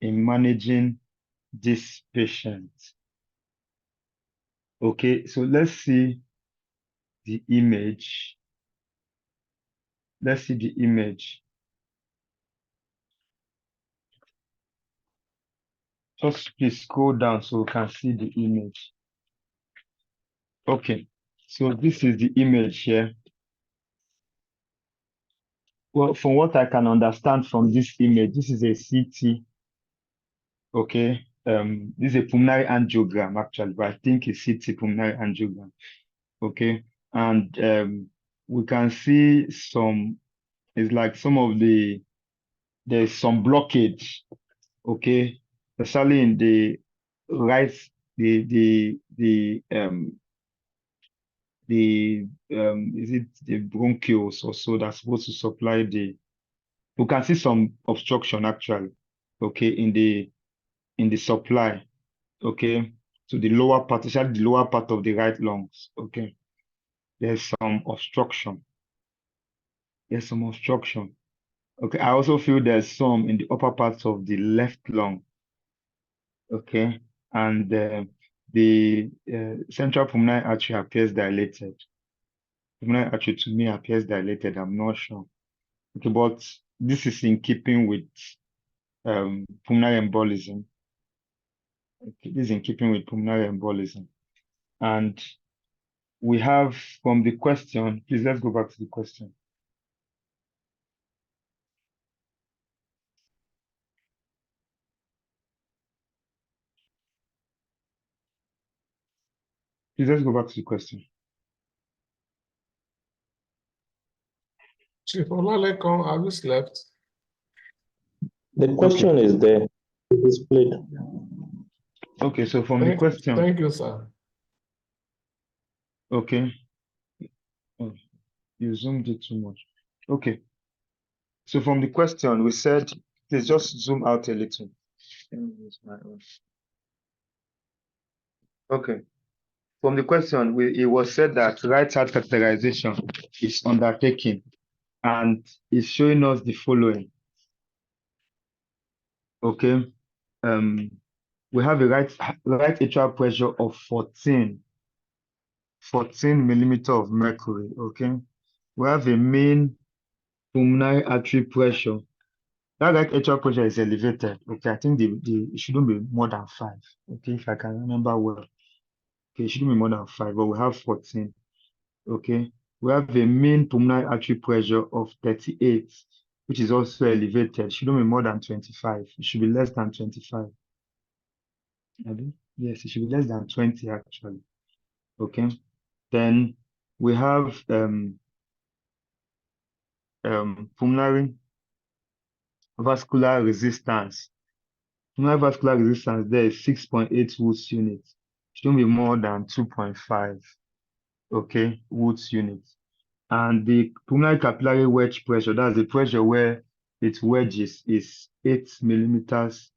in managing this patient? Okay, so let's see the image. Let's see the image. Just please scroll down so we can see the image. Okay, so this is the image here. Well, from what I can understand from this image, this is a CT. Okay, this is a pulmonary angiogram actually, but I think it's CT pulmonary angiogram. Okay, and we can see some. It's like some of there's some blockage. Okay, especially in the right, is it the bronchioles or so that's supposed to supply the, we can see some obstruction actually, okay, in the supply, okay, to the lower part, especially the lower part of the right lungs, okay. There's some obstruction. Okay, I also feel there's some in the upper parts of the left lung, okay, and the central pulmonary artery appears dilated. Pulmonary artery to me appears dilated, I'm not sure. Okay, but this is in keeping with pulmonary embolism. Okay, this is in keeping with pulmonary embolism. And we have from the question, please let's go back to the question. Please let's go back to the question. Chief Olalekan, have you slept? The question is there, displayed. Okay, so from the question. Thank you, sir. Okay. Oh, you zoomed it too much. Okay. So from the question, we said, please just zoom out a little. Okay. From the question, it was said that right heart catheterization is undertaken and is showing us the following. Okay. We have a right atrial pressure of 14 millimeter of mercury. Okay. We have a mean pulmonary artery pressure. That right atrial pressure is elevated. Okay, I think it shouldn't be more than 5. Okay, if I can remember well. Okay, it shouldn't be more than 5, but we have 14. Okay, we have a mean pulmonary artery pressure of 38, which is also elevated. It shouldn't be more than 25. It should be less than 25. Yes, it should be less than 20 actually. Okay, then we have pulmonary vascular resistance. Pulmonary vascular resistance there is 6.8 Woods units. Shouldn't be more than 2.5, okay, Woods units. And the pulmonary capillary wedge pressure, that's the pressure where it wedges, is 8 millimeters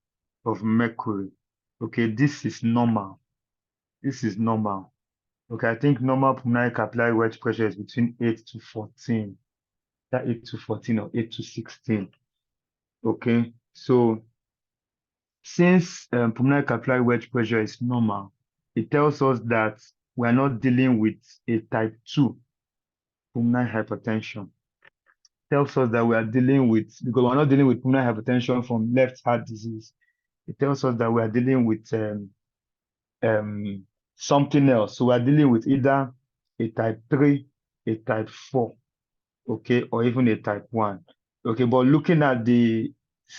of mercury. Okay, this is normal. This is normal. Okay, I think normal pulmonary capillary wedge pressure is between 8 to 14. That 8 to 14 or 8 to 16. Okay, so since pulmonary capillary wedge pressure is normal, it tells us that we are not dealing with a type 2 pulmonary hypertension. It tells us that we are dealing with, because we're not dealing with pulmonary hypertension from left heart disease. It tells us that we are dealing with something else. So we're dealing with either a type 3, a type 4, okay, or even a type 1. Okay, but looking at the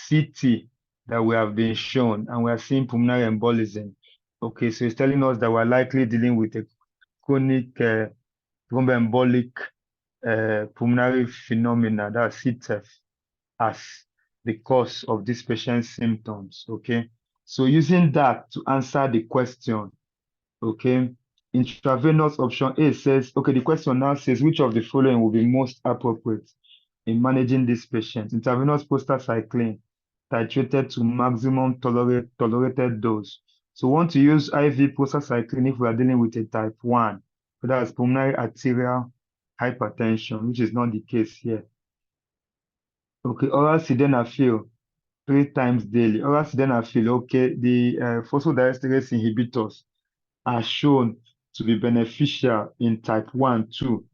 CT that we have been shown and we are seeing pulmonary embolism, okay, so it's telling us that we're likely dealing with a chronic thromboembolic pulmonary phenomena, that's CTEPH, as the cause of this patient's symptoms, okay? So using that to answer the question, okay, intravenous option A says, okay, the question now says, which of the following will be most appropriate in managing this patient? Intravenous prostacyclin titrated to maximum tolerated dose. So we want to use IV prostacyclin if we are dealing with a type 1, so that's pulmonary arterial hypertension, which is not the case here. Okay, oral sildenafil 3 times daily. Oral sildenafil, okay, the phosphodiesterase inhibitors are shown to be beneficial in type 1 too.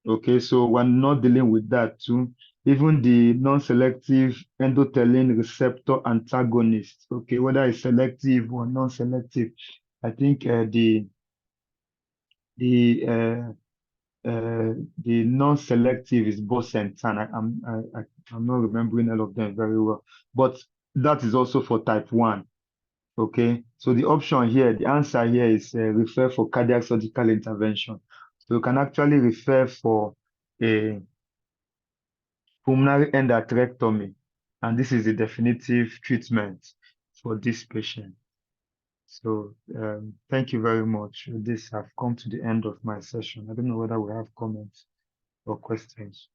Okay, so we're not dealing with that too. Even the non-selective endothelin receptor antagonist, okay, whether it's selective or non-selective, I think the non-selective is bosentan. I'm not remembering all of them very well, but that is also for type 1. Okay, so the option here, the answer here is refer for cardiac surgical intervention. So you can actually refer for a pulmonary endarterectomy, and this is the definitive treatment for this patient. So thank you very much. With this, I've come to the end of my session. I don't know whether we have comments or questions.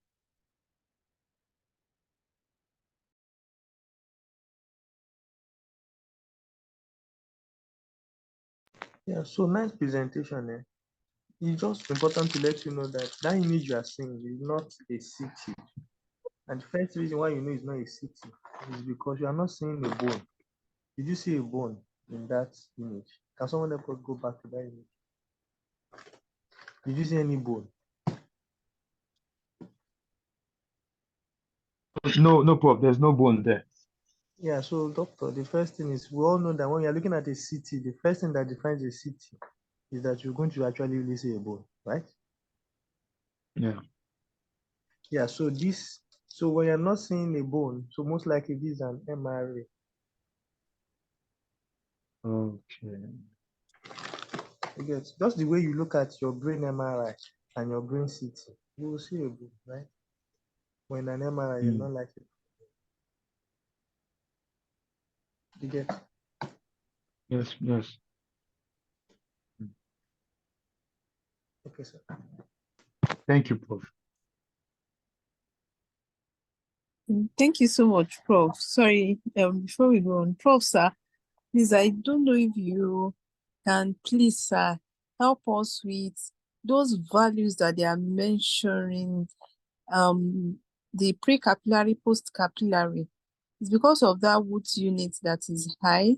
Yeah, so nice presentation. It's just important to let you know that that image you are seeing is not a CT. And the first reason why you know it's not a CT is because you are not seeing a bone. Did you see a bone in that image? Can someone else go back to that image? Did you see any bone? No problem. There's no bone there. Yeah, so doctor, the first thing is we all know that when you're looking at a CT, the first thing that defines a CT is that you're going to actually really see a bone, right? Yeah. Yeah, so when you're not seeing a bone, so most likely this is an MRA. Okay. You get just the way you look at your brain MRI and your brain CT, you will see a bone, right? When an MRI, you're not likely. You get? Yes, yes. Okay, sir. Thank you, Prof. Thank you so much, Prof. Sorry, before we go on, Prof, sir, please, I don't know if you can please, sir, help us with those values that they are mentioning, the pre-capillary, post-capillary. It's because of that Wood unit that is high,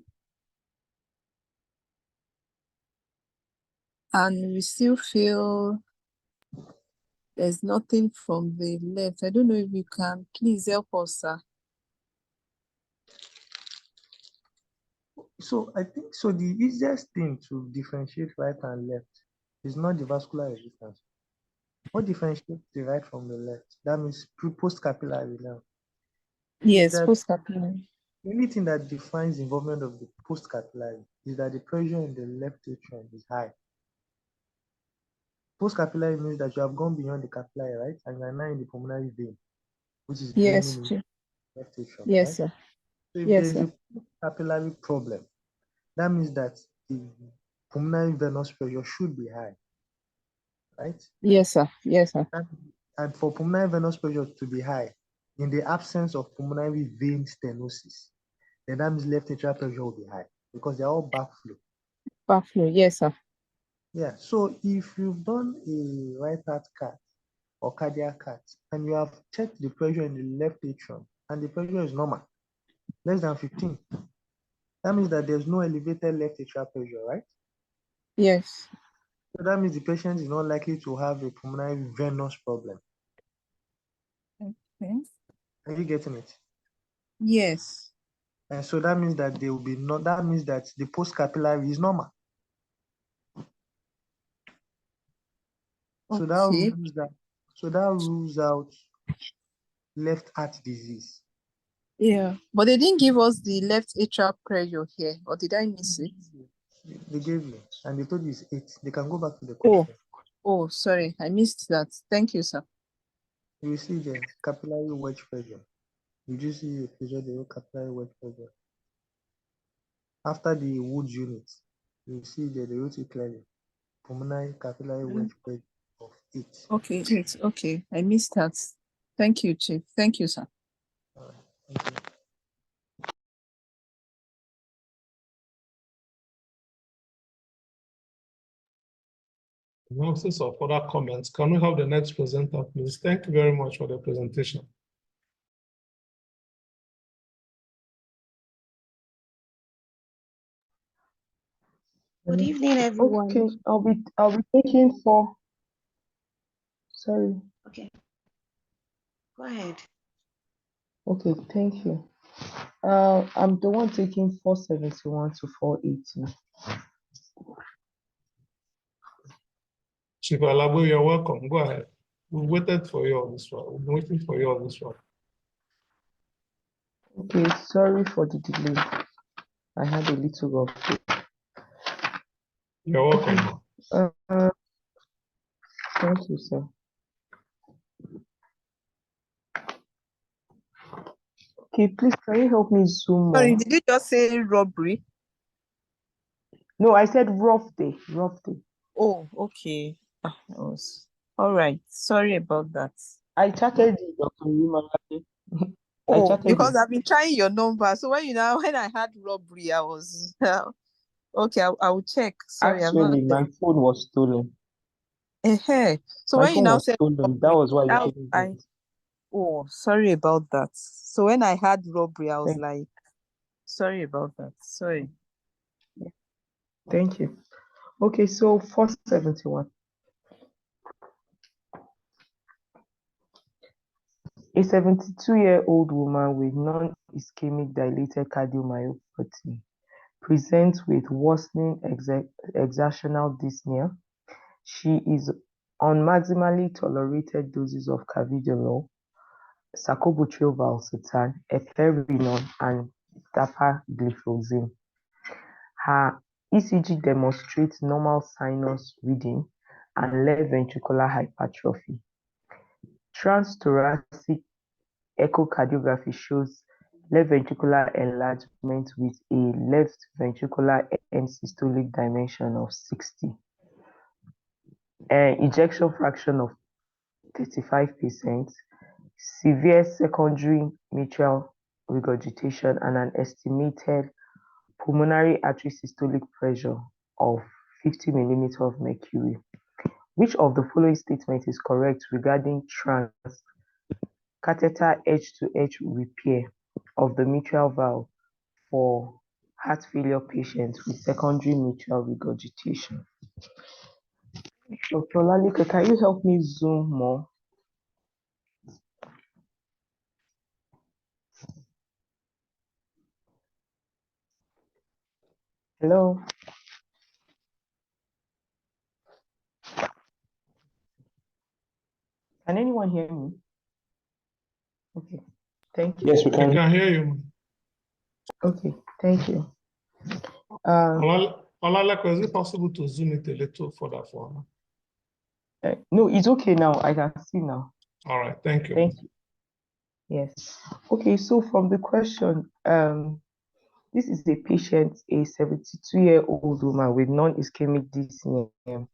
and we still feel there's nothing from the left. I don't know if you can please help us, sir. So I think so the easiest thing to differentiate right and left is not the vascular resistance. What differentiates the right from the left? That means post-capillary now. Yes, post-capillary. The only thing that defines involvement of the post-capillary is that the pressure in the left atrium is high. Post-capillary means that you have gone beyond the capillary, right? And you are now in the pulmonary vein, which is Yes, draining in the left atrium, yes, right? sir. So if Yes, there's sir. a capillary problem, that means that the pulmonary venous pressure should be high, right? Yes, sir. Yes, sir. And for pulmonary venous pressure to be high, in the absence of pulmonary vein stenosis, then that means left atrial pressure will be high because they're all backflow. Backflow, yes, sir. Yeah, so if you've done a right heart cath or cardiac cath and you have checked the pressure in the left atrium and the pressure is normal, less than 15, that means that there's no elevated left atrial pressure, right? Yes. So that means the patient is not likely to have a pulmonary venous problem. Okay. Are you getting it? Yes. And so that means that there will be that means that the post capillary is normal. So Okay. that rules out left heart disease. Yeah, but they didn't give us the left atrial pressure here, or did I miss it? They gave you, and they told you it's 8. They can go back to the Oh, question. oh, sorry, I missed that. Thank you, sir. You will see the capillary wedge pressure. You just see the pressure, the capillary wedge pressure. After the Wood unit, you will see the root clearly. Pulmonary capillary wedge pressure of 8. Okay, 8. Okay, I missed that. Thank you, Chief. Thank you, sir. All right. Thank you. In absence of further comments, can we have the next presenter, please? Thank you very much for the presentation. Good evening, everyone. Okay, I'll be taking 4. Sorry. Okay, go ahead. Okay, thank you. I'm the one taking 471 to 480. Chief Alabo, you're welcome. Go ahead. We waited for you on this one. We've been waiting for you on this one. Okay, sorry for the delay. I had a little rough day. You're welcome. Thank you, sir. Okay, please, can you help me zoom Sorry, more? did you just say robbery? No, I said rough day, rough day. Oh, okay. All right. Sorry about that. I chatted with Dr. Rimalade. I Oh, chatted because with I've been trying your number. So when I had robbery, I was okay. I will check. Sorry, I'm not Actually, my there. phone was stolen. So My when you phone now was said stolen. That robbery, was why you couldn't get it. oh, sorry about that. So when I had robbery, I was Thank like, sorry about that. Sorry. Thank you. Okay, so 471. A 72-year-old woman with non-ischemic dilated cardiomyopathy presents with worsening exertional dyspnea. She is on maximally tolerated doses of carvedilol, sacubitril valsartan, eplerenone, and dapagliflozin. Her ECG demonstrates normal sinus reading and left ventricular hypertrophy. Transthoracic echocardiography shows left ventricular enlargement with a left ventricular end systolic dimension of 60, an ejection fraction of 35%, severe secondary mitral regurgitation, and an estimated pulmonary artery systolic pressure of 50 millimeters of mercury. Which of the following statements is correct regarding transcatheter edge-to-edge repair of the mitral valve for heart failure patients with secondary mitral regurgitation? Dr. Lalika, can you help me zoom more? Hello? Can anyone hear me? Okay, thank you. Yes, we We can. can hear you. Okay, thank you. Olaleko, is it possible to zoom it a little further for her? No, it's okay now. I can see now. All right, thank you. Thank you. Yes. Okay, so from the question, this is a patient, a 72-year-old woman with non-ischemic dyspnea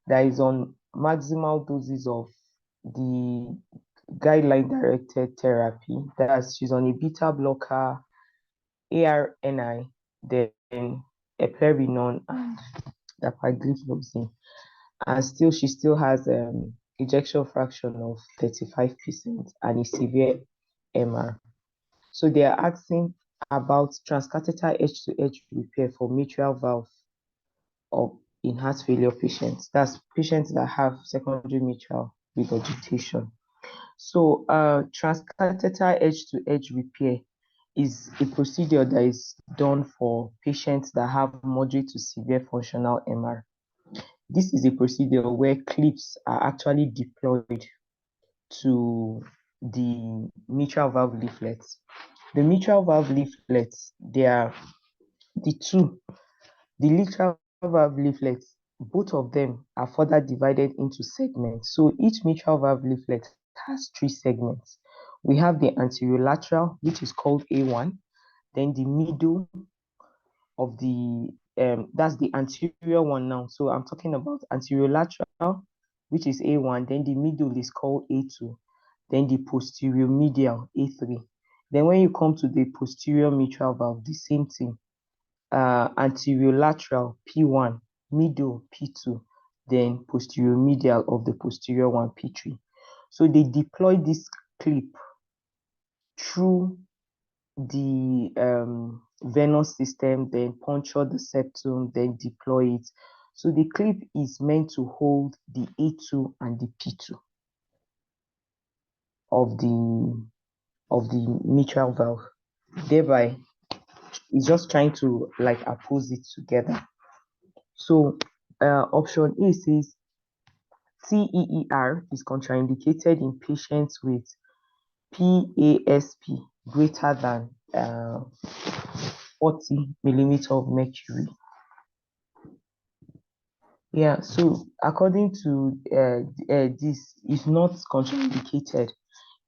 that is on maximal doses of the guideline-directed therapy. That's she's on a beta blocker, ARNI, then eplerenone and dapagliflozin, and she still has ejection fraction of 35% and a severe MR. So they are asking about transcatheter edge-to-edge repair for mitral valve in heart failure patients. That's patients that have secondary mitral regurgitation. So transcatheter edge-to-edge repair is a procedure that is done for patients that have moderate to severe functional MR. This is a procedure where clips are actually deployed to the mitral valve leaflets. The mitral valve leaflets, they are the mitral valve leaflets, both of them are further divided into segments. So each mitral valve leaflet has 3 segments. We have the anterolateral, which is called A1, then the middle of the that's the anterior one now. So I'm talking about anterolateral, which is A1, then the middle is called A2, then the posterior medial A3. Then when you come to the posterior mitral valve, the same thing. Anterolateral P1, middle P2, then posterior medial of the posterior one P3. So they deploy this clip through the venous system, then puncture the septum, then deploy it. So the clip is meant to hold the A2 and the P2 of the mitral valve. Thereby, it's just trying to like oppose it together. So option A says TEER is contraindicated in patients with PASP greater than 40 millimeter of mercury. Yeah, so according to this, is not contraindicated.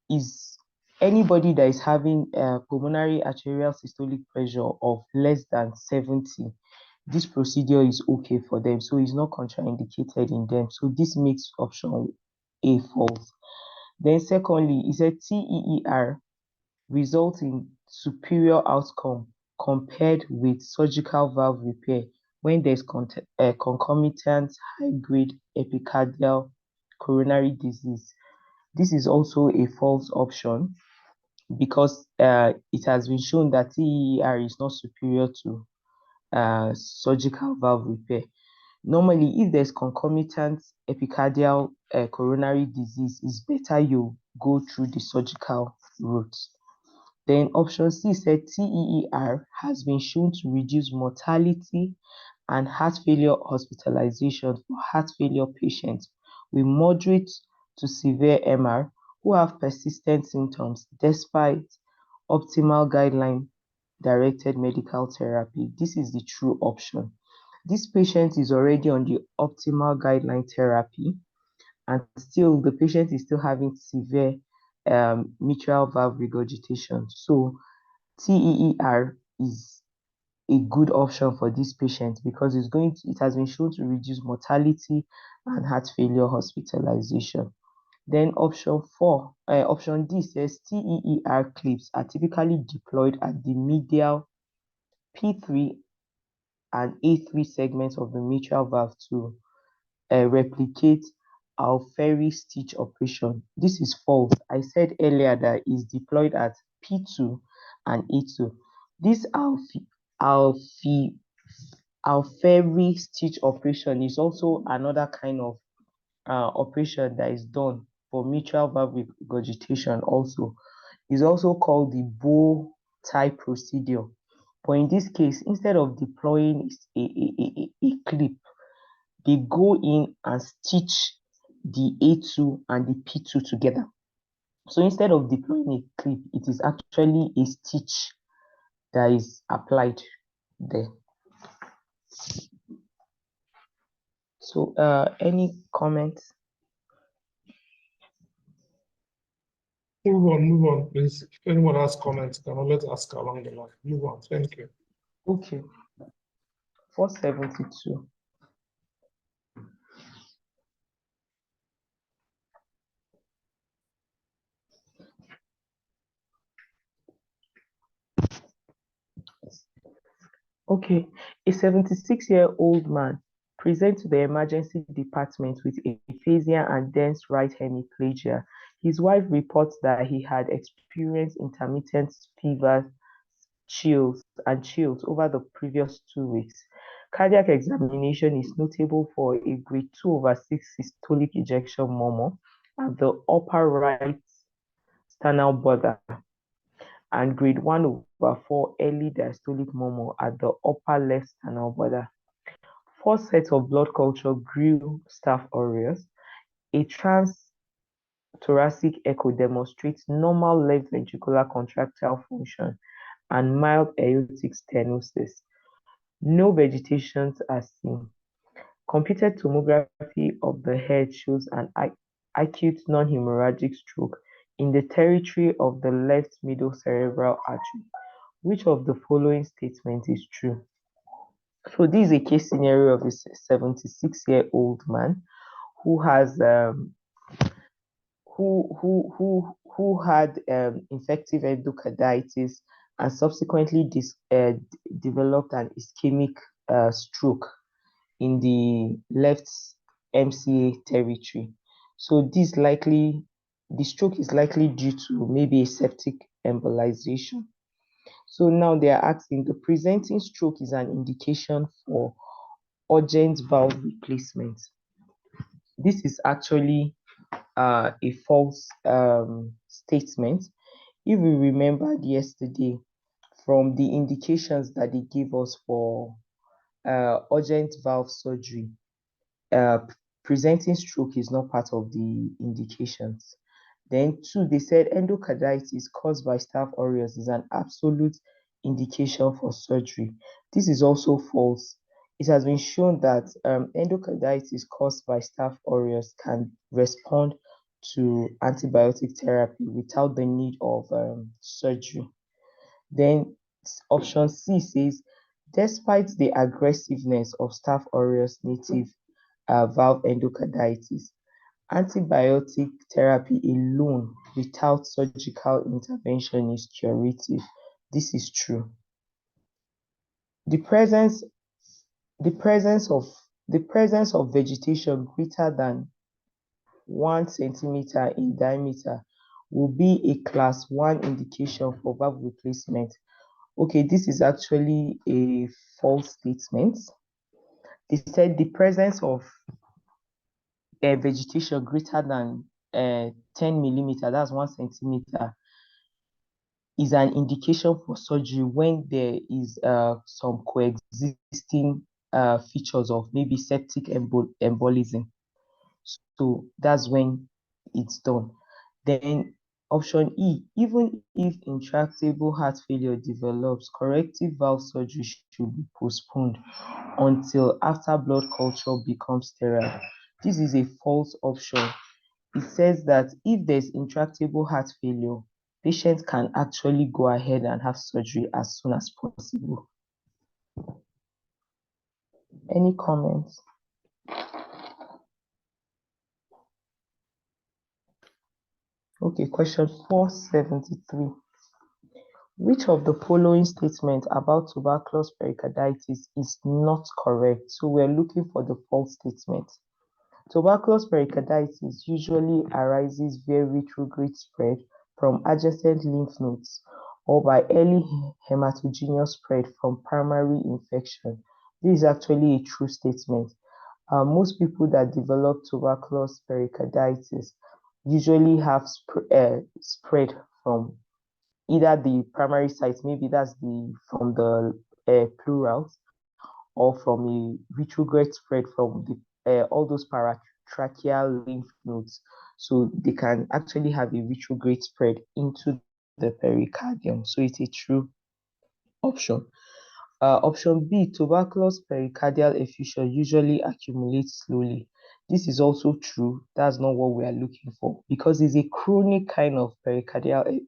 Is anybody that is having pulmonary arterial systolic pressure of less than 70, this procedure is okay for them. So it's not contraindicated in them. So this makes option A false. Then secondly, it said TEER results in superior outcome compared with surgical valve repair when there's concomitant high-grade epicardial coronary disease. This is also a false option because it has been shown that TEER is not superior to surgical valve repair. Normally, if there's concomitant epicardial coronary disease, it's better you go through the surgical route. Then option C said TEER has been shown to reduce mortality and heart failure hospitalization for heart failure patients with moderate to severe MR who have persistent symptoms despite optimal guideline directed medical therapy. This is the true option. This patient is already on the optimal guideline therapy, and still the patient is still having severe mitral valve regurgitation. So TEER is a good option for this patient because it has been shown to reduce mortality and heart failure hospitalization. Then option D says TEER clips are typically deployed at the medial P3 and A3 segments of the mitral valve to replicate Alferi stitch operation. This is false. I said earlier that is deployed at P2 and A2. This Alferi stitch operation is also another kind of operation that is done for mitral valve regurgitation also. Is also called the bow tie procedure. But in this case, instead of deploying a clip, they go in and stitch the A2 and the P2 together. So instead of deploying a clip, it is actually a stitch that is applied there. So any comments? Move on, please. If anyone has comments, can always ask along the line. Move on. Thank you. Okay. 472. Okay, a 76-year-old man presents to the emergency department with aphasia and dense right hemiplegia. His wife reports that he had experienced intermittent fever, chills over the previous 2 weeks. Cardiac examination is notable for a grade 2/6 systolic ejection murmur at the upper right sternal border and grade 1/4 early diastolic murmur at the upper left sternal border. 4 sets of blood culture grew Staph aureus. A transthoracic echo demonstrates normal left ventricular contractile function and mild aortic stenosis. No vegetations are seen. Computed tomography of the head shows an acute non-hemorrhagic stroke in the territory of the left middle cerebral artery. Which of the following statements is true? So this is a case scenario of a 76-year-old man who has who had infective endocarditis and subsequently developed an ischemic stroke in the left MCA territory. So the stroke is likely due to maybe a septic embolization. So now they are asking, the presenting stroke is an indication for urgent valve replacement. This is actually a false statement. If we remembered yesterday from the indications that they gave us for urgent valve surgery, presenting stroke is not part of the indications. Then 2, they said endocarditis caused by Staph aureus is an absolute indication for surgery. This is also false. It has been shown that endocarditis caused by Staph aureus can respond to antibiotic therapy without the need of surgery. Then option C says, despite the aggressiveness of Staph aureus native valve endocarditis, antibiotic therapy alone without surgical intervention is curative. This is true. The presence of vegetation greater than 1 centimeter in diameter will be a class 1 indication for valve replacement. Okay, this is actually a false statement. They said the presence of vegetation greater than 10 millimeter, that's 1 centimeter, is an indication for surgery when there is some coexisting features of maybe septic embolism. So that's when it's done. Then option E, even if intractable heart failure develops, corrective valve surgery should be postponed until after blood culture becomes sterile. This is a false option. It says that if there's intractable heart failure, patients can actually go ahead and have surgery as soon as possible. Any comments? Okay, question 473. Which of the following statements about tuberculous pericarditis is not correct? So we're looking for the false statement. Tuberculous pericarditis usually arises via retrograde spread from adjacent lymph nodes or by early hematogenous spread from primary infection. This is actually a true statement. Most people that develop tuberculous pericarditis usually have spread from either the primary site, maybe that's from the plurals, or from a retrograde spread from the all those paratracheal lymph nodes. So they can actually have a retrograde spread into the pericardium. So it's a true option. Option B, tuberculous pericardial effusion usually accumulates slowly. This is also true. That's not what we are looking for because it's a chronic kind of pericardial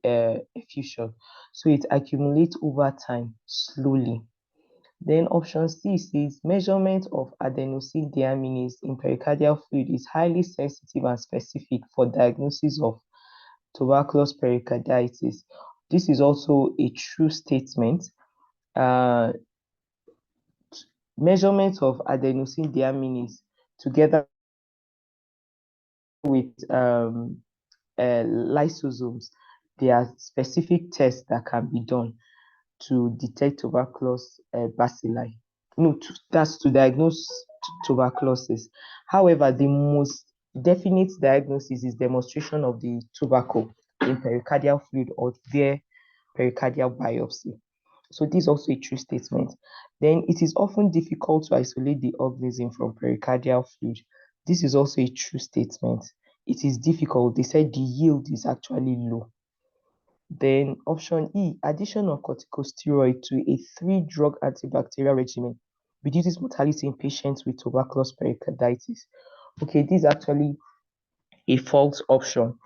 effusion. So it accumulates over time slowly. Then option C says measurement of adenosine deaminase in pericardial fluid is highly sensitive and specific for diagnosis of tuberculous pericarditis. This is also a true statement. Measurement of adenosine deaminase together with lysosomes, there are specific tests that can be done to detect tuberculous bacilli. No, that's to diagnose tuberculosis. However, the most definite diagnosis is demonstration of the tubercle in pericardial fluid or via pericardial biopsy. So this is also a true statement. Then it is often difficult to isolate the organism from pericardial fluid. This is also a true statement. It is difficult. They said the yield is actually low. Then option E, addition of corticosteroid to a 3-drug antibacterial regimen reduces mortality in patients with tuberculous pericarditis. Okay, this is actually a false option.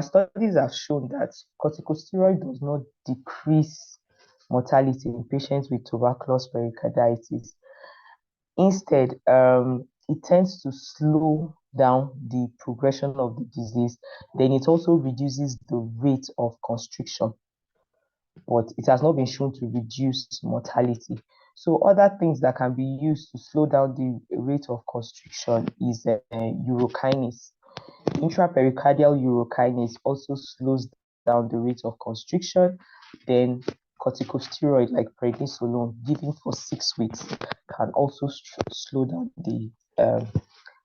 Studies have shown that corticosteroid does not decrease mortality in patients with tuberculous pericarditis. Instead, it tends to slow down the progression of the disease. Then it also reduces the rate of constriction, but it has not been shown to reduce mortality. So other things that can be used to slow down the rate of constriction is urokinase. Intrapericardial urokinase also slows down the rate of constriction. Then corticosteroid like prednisolone given for 6 weeks can also slow down the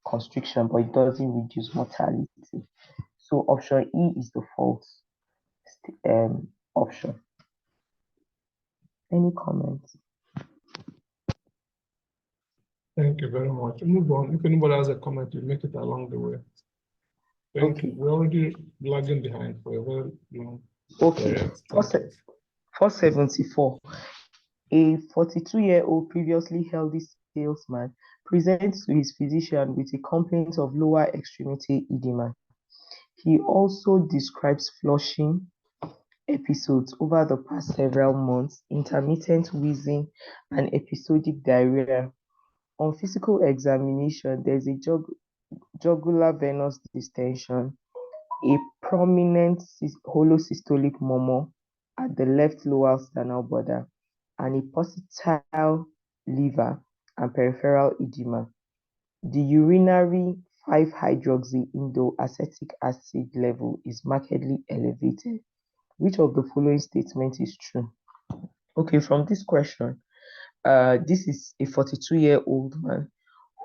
constriction, but it doesn't reduce mortality. So option E is the false option. Any comments? Thank you very much. Move on. If anybody has a comment, you make it along the way. Thank you. We're already lagging behind for a very long period. 474. A 42-year-old previously healthy salesman presents to his physician with a complaint of lower extremity edema. He also describes flushing episodes over the past several months, intermittent wheezing, and episodic diarrhea. On physical examination, there's a jugular venous distension, a prominent holosystolic murmur at the left lower sternal border, and a pulsatile liver and peripheral edema. The urinary 5-hydroxyindoacetic acid level is markedly elevated. Which of the following statement is true? Okay, from this question, this is a 42-year-old man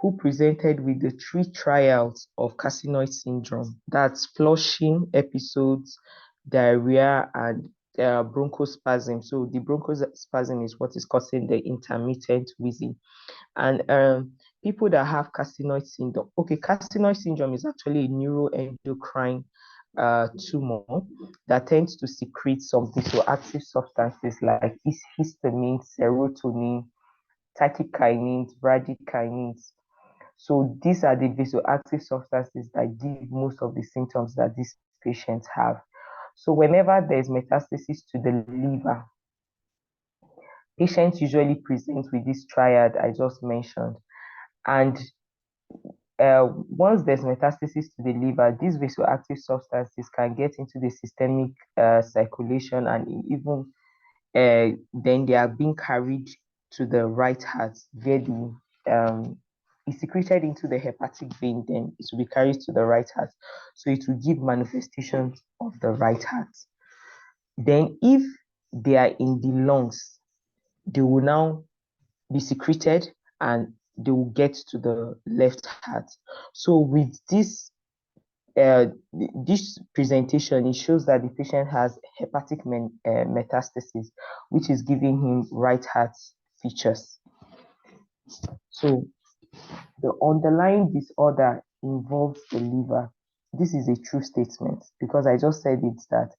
who presented with the 3 trials of carcinoid syndrome. That's flushing episodes, diarrhea, and bronchospasm. So the bronchospasm is what is causing the intermittent wheezing. And people that have carcinoid syndrome. Okay, carcinoid syndrome is actually a neuroendocrine tumor that tends to secrete some vasoactive substances like histamine, serotonin, tachykinins, bradykinins. So these are the vasoactive substances that give most of the symptoms that these patients have. So whenever there's metastasis to the liver, patients usually present with this triad I just mentioned. And once there's metastasis to the liver, these vasoactive substances can get into the systemic circulation, and even then they are being carried to the right heart where the is secreted into the hepatic vein, then it will be carried to the right heart. So it will give manifestations of the right heart. Then if they are in the lungs, they will now be secreted and they will get to the left heart. So with this this presentation, it shows that the patient has hepatic metastasis, which is giving him right heart features. So the underlying disorder involves the liver. This is a true statement because I just said it that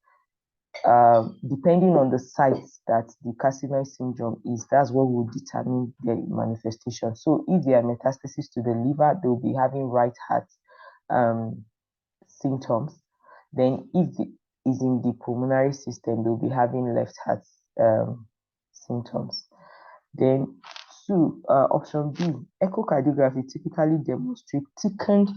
depending on the site that the carcinoid syndrome is, that's what will determine the manifestation. So if there are metastasis to the liver, they'll be having right heart symptoms. Then if it is in the pulmonary system, they'll be having left heart symptoms. Then option B, echocardiography typically demonstrates thickened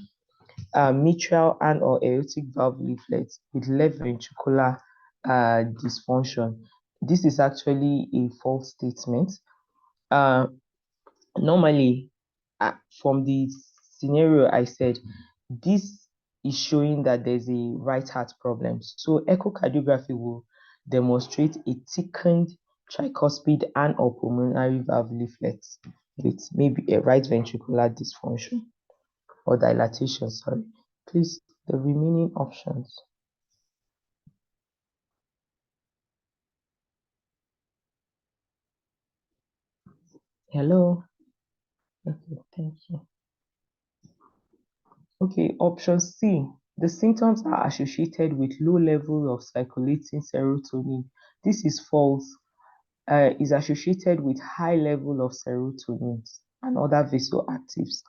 mitral and or aortic valve leaflets with left ventricular dysfunction. This is actually a false statement. Normally, from the scenario I said, this is showing that there's a right heart problem. So echocardiography will demonstrate a thickened tricuspid and or pulmonary valve leaflets with maybe a right ventricular dysfunction or dilatation, sorry. Please, the remaining options. Hello. Okay, thank you. Okay, option C. The symptoms are associated with low level of circulating serotonin. This is false. Is associated with high level of serotonin and other vasoactives.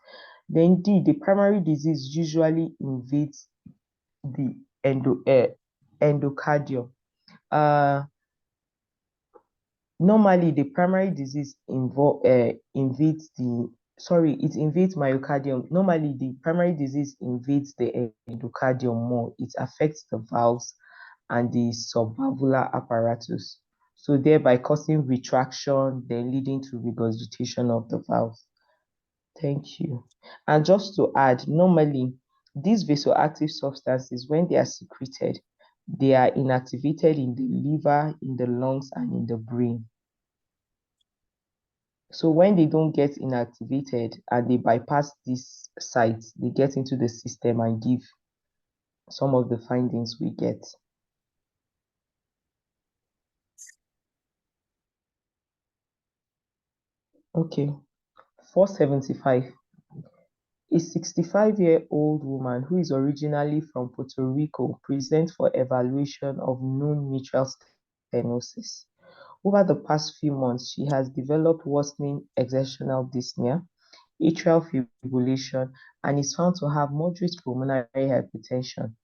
Then D. The primary disease usually invades the endocardium. Normally, the primary disease invades it invades myocardium. Normally, the primary disease invades the endocardium more. It affects the valves and the subvalvular apparatus, so thereby causing retraction, then leading to regurgitation of the valves. Thank you. And just to add, normally, these vasoactive substances, when they are secreted, they are inactivated in the liver, in the lungs, and in the brain. So when they don't get inactivated and they bypass these sites, they get into the system and give some of the findings we get. Okay, 475. A 65-year-old woman who is originally from Puerto Rico presents for evaluation of known mitral stenosis. Over the past few months, she has developed worsening exertional dyspnea, atrial fibrillation, and is found to have moderate pulmonary hypertension.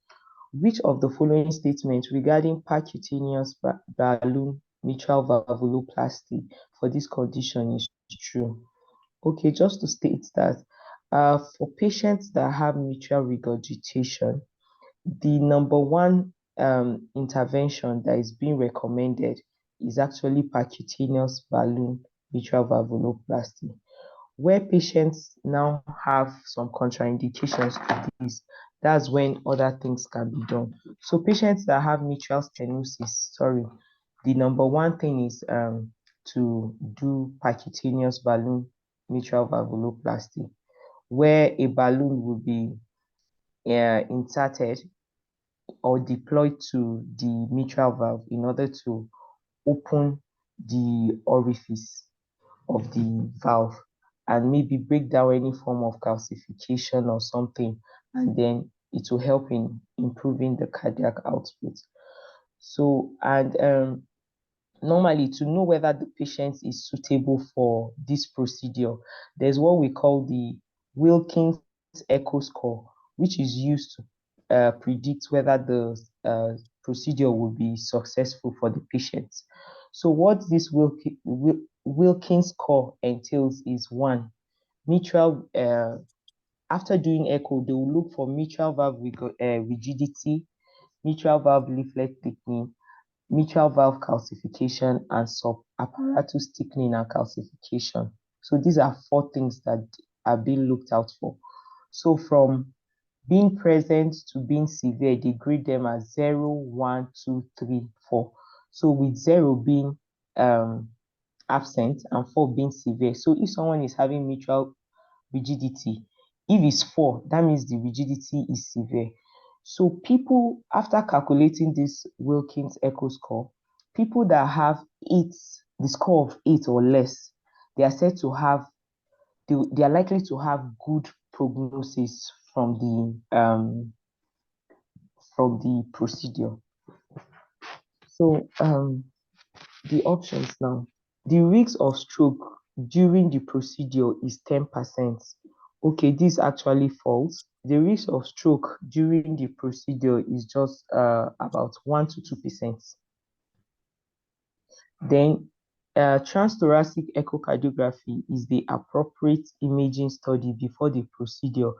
Which of the following statements regarding percutaneous balloon mitral valvuloplasty for this condition is true? Okay, just to state that for patients that have mitral regurgitation, the number one intervention that is being recommended is actually percutaneous balloon mitral valvuloplasty. Where patients now have some contraindications to this, that's when other things can be done. So patients that have mitral stenosis, the number one thing is to do percutaneous balloon mitral valvuloplasty, where a balloon will be inserted or deployed to the mitral valve in order to open the orifice of the valve and maybe break down any form of calcification or something, and then it will help in improving the cardiac output. So, and normally, to know whether the patient is suitable for this procedure, there's what we call the Wilkins echo score, which is used to predict whether the procedure will be successful for the patient. So what this Wilkins score entails is one, mitral, after doing echo, they will look for mitral valve rigidity, mitral valve leaflet thickening, mitral valve calcification, and subapparatus thickening and calcification. So these are 4 things that are being looked out for. So from being present to being severe, they grade them as 0, 1, 2, 3, 4. So with 0 being absent and 4 being severe. So if someone is having mitral rigidity, if it's 4, that means the rigidity is severe. So people, after calculating this Wilkins echo score, people that have 8, the score of 8 or less, they are said to have, they are likely to have good prognosis from the procedure. So the options now. The risk of stroke during the procedure is 10%. Okay, this is actually false. The risk of stroke during the procedure is just about 1 to 2%. Then transthoracic echocardiography is the appropriate imaging study before the procedure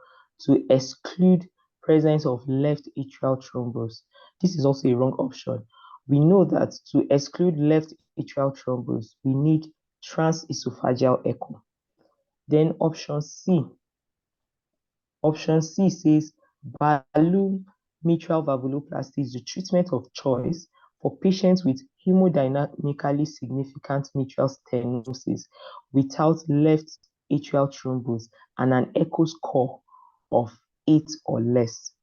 to exclude presence of left atrial thrombus. This is also a wrong option. We know that to exclude left atrial thrombus, we need transesophageal echo. Then option C. Option C says balloon mitral valvuloplasty is the treatment of choice for patients with hemodynamically significant mitral stenosis without left atrial thrombus and an echo score of 8 or less.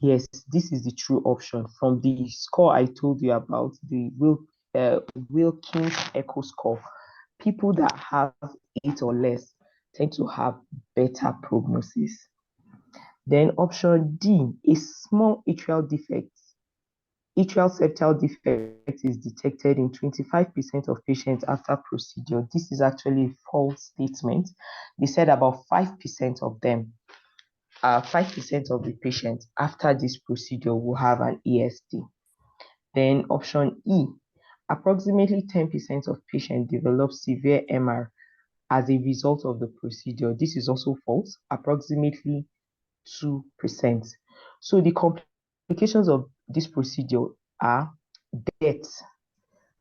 Yes, this is the true option. From the score I told you about, the Wilkins echo score, people that have 8 or less tend to have better prognosis. Then option D, a small atrial defect. Atrial septal defect is detected in 25% of patients after procedure. This is actually a false statement. They said about 5% of them, 5% of the patients after this procedure will have an ESD. Then option E, approximately 10% of patients develop severe MR as a result of the procedure. This is also false, approximately 2%. So the complications of this procedure are death,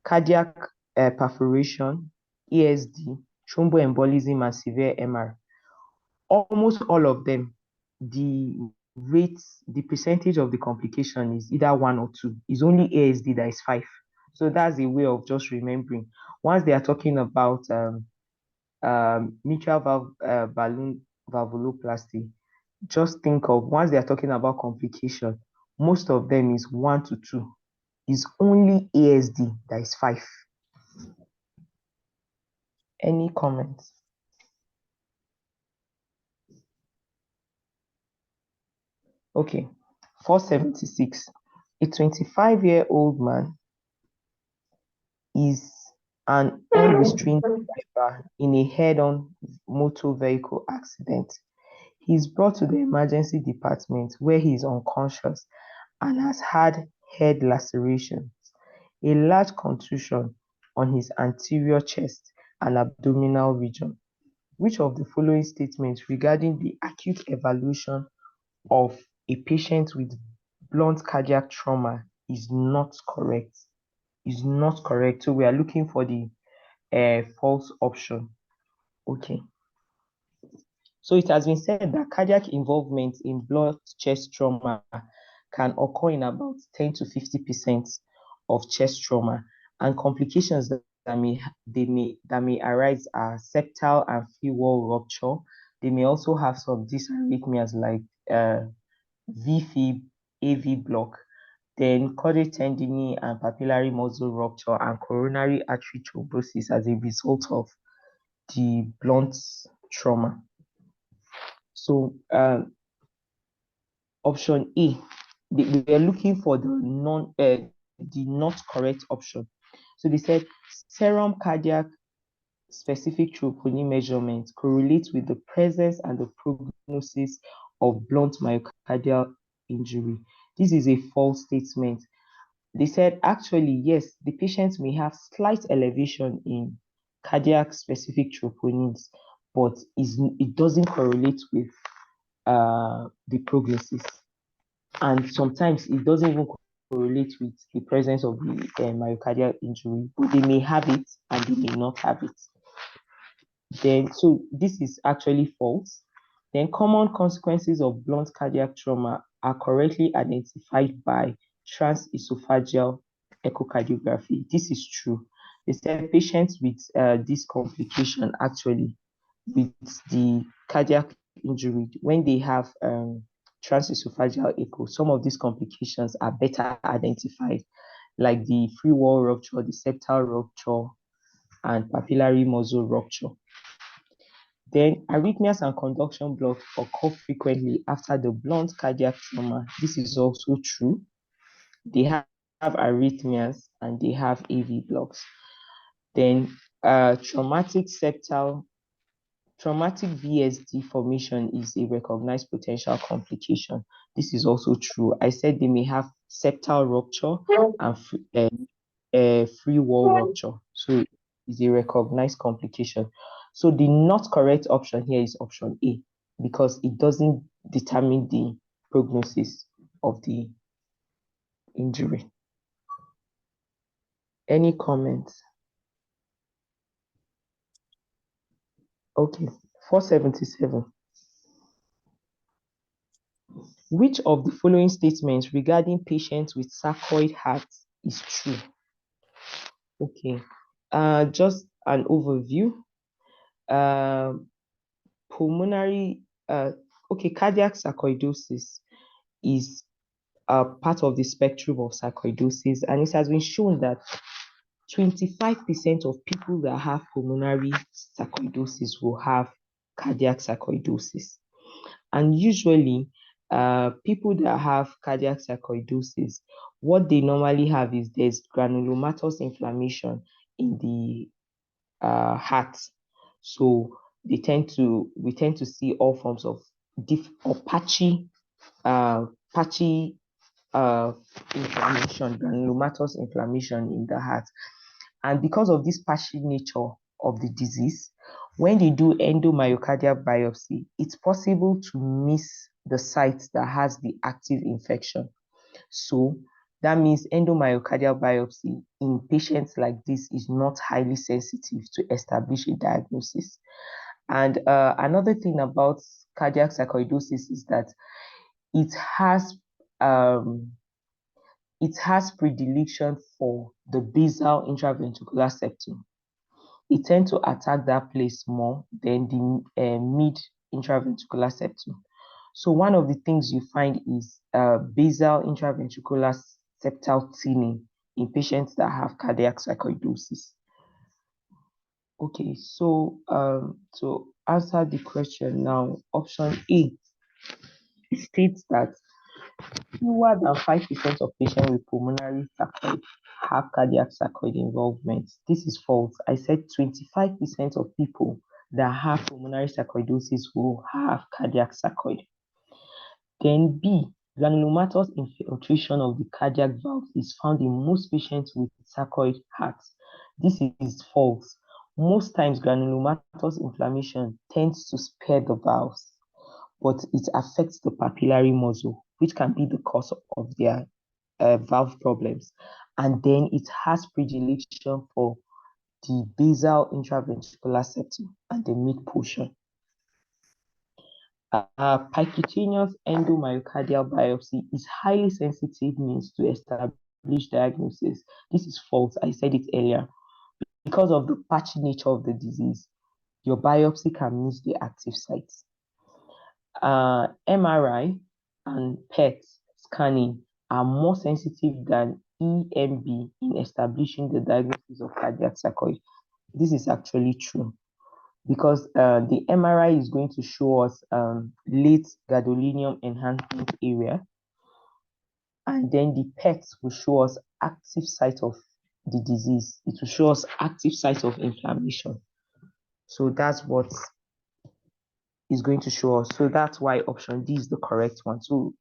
cardiac perforation, ESD, thromboembolism, and severe MR. Almost all of them, the percentage of the complication is either 1 or 2. It's only ASD that is 5. So that's a way of just remembering. Once they are talking about mitral valve balloon valvuloplasty, just think of, once they are talking about complication, most of them is 1 to 2. It's only ASD that is 5. Any comments? Okay, 476. A 25-year-old man is an unrestrained driver in a head-on motor vehicle accident. He is brought to the emergency department where he is unconscious and has had head lacerations, a large contusion on his anterior chest and abdominal region. Which of the following statements regarding the acute evaluation of a patient with blunt cardiac trauma is not correct? Is not correct. So we are looking for the false option. Okay. So it has been said that cardiac involvement in blunt chest trauma can occur in about 10 to 50% of chest trauma, and complications that may arise are septal and free wall rupture. They may also have some dysarrhythmias like VFib, AV block, then caudate tendini and papillary muscle rupture, and coronary artery thrombosis as a result of the blunt trauma. So option A, we are looking for the not correct option. So they said serum cardiac specific troponin measurement correlates with the presence and the prognosis of blunt myocardial injury. This is a false statement. They said actually, yes, the patients may have slight elevation in cardiac specific troponins, but it doesn't correlate with the prognosis. And sometimes it doesn't even correlate with the presence of the myocardial injury, but they may have it and they may not have it. Then, so this is actually false. Then common consequences of blunt cardiac trauma are correctly identified by transesophageal echocardiography. This is true. They said patients with this complication actually with the cardiac injury, when they have transesophageal echo, some of these complications are better identified, like the free wall rupture, the septal rupture, and papillary muscle rupture. Then arrhythmias and conduction blocks occur frequently after the blunt cardiac trauma. This is also true. They have arrhythmias and they have AV blocks. Then traumatic VSD formation is a recognized potential complication. This is also true. I said they may have septal rupture and free wall rupture. So it's a recognized complication. So the not correct option here is option A, because it doesn't determine the prognosis of the injury. Any comments? Okay, 477. Which of the following statements regarding patients with sarcoid heart is true? Okay, just an overview. Cardiac sarcoidosis is part of the spectrum of sarcoidosis, and it has been shown that 25% of people that have pulmonary sarcoidosis will have cardiac sarcoidosis. And usually, people that have cardiac sarcoidosis, what they normally have is there's granulomatous inflammation in the heart. So we tend to see all forms of patchy inflammation, granulomatous inflammation in the heart. And because of this patchy nature of the disease, when they do endomyocardial biopsy, it's possible to miss the site that has the active infection. So that means endomyocardial biopsy in patients like this is not highly sensitive to establish a diagnosis. And another thing about cardiac sarcoidosis is that it has predilection for the basal intraventricular septum. It tends to attack that place more than the mid intraventricular septum. So one of the things you find is basal intraventricular septal thinning in patients that have cardiac sarcoidosis. Okay, so to answer the question now, option A states that fewer than 5% of patients with pulmonary sarcoid have cardiac sarcoid involvement. This is false. I said 25% of people that have pulmonary sarcoidosis will have cardiac sarcoid. Then B, granulomatous infiltration of the cardiac valve is found in most patients with sarcoid hearts. This is false. Most times granulomatous inflammation tends to spare the valves, but it affects the papillary muscle, which can be the cause of their valve problems. And then it has predilection for the basal intraventricular septum and the mid portion. Percutaneous endomyocardial biopsy is highly sensitive means to establish diagnosis. This is false. I said it earlier. Because of the patchy nature of the disease, your biopsy can miss the active sites. MRI and PET scanning are more sensitive than EMB in establishing the diagnosis of cardiac sarcoid. This is actually true because the MRI is going to show us late gadolinium enhancement area, and then the PET will show us active site of the disease. It will show us active site of inflammation. So that's what is going to show us. So that's why option D is the correct one. So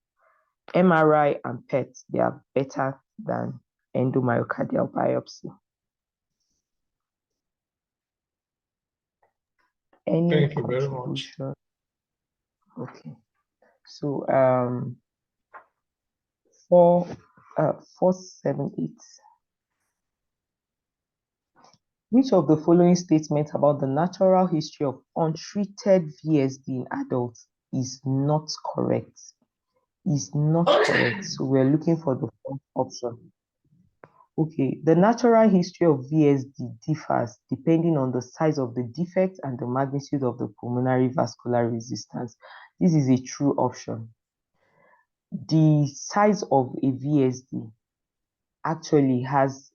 MRI and PET, they are better than endomyocardial biopsy. Any Thank you very much. Okay. So 478. Which of the following statements about the natural history of untreated VSD in adults is not correct? Is not correct. So we're looking for the fourth option. Okay, the natural history of VSD differs depending on the size of the defect and the magnitude of the pulmonary vascular resistance. This is a true option. The size of a VSD actually has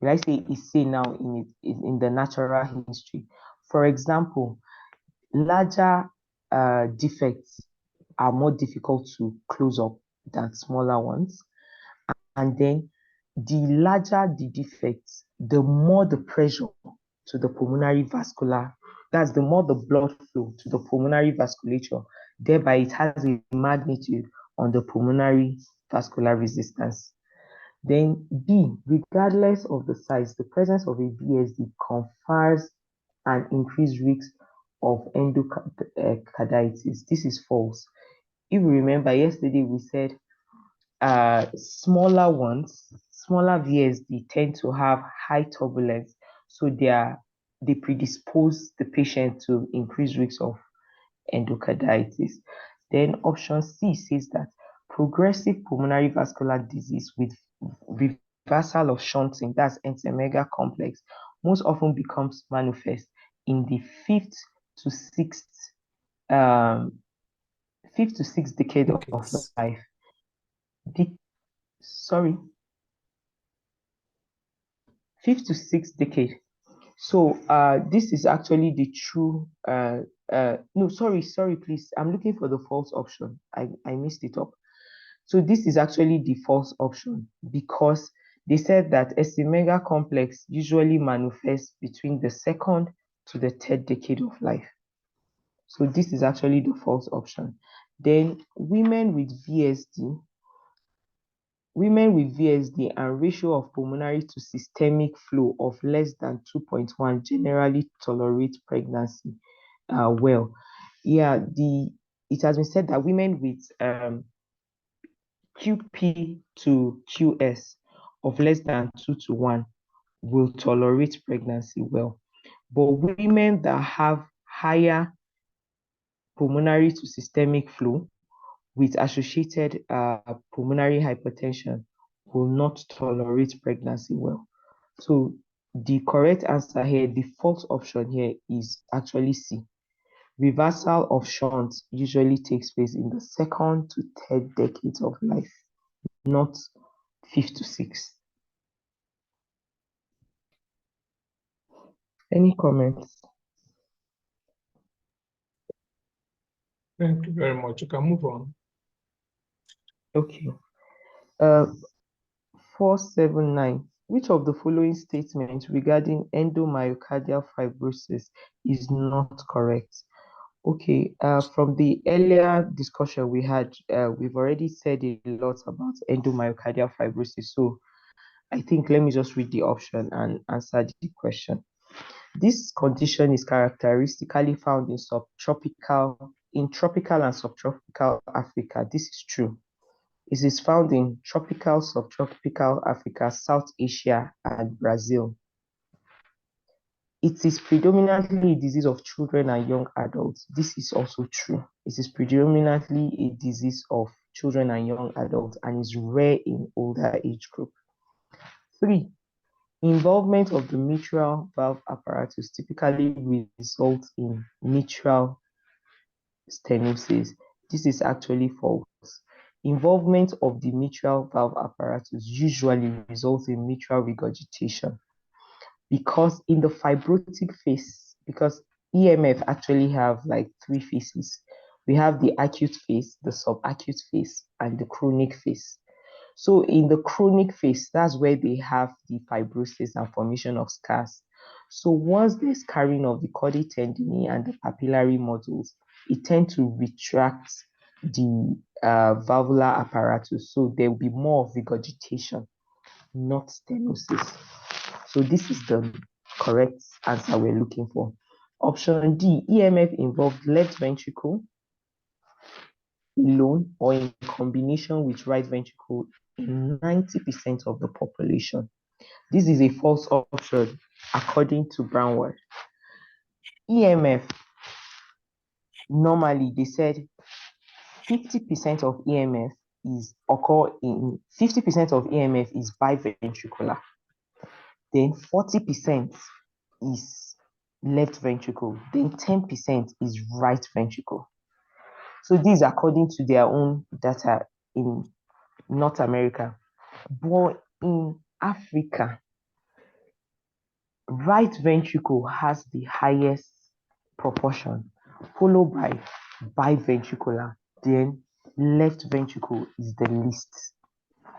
let's say a say now in the natural history. For example, larger defects are more difficult to close up than smaller ones. And then the larger the defects, the more the pressure to the pulmonary vascular, that's the more the blood flow to the pulmonary vasculature, thereby it has a magnitude on the pulmonary vascular resistance. Then B, regardless of the size, the presence of a VSD confers an increased risk of endocarditis. This is false. If you remember yesterday, we said smaller VSD tend to have high turbulence, so they predispose the patient to increased risk of endocarditis. Then option C says that progressive pulmonary vascular disease with reversal of shunting, that's ensemega complex, most often becomes manifest in the fifth to sixth decade of life. sorry, 5th to 6th decade. So this is actually the true no, sorry, please. I'm looking for the false option. I messed it up. So this is actually the false option because they said that a mega complex usually manifests between the 2nd to the 3rd decade of life. So this is actually the false option. Then women with VSD and ratio of pulmonary to systemic flow of less than 2.1 generally tolerate pregnancy well. Yeah, it has been said that women with QP to QS of less than 2 to 1 will tolerate pregnancy well. But women that have higher pulmonary to systemic flow with associated pulmonary hypertension will not tolerate pregnancy well. So the correct answer here, the false option here is actually C. Reversal of shunt usually takes place in the 2nd to 3rd decades of life, not 5th to 6th. Any comments? Thank you very much. You can move on. Okay. 479. Which of the following statements regarding endomyocardial fibrosis is not correct? Okay, from the earlier discussion we had, we've already said a lot about endomyocardial fibrosis. So I think let me just read the option and answer the question. This condition is characteristically found in tropical and subtropical Africa. This is true. It is found in tropical, subtropical Africa, South Asia, and Brazil. It is predominantly a disease of children and young adults. This is also true. It is predominantly a disease of children and young adults and is rare in older age group. 3. Involvement of the mitral valve apparatus typically results in mitral stenosis. This is actually false. Involvement of the mitral valve apparatus usually results in mitral regurgitation because in the fibrotic phase, because EMF actually have like 3 phases. We have the acute phase, the subacute phase, and the chronic phase. So in the chronic phase, that's where they have the fibrosis and formation of scars. So once there's scarring of the chordae tendineae and the papillary modules, it tends to retract the valvular apparatus. So there will be more of regurgitation, not stenosis. So this is the correct answer we're looking for. Option D, EMF involved left ventricle alone or in combination with right ventricle in 90% of the population. This is a false option according to Braunwald. EMF, normally they said 50% of EMF is 50% of EMF is biventricular. Then 40% is left ventricle. Then 10% is right ventricle. So these are according to their own data in North America. But in Africa, right ventricle has the highest proportion, followed by biventricular. Then left ventricle is the least.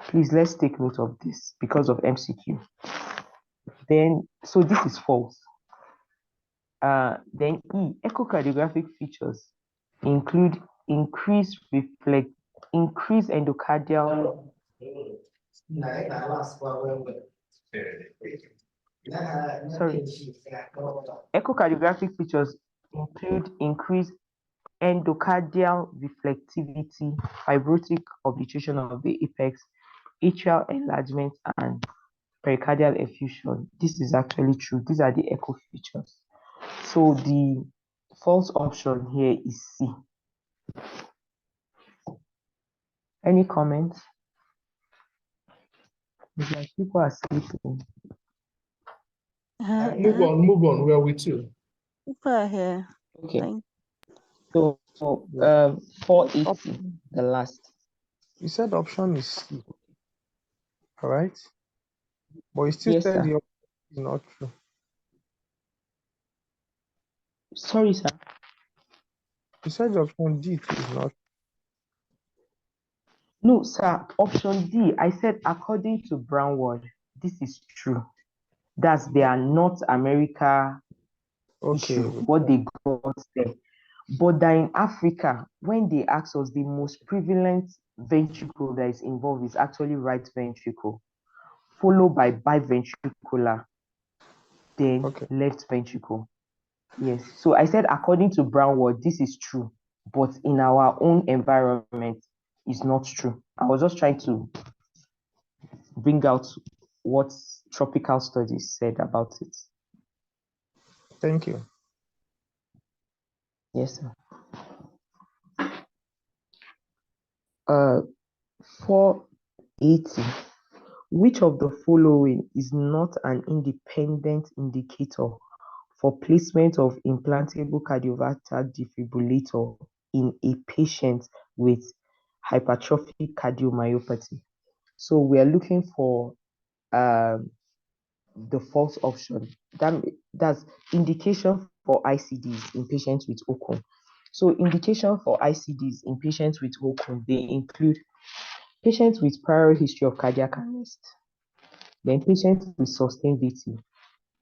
Please, let's take note of this because of MCQ. Then, so this is false. Then E, echocardiographic features include increased endocardial. Sorry. Echocardiographic features include increased endocardial reflectivity, fibrotic obliteration of the apex, atrial enlargement, and pericardial effusion. This is actually true. These are the echo features. So the false option here is C. Any comments? It's like people are sleeping. Move on. We are with you. People are here. Okay. So 480, the last. You said option is C. All right. But you still Yes, said sir. the option is not true. Sorry, sir. You said the option D is not. No, sir. Option D, I said according to Braunwald, this is true. That's their North America Okay. issue, what they got there. But that in Africa, when they ask us, the most prevalent ventricle that is involved is actually right ventricle, followed by biventricular, then Okay. left ventricle. Yes. So I said according to Braunwald, this is true, but in our own environment, it's not true. I was just trying to bring out what tropical studies said about it. Thank you. Yes, sir. 480. Which of the following is not an independent indicator for placement of implantable cardiovascular defibrillator in a patient with hypertrophic cardiomyopathy? So we are looking for the false option. That's indication for ICDs in patients with OCOM. So indication for ICDs in patients with OCOM, they include patients with prior history of cardiac arrest, then patients with sustained VT.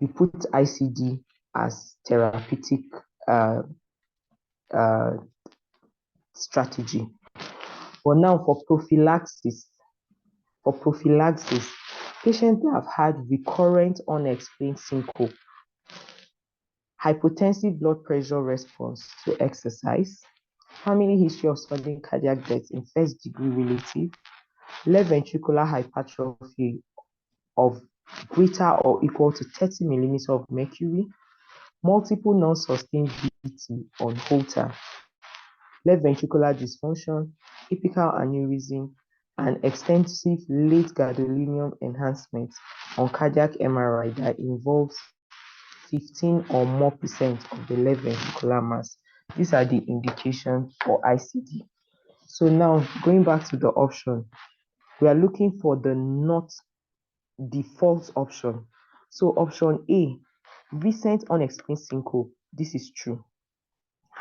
We put ICD as therapeutic strategy. But now for prophylaxis, patients that have had recurrent unexplained syncope, hypotensive blood pressure response to exercise, family history of sudden cardiac death in first degree relative, left ventricular hypertrophy of greater or equal to 30 millimeters of mercury, multiple non-sustained VT on Holter, left ventricular dysfunction, apical aneurysm, and extensive late gadolinium enhancement on cardiac MRI that involves 15 or more percent of the left ventricular mass. These are the indications for ICD. So now going back to the option, we are looking for the not the false option. So option A, recent unexplained syncope. This is true.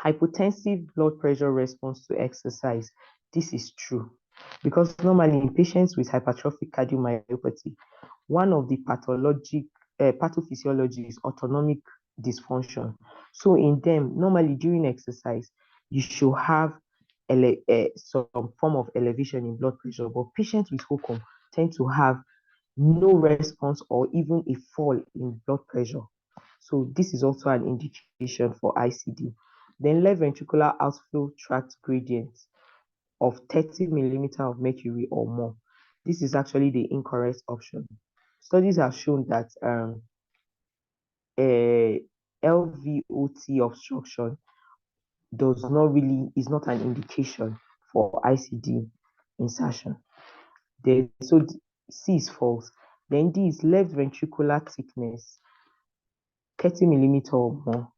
Hypotensive blood pressure response to exercise. This is true. Because normally in patients with hypertrophic cardiomyopathy, one of the pathophysiology is autonomic dysfunction. So in them, normally during exercise, you should have some form of elevation in blood pressure, but patients with HOCM tend to have no response or even a fall in blood pressure. So this is also an indication for ICD. Then left ventricular outflow tract gradient of 30 millimeters of mercury or more. This is actually the incorrect option. Studies have shown that LVOT obstruction is not an indication for ICD insertion. So C is false. Then D is left ventricular thickness, 30 millimeters or more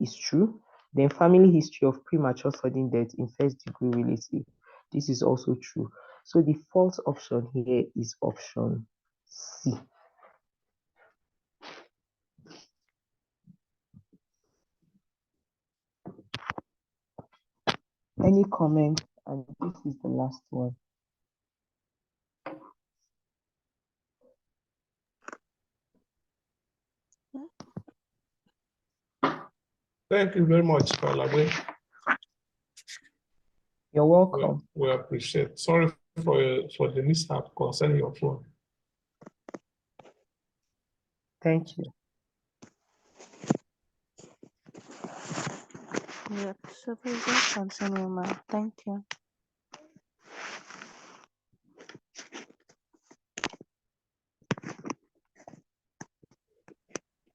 is true. Then family history of premature sudden death in first degree relative. This is also true. So the false option here is option C. Any comment? And this is the last one. Thank you very much, Kalagwe. You're welcome. We appreciate. Sorry for the mishap concerning your phone. Thank you. Yeah, so please just continue, ma'am. Thank you.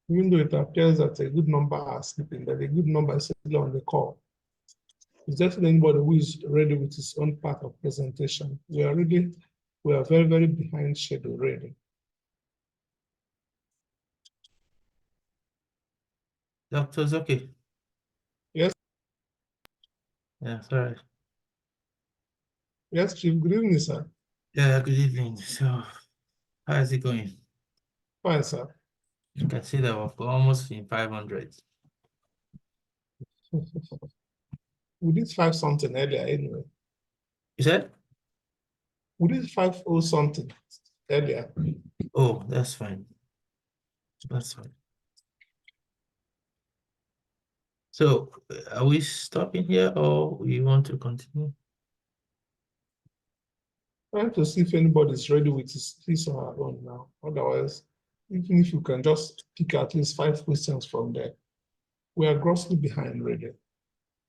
Even though it appears that a good number are sleeping, but a good number is still on the call. Is there anybody who is ready with his own part of presentation? We are very, very behind schedule ready. Doctors, okay. Yes. Yeah, sorry. Yes, Chief. Good evening, sir. Yeah, good evening. So How is it going? Fine, sir. You can see that we're almost in 500. We did 5 something earlier anyway. You said? We did 5 something earlier. Oh, that's fine. That's fine. So, are we stopping here or we want to continue? Trying to see if anybody's ready with his or her own now. Otherwise, even if you can just pick at least 5 questions from there, we are grossly behind really.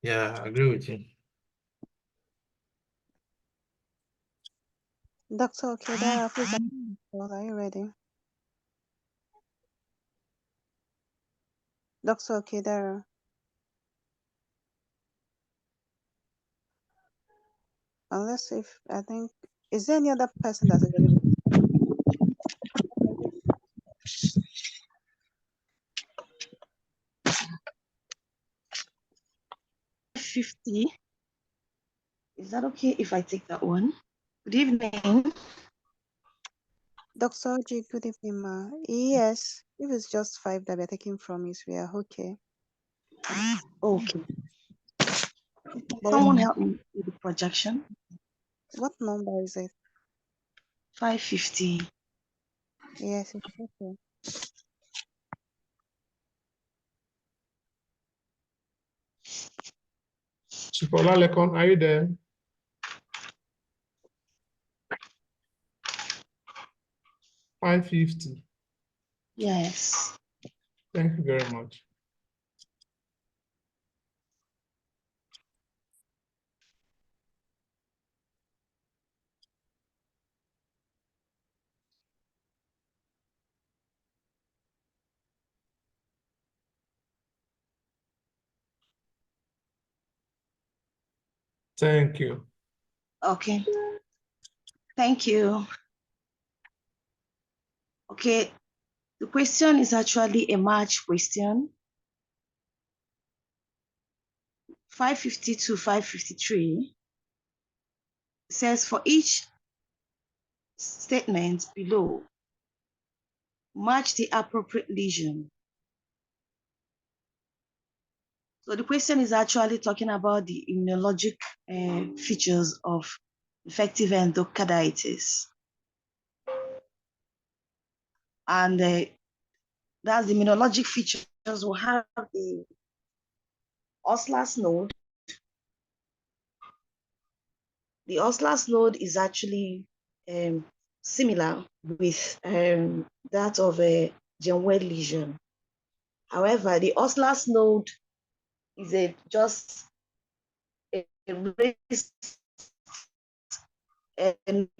Yeah, I agree with you. Dr. Okeda, please, are you ready? Dr. Okeda. Unless if I think, is there any other person that's available? 50. Is that okay if I take that one? Good evening. Dr. G, good evening, ma. Yes, if it's just 5 that we're taking from it, we are okay. Okay. Someone help me with the projection. What number is it? 550. Yes, it's okay. Chipola Lekon, are you there? $550. Yes. Thank you very much. Thank you. Okay. Thank you. Okay. The question is actually a match question. 550 to 553 says for each statement below, match the appropriate lesion. So the question is actually talking about the immunologic features of infective endocarditis. And that's the immunologic features will have the Osler's node. The Osler's node is actually similar with that of a Genwell lesion. However, the Osler's node is just a raised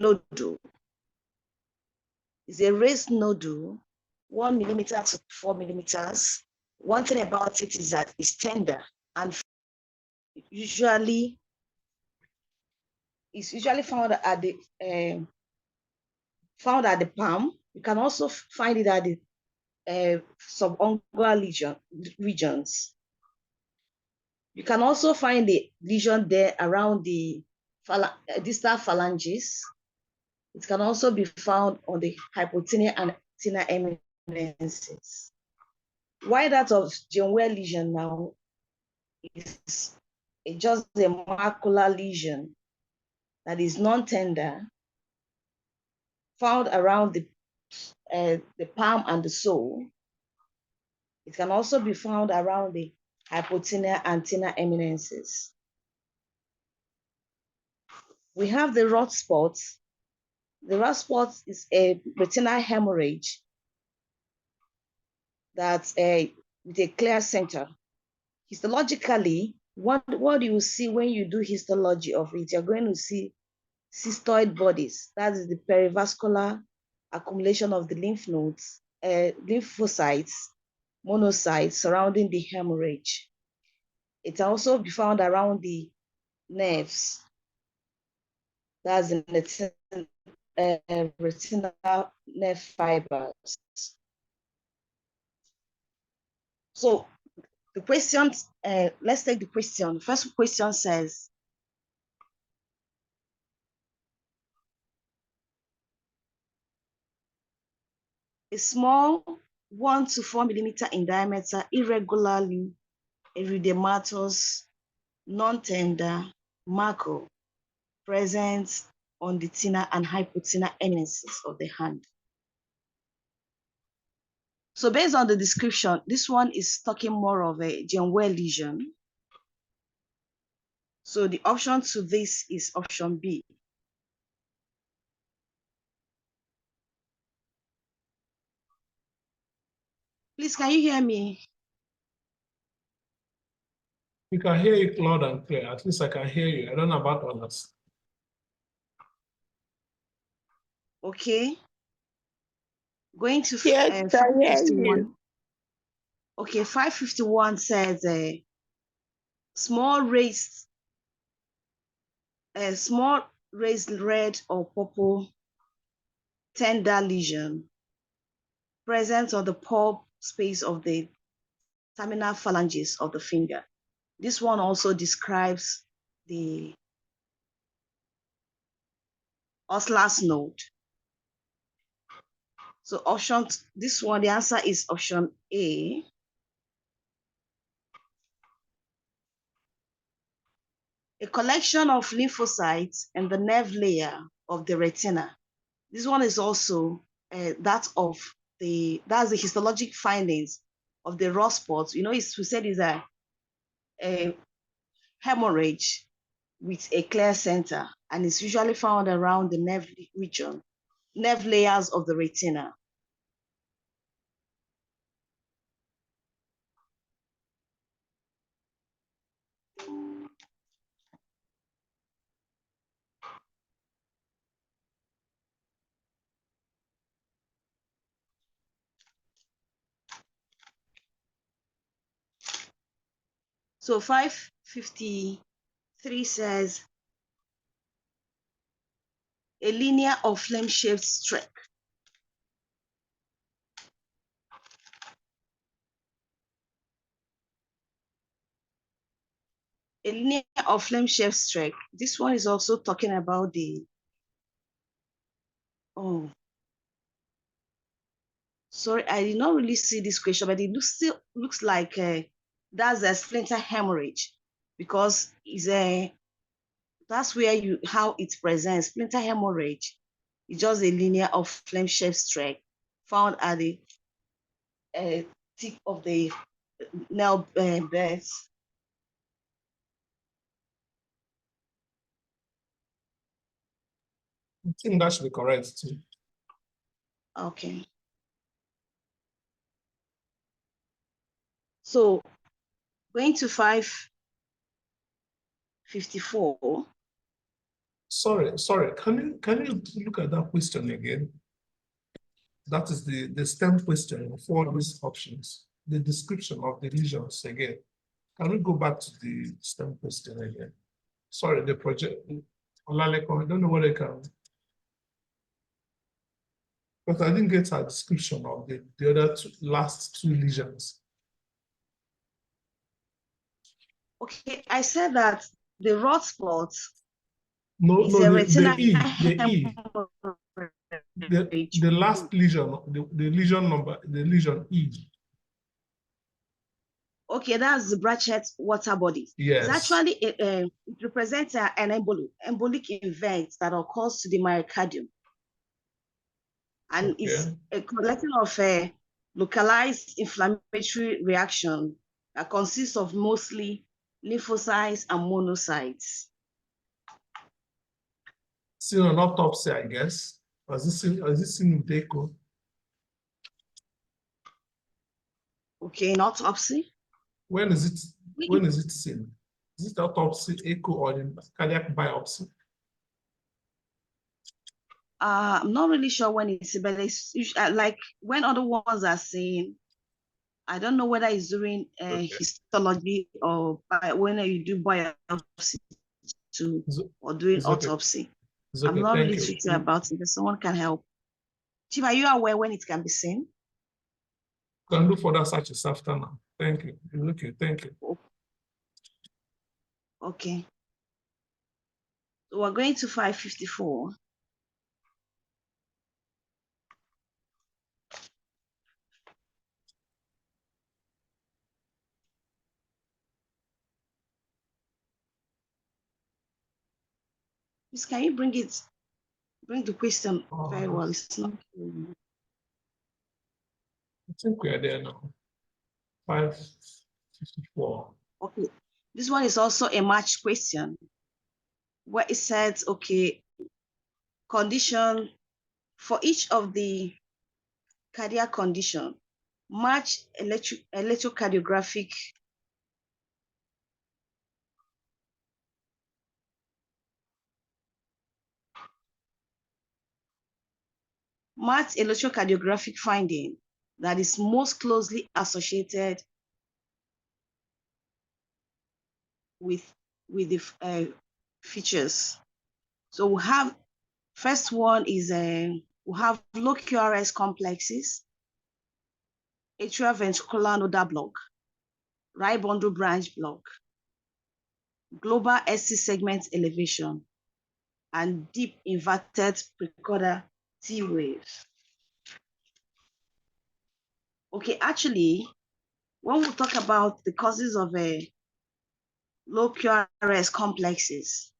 nodule. It's a raised nodule, 1 millimeter to 4 millimeters. One thing about it is that it's tender and usually found at the palm. You can also find it at the subungual regions. You can also find the lesion there around the distal phalanges. It can also be found on the hypotenea and tenea eminences. Why that of Genwell lesion now is just a macular lesion that is non-tender, found around the palm and the sole. It can also be found around the hypotenea and tenea eminences. We have the rot spot. The rot spot is a retinal hemorrhage that's with a clear center. Histologically, what you see when you do histology of it, you're going to see cystoid bodies. That is the perivascular accumulation of the lymph nodes, lymphocytes, monocytes surrounding the hemorrhage. It can also be found around the nerves. That's in the retinal nerve fibers. So the questions, let's take the question. First question says, a small 1 to 4 millimeter in diameter, irregularly erythematous, non-tender marker present on the thenar and hypothenar eminences of the hand. So based on the description, this one is talking more of a Genwell lesion. So the option to this is option B. Please, can you hear me? We can hear you loud and clear. At least I can hear you. I don't know about others. Okay. Going to Yes, I hear 551. you. Okay, 551 says small raised red or purple tender lesion present on the pulp space of the terminal phalanges of the finger. This one also describes the Osler's node. So this one, the answer is option A. A collection of lymphocytes in the nerve layer of the retina. This one is also that's the histologic findings of the raw spots. You know, we said is a hemorrhage with a clear center, and it's usually found around the nerve region, nerve layers of the retina. So 553 says a linear or flame-shaped streak. A linear or flame-shaped streak. This one is also talking about the, sorry, I did not really see this question, but it still looks like that's a splinter hemorrhage, because that's where how it presents. Splinter hemorrhage is just a linear or flame-shaped streak found at the tip of the nail beds. I think that should be correct too. Okay. So going to 554. Sorry. Can you look at that question again? That is the STEM question for these options. The description of the lesions again. Can we go back to the STEM question again? Sorry, the project. Olaleko, I don't know what I can. But I didn't get a description of the other last two lesions. Okay, I said that the rod spot No, is a retina. The last lesion, the lesion number, the lesion E. Okay, that's the Brachet water body. Yes. It's actually, it represents an embolic event that occurs to the myocardium. And it's a collection of localized inflammatory reaction that consists of mostly lymphocytes and monocytes. Seen on autopsy, I guess. Is this seen with echo? Okay, in autopsy. When is it seen? Is it autopsy, echo, or in cardiac biopsy? I'm not really sure when it's, but it's like when other ones are seen. I don't know whether it's during histology or when you do biopsy too, or doing autopsy. I'm not really too sure about it, but someone can help. Chief, are you aware when it can be seen? Can do further searches after now. Thank you. Okay, thank you. Okay. So we're going to 554. Please, can you bring the question very well? yes. It's not. I think we are there now. 554. Okay. This one is also a match question where it says, okay, condition for each of the cardiac condition, match electrocardiographic finding that is most closely associated with the features. So we have, first one is we have low QRS complexes, atrioventricular nodal block, right bundle branch block, global SC segment elevation, and deep inverted precordial T waves. Okay, actually, when we talk about the causes of low QRS complexes,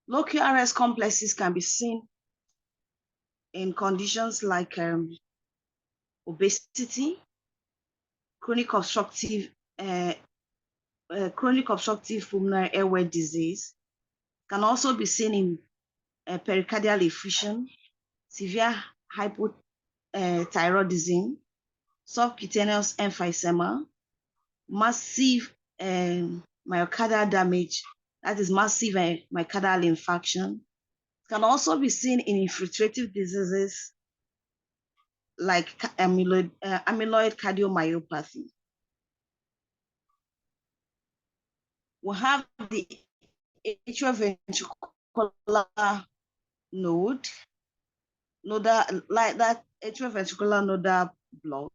low QRS complexes can be seen in conditions like obesity, chronic obstructive pulmonary airway disease, can also be seen in pericardial effusion, severe hypothyroidism, subcutaneous emphysema, massive myocardial damage, that is massive myocardial infarction. It can also be seen in infiltrative diseases like amyloid cardiomyopathy. We have the atrioventricular nodal, like that atrioventricular nodal block.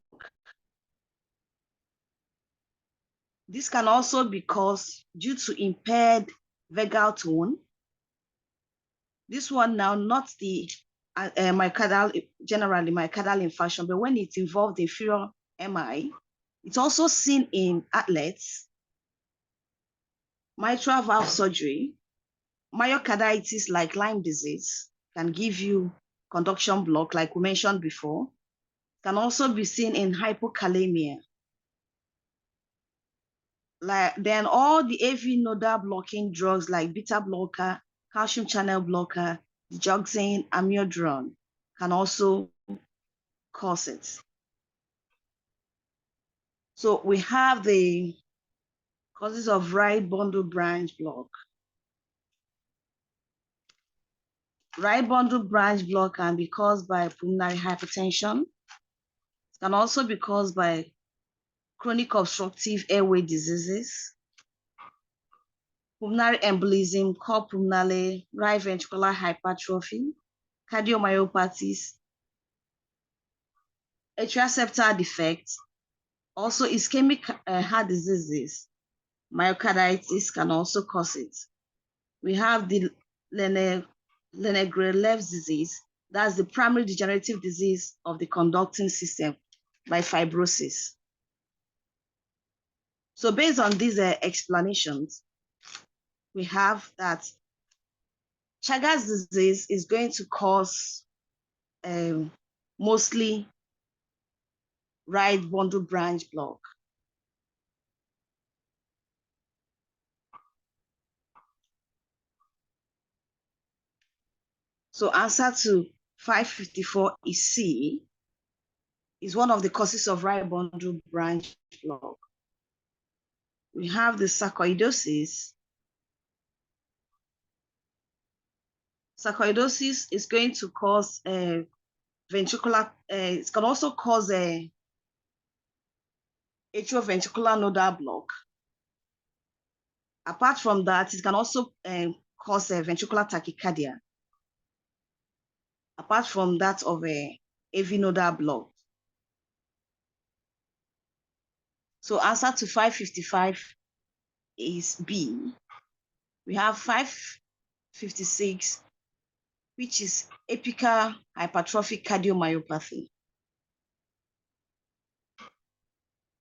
This can also be caused due to impaired vagal tone. This one now, not the myocardial, generally myocardial infarction, but when it involved inferior MI, it's also seen in athletes, mitral valve surgery, myocarditis like Lyme disease can give you conduction block, like we mentioned before. Can also be seen in hypokalemia. Then all the AV nodal blocking drugs like beta blocker, calcium channel blocker, digoxin, amiodarone can also cause it. So we have the causes of right bundle branch block. Right bundle branch block can be caused by pulmonary hypertension. It can also be caused by chronic obstructive airway diseases, pulmonary embolism, called pulmonary right ventricular hypertrophy, cardiomyopathies, atrial septal defect, also ischemic heart diseases, myocarditis can also cause it. We have the Lenegre-Lev's disease, that's the primary degenerative disease of the conducting system by fibrosis. So based on these explanations, we have that Chagas disease is going to cause mostly right bundle branch block. So answer to 554 is C, is one of the causes of right bundle branch block. We have the sarcoidosis. Sarcoidosis is going to cause ventricular, it can also cause a atrioventricular nodal block. Apart from that, it can also cause a ventricular tachycardia. Apart from that of a AV nodal block. So answer to 555 is B. We have 556, which is apical hypertrophic cardiomyopathy.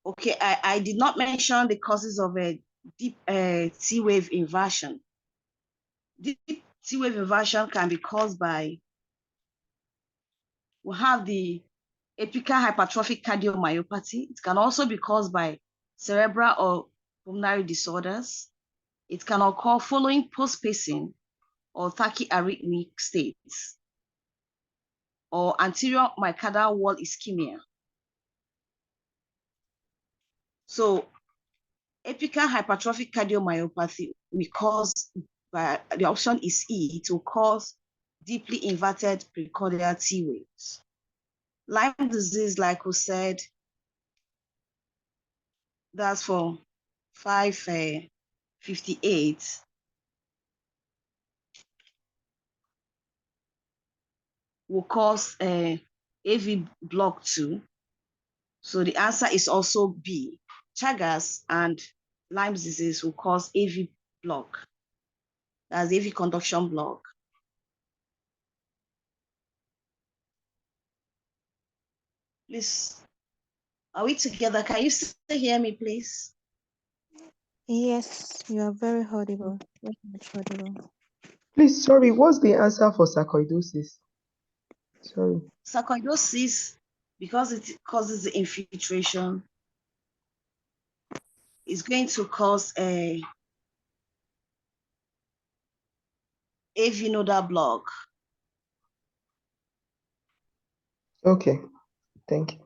Okay, I did not mention the causes of a deep T wave inversion. Deep T-wave inversion can be caused by, we have the apical hypertrophic cardiomyopathy. It can also be caused by cerebral or pulmonary disorders. It can occur following post-pacing or tachyarrhythmic states, or anterior myocardial wall ischemia. So apical hypertrophic cardiomyopathy will cause, the option is E, it will cause deeply inverted precordial T waves. Lyme disease, like we said, that's for 558. Will cause AV block 2. So the answer is also B. Chagas and Lyme disease will cause AV block. That's AV conduction block. Please, are we together? Can you still hear me, please? Yes, you are very audible. Very much audible. Please, sorry, what's the answer for sarcoidosis? Sorry. Sarcoidosis, because it causes the infiltration, is going to cause a AV nodal block. Okay, thank you.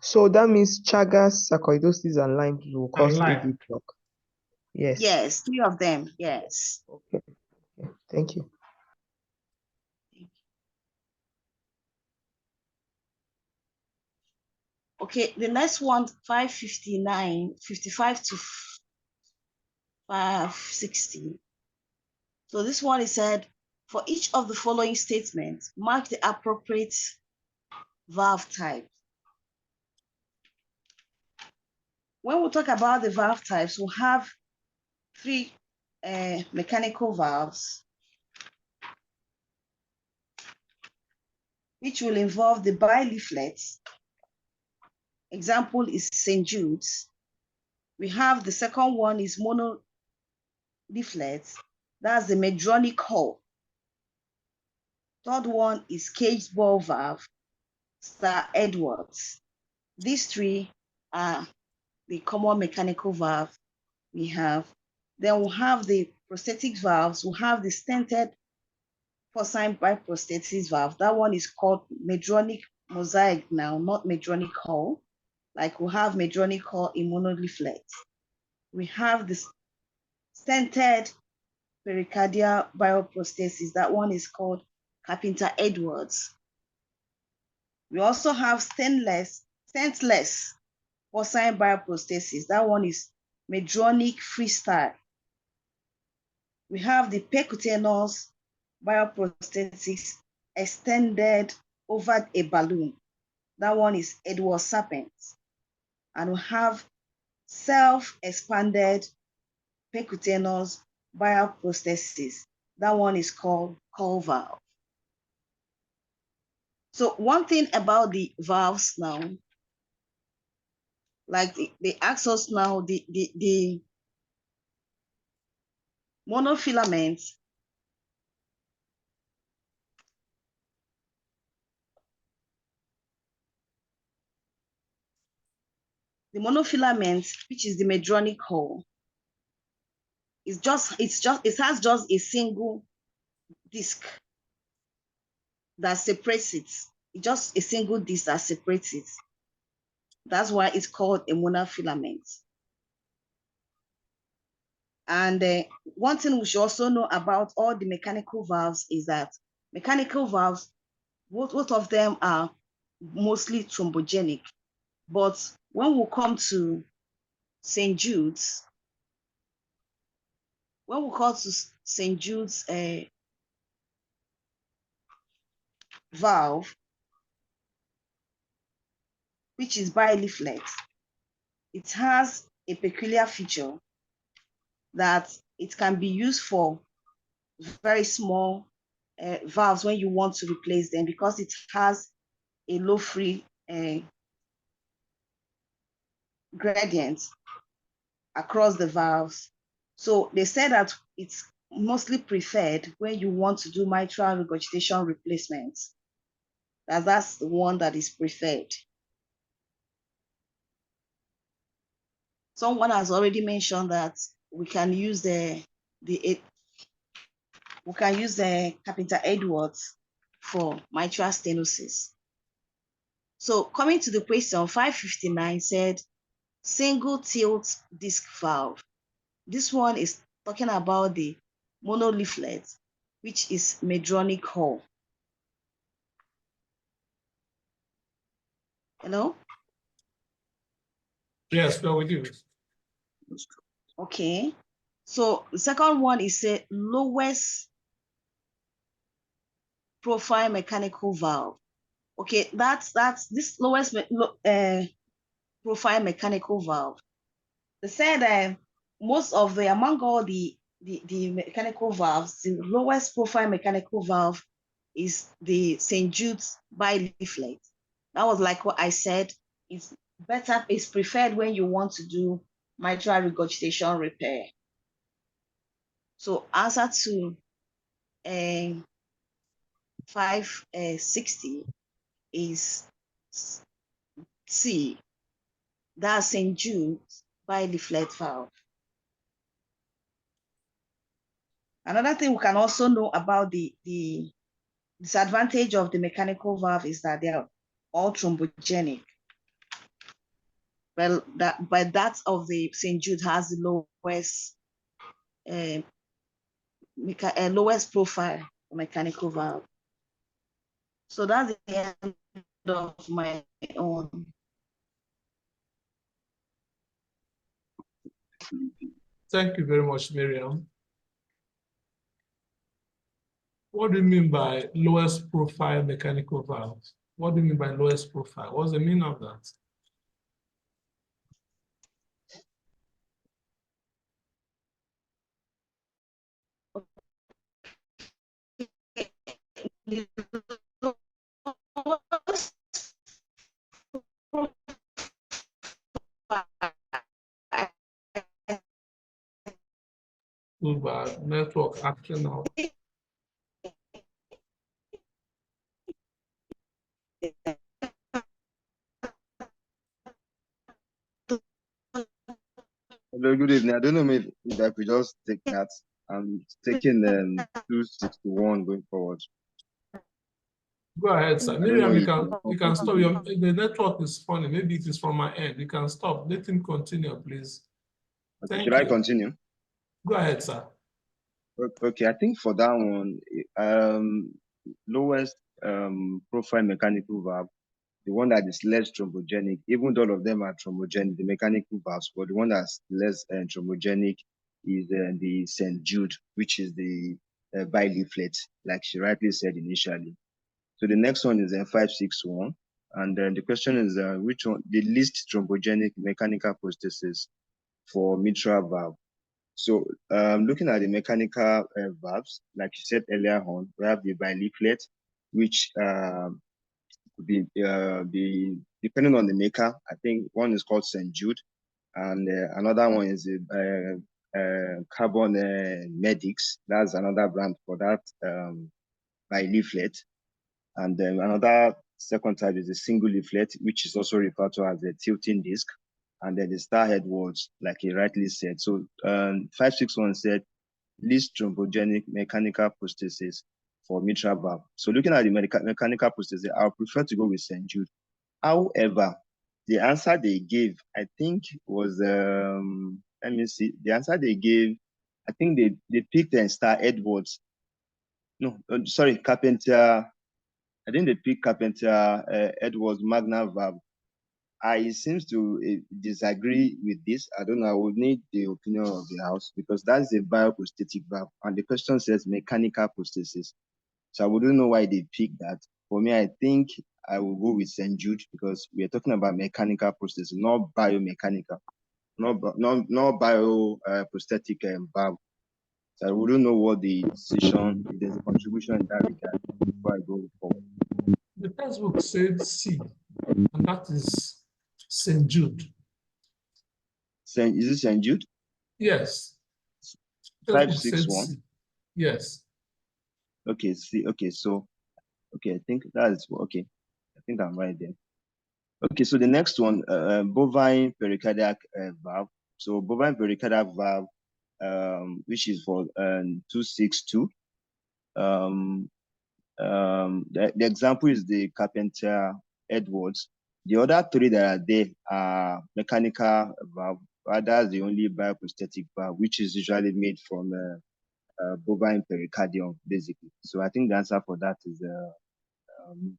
So that means Chagas, sarcoidosis, and Lyme will cause AV block. Yes. Yes, 3 of them, yes. Okay. Thank you. Okay, the next one, 559, 55 to 560. So this one is said, for each of the following statements, mark the appropriate valve type. When we talk about the valve types, we'll have 3 mechanical valves, which will involve the bileaflets. Example is St. Jude's. We have the second one is monoleaflet. That's the Medtronic hull. Third one is caged ball valve, Star Edwards. These 3 are the common mechanical valve we have. Then we'll have the prosthetic valves. We'll have the stented porcine biprosthesis valve. That one is called Medtronic mosaic now, not Medtronic hull. Like we have Medtronic hull in monoleaflet. We have the stented pericardial bioprosthesis. That one is called Carpenter Edwards. We also have stentless porcine bioprosthesis. That one is Medtronic Freestyle. We have the percutaneous bioprosthetics extended over a balloon. That one is Edwards Serpent. And we have self-expanded percutaneous bioprosthesis. That one is called Call valve. So one thing about the valves now, like they ask us now, the monofilament, which is the Medtronic hull, it has just a single disc that separates it. It's just a single disc that separates it. That's why it's called a monofilament. And one thing we should also know about all the mechanical valves is that mechanical valves, both of them are mostly thrombogenic. But when we come to St. Jude's, valve, which is bileaflet, it has a peculiar feature that it can be used for very small valves when you want to replace them, because it has a low free gradient across the valves. So they said that it's mostly preferred when you want to do mitral regurgitation replacements. That's the one that is preferred. Someone has already mentioned that we can use the Carpenter Edwards for mitral stenosis. So coming to the question, 559 said single tilt disc valve. This one is talking about the monoleaflet, which is Medtronic Hall. Hello? Yes, no, we do. Okay. So the second one is a lowest profile mechanical valve. Okay, that's this lowest profile mechanical valve. They said most of the among all the mechanical valves, the lowest profile mechanical valve is the St. Jude's bileaflet. That was like what I said. It's better, it's preferred when you want to do mitral regurgitation repair. So answer to 560 is C. That's St. Jude's bileaflet valve. Another thing we can also know about the disadvantage of the mechanical valve is that they are all thrombogenic. Well, that of the St. Jude has the lowest profile mechanical valve. So that's the end of my own. Thank you very much, Miriam. What do you mean by lowest profile mechanical valve? What do you mean by lowest profile? What's the meaning of that? Too bad. Network acting out. Hello, good evening. I don't know if I could just take that. I'm taking 261 going forward. Go ahead, sir. I don't Miriam, know you can stop. The network is funny. Maybe it is from my end. You can stop. Let him continue, please. Okay, should I continue? Go ahead, sir. Okay, I think for that one, lowest profile mechanical valve, the one that is less thrombogenic, even though all of them are thrombogenic, the mechanical valves, but the one that's less thrombogenic is the St. Jude, which is the bileaflet, like she rightly said initially. So the next one is 561. And then the question is which one, the least thrombogenic mechanical prosthesis for mitral valve. So looking at the mechanical valves, like you said earlier on, we have the bileaflet, which could be depending on the maker. I think one is called St. Jude, and another one is Carbon Medics. That's another brand for that bileaflet. And then another second type is a single leaflet, which is also referred to as a tilting disc. And then the Star Edwards, like he rightly said. So 561 said least thrombogenic mechanical prosthesis for mitral valve. So looking at the mechanical prosthesis, I would prefer to go with St. Jude. However, the answer they gave, I think, was let me see. The answer they gave, I think they picked Star Edwards. No, sorry, Carpenter. I think they picked Carpenter Edwards Magna valve. I seems to disagree with this. I don't know. I would need the opinion of the house because that's a bioprosthetic valve, and the question says mechanical prosthesis. So I wouldn't know why they picked that. For me, I think I will go with St. Jude because we are talking about mechanical prosthesis, not biomechanical, not bioprosthetic valve. So I wouldn't know what the decision, if there's a contribution in that regard before I go forward. The textbook said C, and that is St. Jude. Is it St. Jude? Yes. 561. Yes. Okay, see, okay, so, okay, I think that's, okay, I think I'm right there. Okay, so the next one, bovine pericardiac valve. So bovine pericardiac valve, which is for 262. The example is the Carpenter Edwards. The other three that are there are mechanical valve. That's the only bioprosthetic valve, which is usually made from bovine pericardium, basically. So I think the answer for that is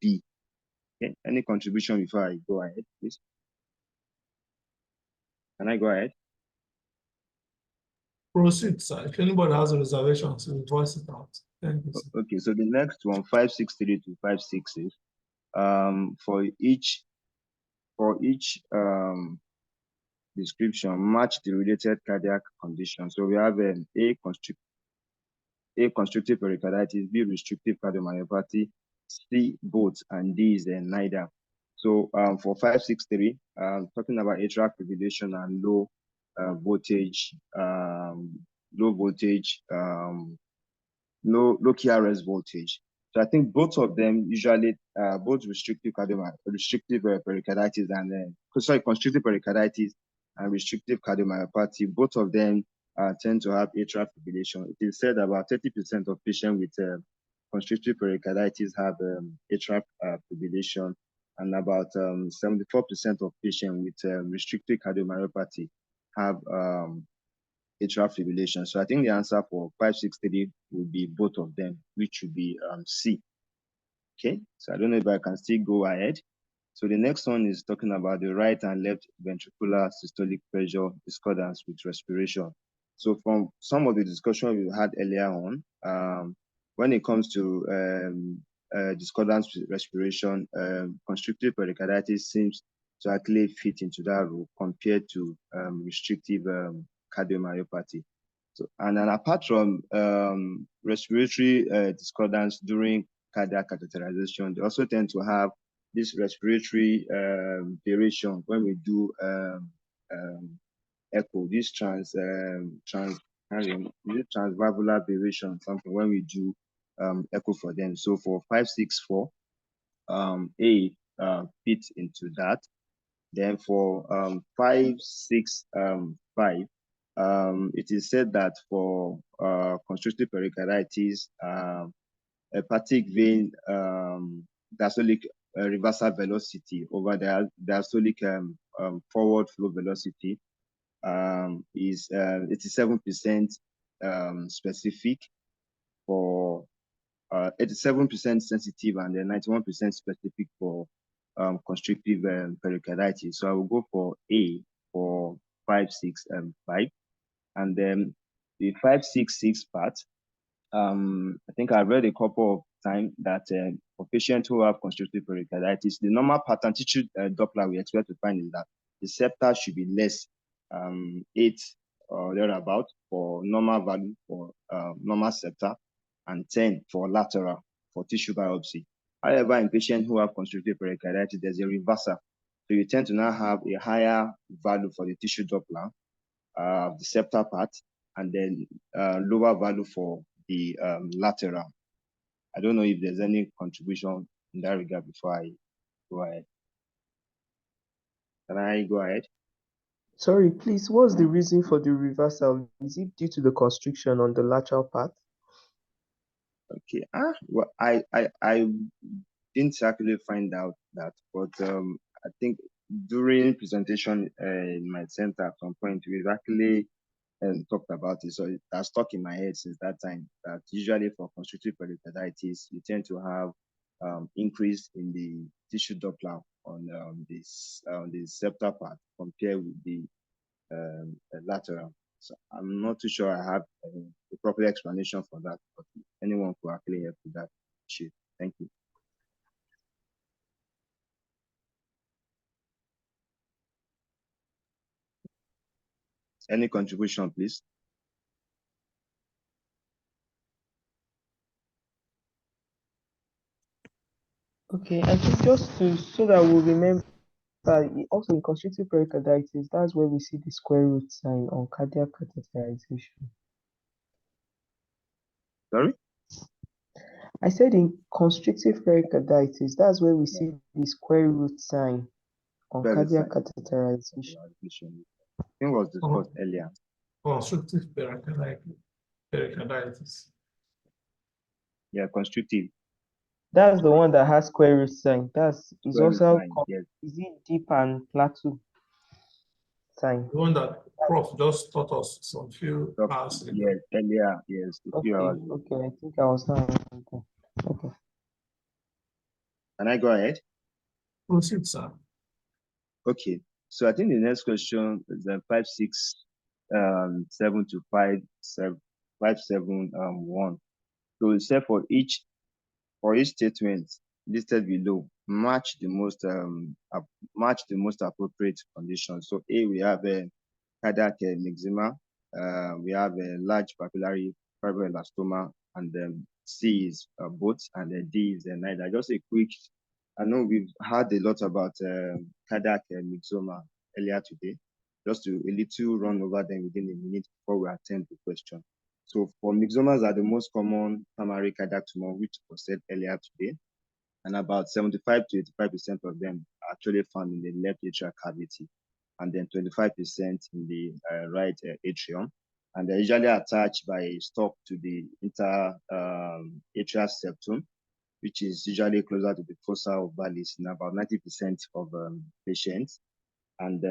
B. Okay. Any contribution before I go ahead, please? Can I go ahead? Proceed, sir. If anybody has a reservation, so voice it out. Thank you, sir. Okay, so the next one, 563 to 566, for each description, match the related cardiac condition. So we have A, constrictive pericarditis, B, restrictive cardiomyopathy, C, both, and D is neither. So for 563, talking about atrial fibrillation and low voltage, low KRS voltage. So I think both of them usually, both restrictive pericarditis and constrictive pericarditis and restrictive cardiomyopathy, both of them tend to have atrial fibrillation. It is said about 30% of patients with constrictive pericarditis have atrial fibrillation, and about 74% of patients with restrictive cardiomyopathy have atrial fibrillation. So I think the answer for 563 would be both of them, which would be C. Okay, so I don't know if I can still go ahead. So the next one is talking about the right and left ventricular systolic pressure discordance with respiration. So from some of the discussion we had earlier on, when it comes to discordance with respiration, constrictive pericarditis seems to actually fit into that role compared to restrictive cardiomyopathy. So, and then apart from respiratory discordance during cardiac catheterization, they also tend to have this respiratory variation when we do echo, this transvalvular variation, something when we do echo for them. So for 564, A fits into that. Then for 565, it is said that for constrictive pericarditis, hepatic vein diastolic reversal velocity over the diastolic forward flow velocity is 87% specific for 87% sensitive and then 91% specific for constrictive pericarditis. So I will go for A for 565, and then the 566 part. I think I've read a couple of times that for patients who have constrictive pericarditis, the normal pattern tissue Doppler we expect to find is that the septa should be less 8 or thereabout for normal value for normal septa, and 10 for lateral for tissue biopsy. However, in patients who have constrictive pericarditis, there's a reversal. So you tend to now have a higher value for the tissue Doppler, the septal part, and then lower value for the lateral. I don't know if there's any contribution in that regard before I go ahead. Can I go ahead? Sorry, please, what's the reason for the reversal? Is it due to the constriction on the lateral part? Okay. Well, I didn't actually find out that, but I think during presentation in my center at some point, we've actually talked about it. So it has stuck in my head since that time that usually for constrictive pericarditis, you tend to have increase in the tissue Doppler on the septal part compared with the lateral. So I'm not too sure I have the proper explanation for that, but anyone could actually help with that. Thank you. Any contribution, please? Okay, I think just to so that we'll remember also in constrictive pericarditis, that's where we see the square root sign on cardiac catheterization. Sorry? I said in constrictive pericarditis, that's where we see the square root sign on Very cardiac fine. catheterization. I think was discussed earlier. Constrictive pericarditis. Yeah, constrictive. That's the one that has square root sign. Is Square root also sign, yes. is it deep and plateau sign? The one that Prof just taught us some few hours ago. Yes, earlier, yes, a few hours ago. Okay, I think I was not. Okay. Can I go ahead? Proceed, sir. Okay, so I think the next question is 567 to 571. So it said for each statement listed below, match the most appropriate conditions. So A, we have a cardiac myxema, we have a large papillary fibroelastoma, and then C is both, and then D is neither. Just a quick, I know we've heard a lot about cardiac myxoma earlier today. Just to a little run over them within a minute before we attend the question. So for myxomas are the most common primary cardiac tumor, which was said earlier today, and about 75 to 85% of them are actually found in the left atrial cavity, and then 25% in the right atrium, and they're usually attached by a stalk to the atrial septum, which is usually closer to the fossa ovalis in about 90% of patients. And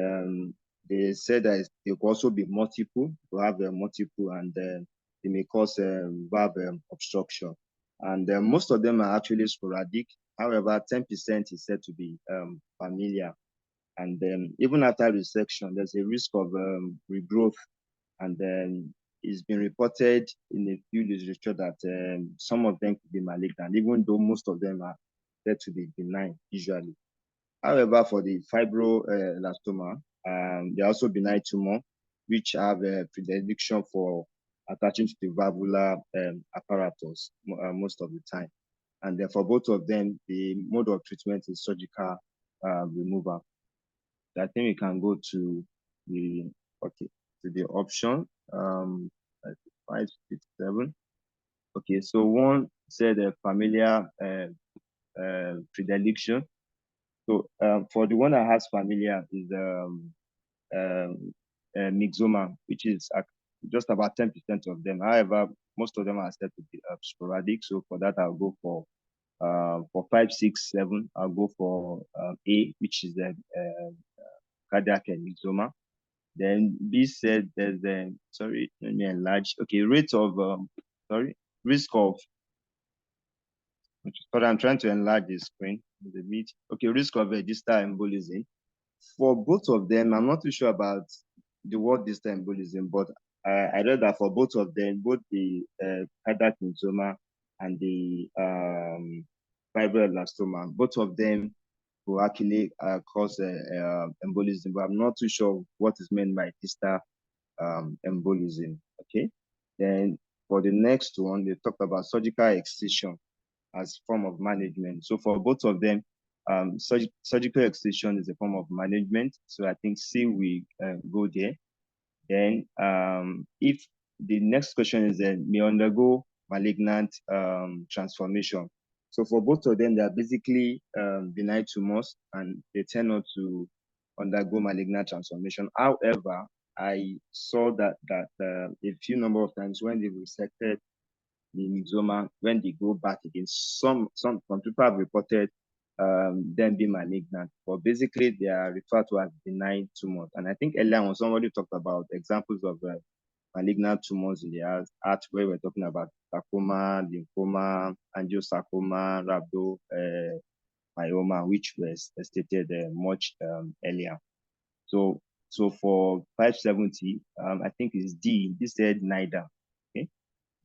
they said that they could also be multiple, to have multiple, and they may cause valve obstruction. And most of them are actually sporadic. However, 10% is said to be familiar. And even after resection, there's a risk of regrowth. And then it's been reported in a few literature that some of them could be malignant, even though most of them are said to be benign usually. However, for the fibroelastoma, they are also benign tumor, which have a predilection for attaching to the valvular apparatus most of the time. And then for both of them, the mode of treatment is surgical removal. So I think we can go to the option 5, 6, 7. Okay, so one said a familiar predilection. So for the one that has familiar is myxoma, which is just about 10% of them. However, most of them are said to be sporadic. So for that, I'll go for 5, 6, 7. I'll go for A, which is the cardiac myxoma. Then B said there's sorry, let me enlarge. Okay, risk of but I'm trying to enlarge the screen a bit. Okay, risk of distal embolism. For both of them, I'm not too sure about the word distal embolism, but I read that for both of them, both the cardiac myxoma and the fibroelastoma, both of them will actually cause embolism, but I'm not too sure what is meant by distal embolism. Okay, then for the next one, they talked about surgical excision as form of management. So for both of them, surgical excision is a form of management. So I think C, we go there. Then if the next question is may undergo malignant transformation. So for both of them, they are basically benign tumors and they tend not to undergo malignant transformation. However, I saw that a few number of times when they resected the myxoma, when they go back again, some people have reported them being malignant, but basically they are referred to as benign tumors. And I think earlier on somebody talked about examples of malignant tumors in the heart, where we're talking about sarcoma, lymphoma, angiosarcoma, rhabdomyoma, which was stated much earlier. So for 570, I think it's D. This said neither. Okay.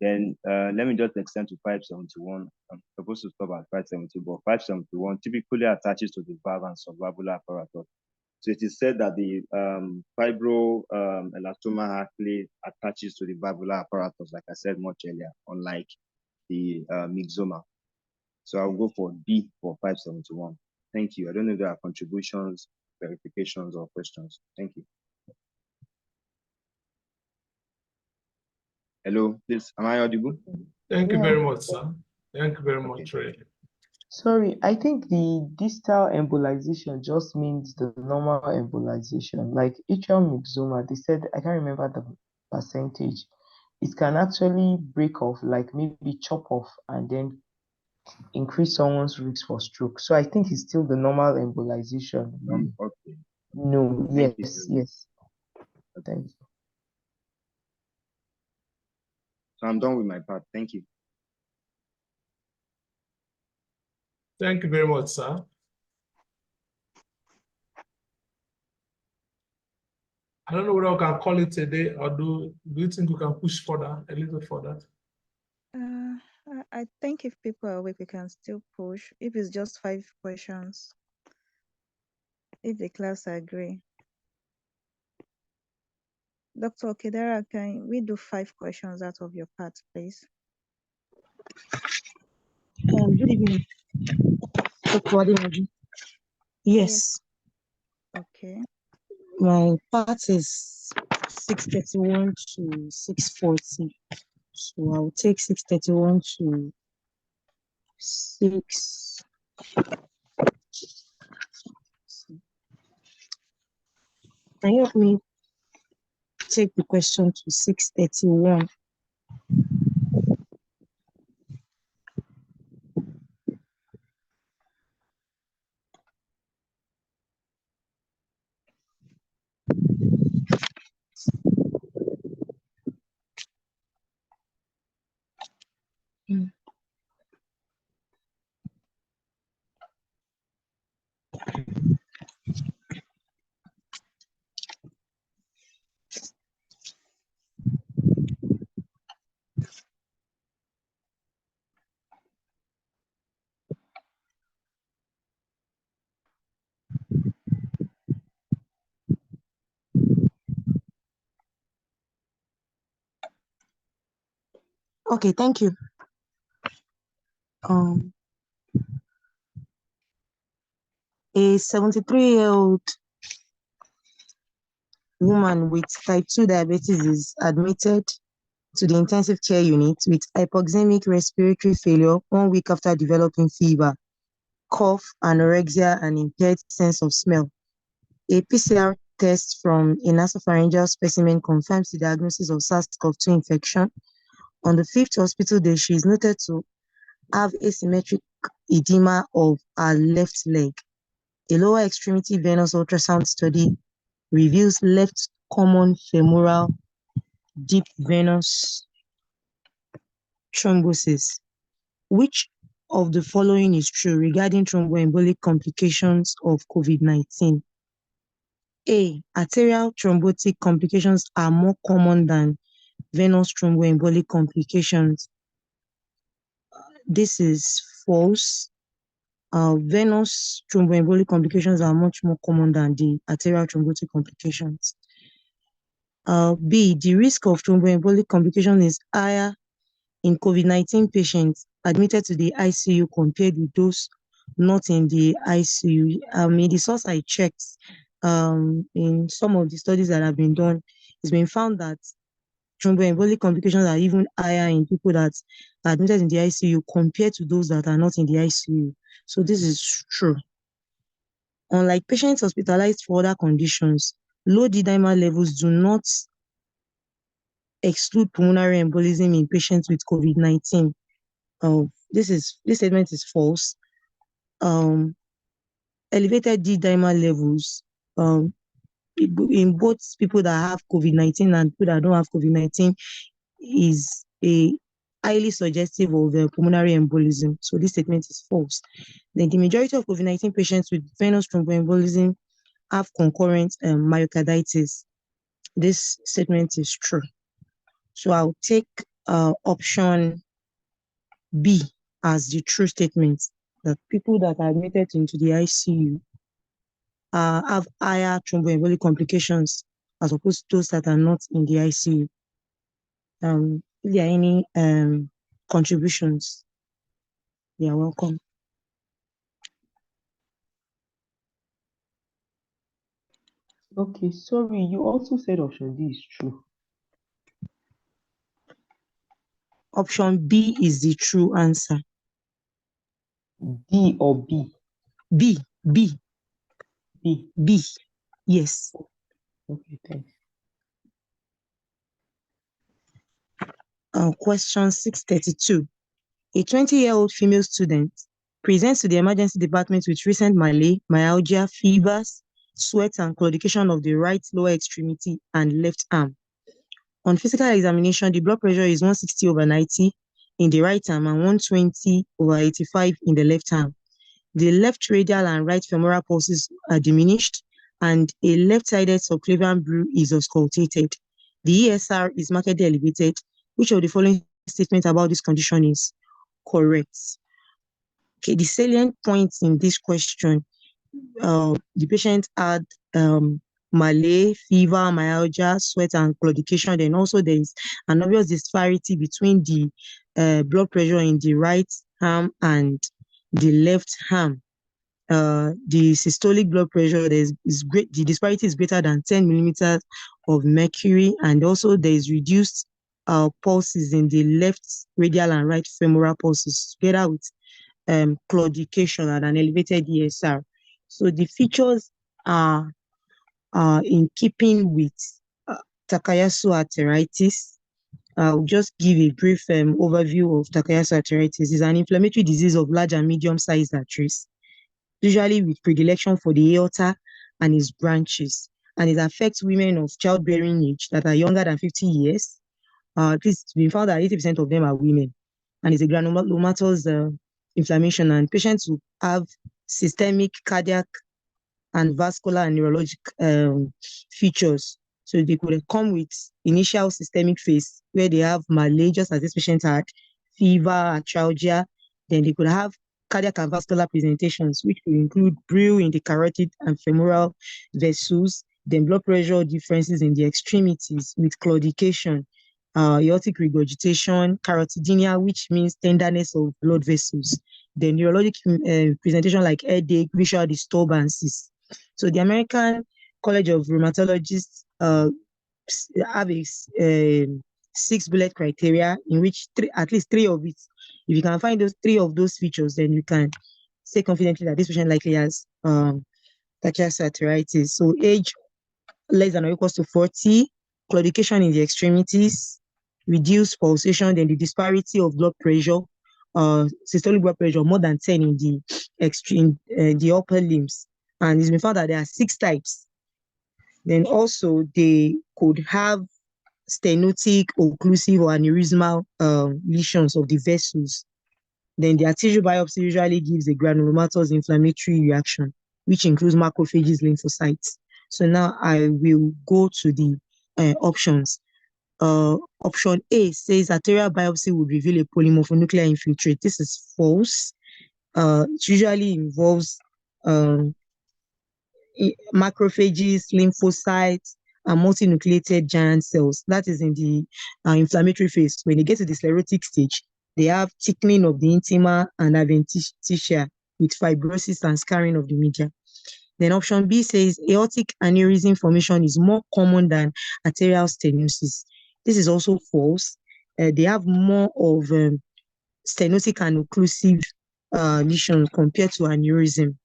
Then let me just extend to 571. I'm supposed to stop at 570, but 571 typically attaches to the valve and subvalvular apparatus. So it is said that the fibroelastoma actually attaches to the valvular apparatus, like I said much earlier, unlike the myxoma. So I'll go for B for 571. Thank you. I don't know if there are contributions, verifications, or questions. Thank you. Hello, please. Am I audible? Thank you Yeah. very much, sir. Thank you very much, Ray. Sorry, I think the distal embolization just means the normal embolization. Like atrial myxoma, they said, I can't remember the percentage. It can actually break off, like maybe chop off, and then increase someone's risk for stroke. So I think it's still the normal embolization. Okay. No, Thank you. yes, yes. Thank you. So I'm done with my part. Thank you. Thank you very much, sir. I don't know whether we can call it a day, or do you think we can push further, a little further? I think if people are awake, we can still push. If it's just 5 questions, if the class agree. Dr. Kedara, can we do 5 questions out of your part, please? Good evening, Dr. Ademoji. Yes, Okay. my part is 6:31 to 6:40. So I'll take 6:31 to 6. Can you help me take the question to 6:31? Okay, thank you. A 73-year-old woman with type 2 diabetes is admitted to the intensive care unit with hypoxemic respiratory failure 1 week after developing fever, cough, anorexia, and impaired sense of smell. A PCR test from a nasopharyngeal specimen confirms the diagnosis of SARS-CoV-2 infection. On the 5th hospital day, she is noted to have asymmetric edema of her left leg. A lower extremity venous ultrasound study reveals left common femoral deep venous thrombosis. Which of the following is true regarding thromboembolic complications of COVID-19? A. Arterial thrombotic complications are more common than venous thromboembolic complications. This is false. Venous thromboembolic complications are much more common than the arterial thrombotic complications. B. The risk of thromboembolic complication is higher in COVID-19 patients admitted to the ICU compared with those not in the ICU. In the source I checked, in some of the studies that have been done, it's been found that thromboembolic complications are even higher in people that are admitted in the ICU compared to those that are not in the ICU. So this is true. Unlike patients hospitalized for other conditions, low D-dimer levels do not exclude pulmonary embolism in patients with COVID-19. This statement is false. Elevated D-dimer levels in both people that have COVID-19 and people that don't have COVID-19 is a highly suggestive of pulmonary embolism. So this statement is false. Then the majority of COVID-19 patients with venous thromboembolism have concurrent myocarditis. This statement is true. So I'll take option B as the true statement, that people that are admitted into the ICU have higher thromboembolic complications as opposed to those that are not in the ICU. If there are any contributions, you are welcome. Okay, sorry, you also said option D is true. Option B is the true answer. D or B? B. B. B. Yes. Okay, thanks. Question 632. A 20-year-old female student presents to the emergency department with recent myalgia, fevers, sweat, and claudication of the right lower extremity and left arm. On physical examination, the blood pressure is 160/90 in the right arm and 120/85 in the left arm. The left radial and right femoral pulses are diminished, and a left-sided subclavian brew is auscultated. The ESR is markedly elevated. Which of the following statements about this condition is correct? Okay, the salient points in this question, the patient had fever, myalgia, sweat, and claudication. Then also there is an obvious disparity between the blood pressure in the right arm and the left arm. The systolic blood pressure is great. The disparity is greater than 10 millimeters of mercury, and also there is reduced pulses in the left radial and right femoral pulses, together with claudication and an elevated ESR. So the features are in keeping with Takayasu arteritis. I'll just give a brief overview of Takayasu arteritis. It's an inflammatory disease of large and medium-sized arteries, usually with predilection for the aorta and its branches, and it affects women of childbearing age that are younger than 50 years. It's been found that 80% of them are women, and it's a granulomatous inflammation, and patients who have systemic, cardiac, and vascular and neurologic features. So they could come with initial systemic phase where they have malaise, just as this patient had, fever, arthralgia. Then they could have cardiac and vascular presentations, which will include brew in the carotid and femoral vessels, then blood pressure differences in the extremities with claudication, aortic regurgitation, carotidynia, which means tenderness of blood vessels, the neurologic presentation like headache, visual disturbances. So the American College of Rheumatologists have a 6-bullet criteria in which at least three of it, if you can find those three of those features, then you can say confidently that this patient likely has Takayasu arteritis. So age less than or equals to 40, claudication in the extremities, reduced pulsation, then the disparity of blood pressure, systolic blood pressure more than 10 in the extreme, the upper limbs. And it's been found that there are 6 types. Then also they could have stenotic, occlusive, or aneurysmal lesions of the vessels. Then the arterial biopsy usually gives a granulomatous inflammatory reaction, which includes macrophages, lymphocytes. So now I will go to the options. Option A says arterial biopsy would reveal a polymorphonuclear infiltrate. This is false. It usually involves macrophages, lymphocytes, and multinucleated giant cells. That is in the inflammatory phase. When they get to the sclerotic stage, they have thickening of the intima and adventitia with fibrosis and scarring of the media. Then option B says aortic aneurysm formation is more common than arterial stenosis. This is also false. They have more of stenotic and occlusive lesions compared to aneurysm.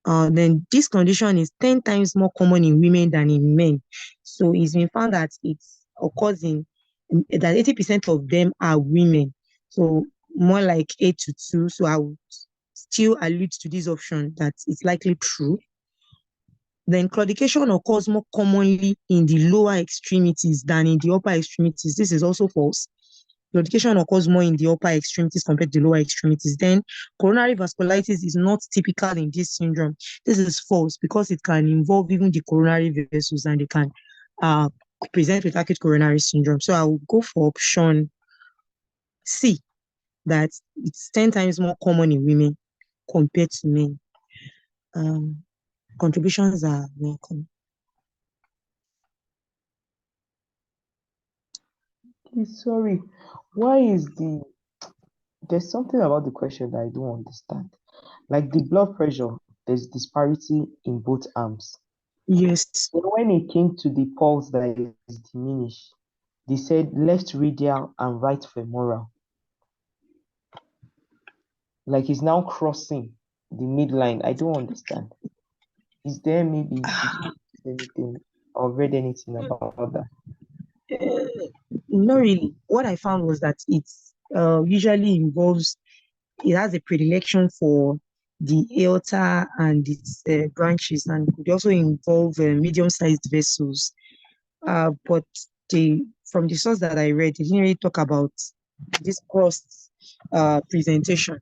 Then this condition is 10 times more common in women than in men. So it's been found that it occurs that 80% of them are women. So more like 8-2. So I would still allude to this option that it's likely true. Then claudication occurs more commonly in the lower extremities than in the upper extremities. This is also false. Claudication occurs more in the upper extremities compared to the lower extremities. Then coronary vasculitis is not typical in this syndrome. This is false because it can involve even the coronary vessels and they can present with acute coronary syndrome. So I will go for option C, that it's 10 times more common in women compared to men. Contributions are welcome. Sorry, why is there's something about the question that I don't understand. Like the blood pressure, there's disparity in both arms. Yes. But when it came to the pulse that is diminished, they said left radial and right femoral. Like it's now crossing the midline. I don't understand. Is there maybe anything or read anything about that? Not really. What I found was that it's usually involves, it has a predilection for the aorta and its branches, and could also involve medium-sized vessels. But from the source that I read, it didn't really talk about this crossed presentation.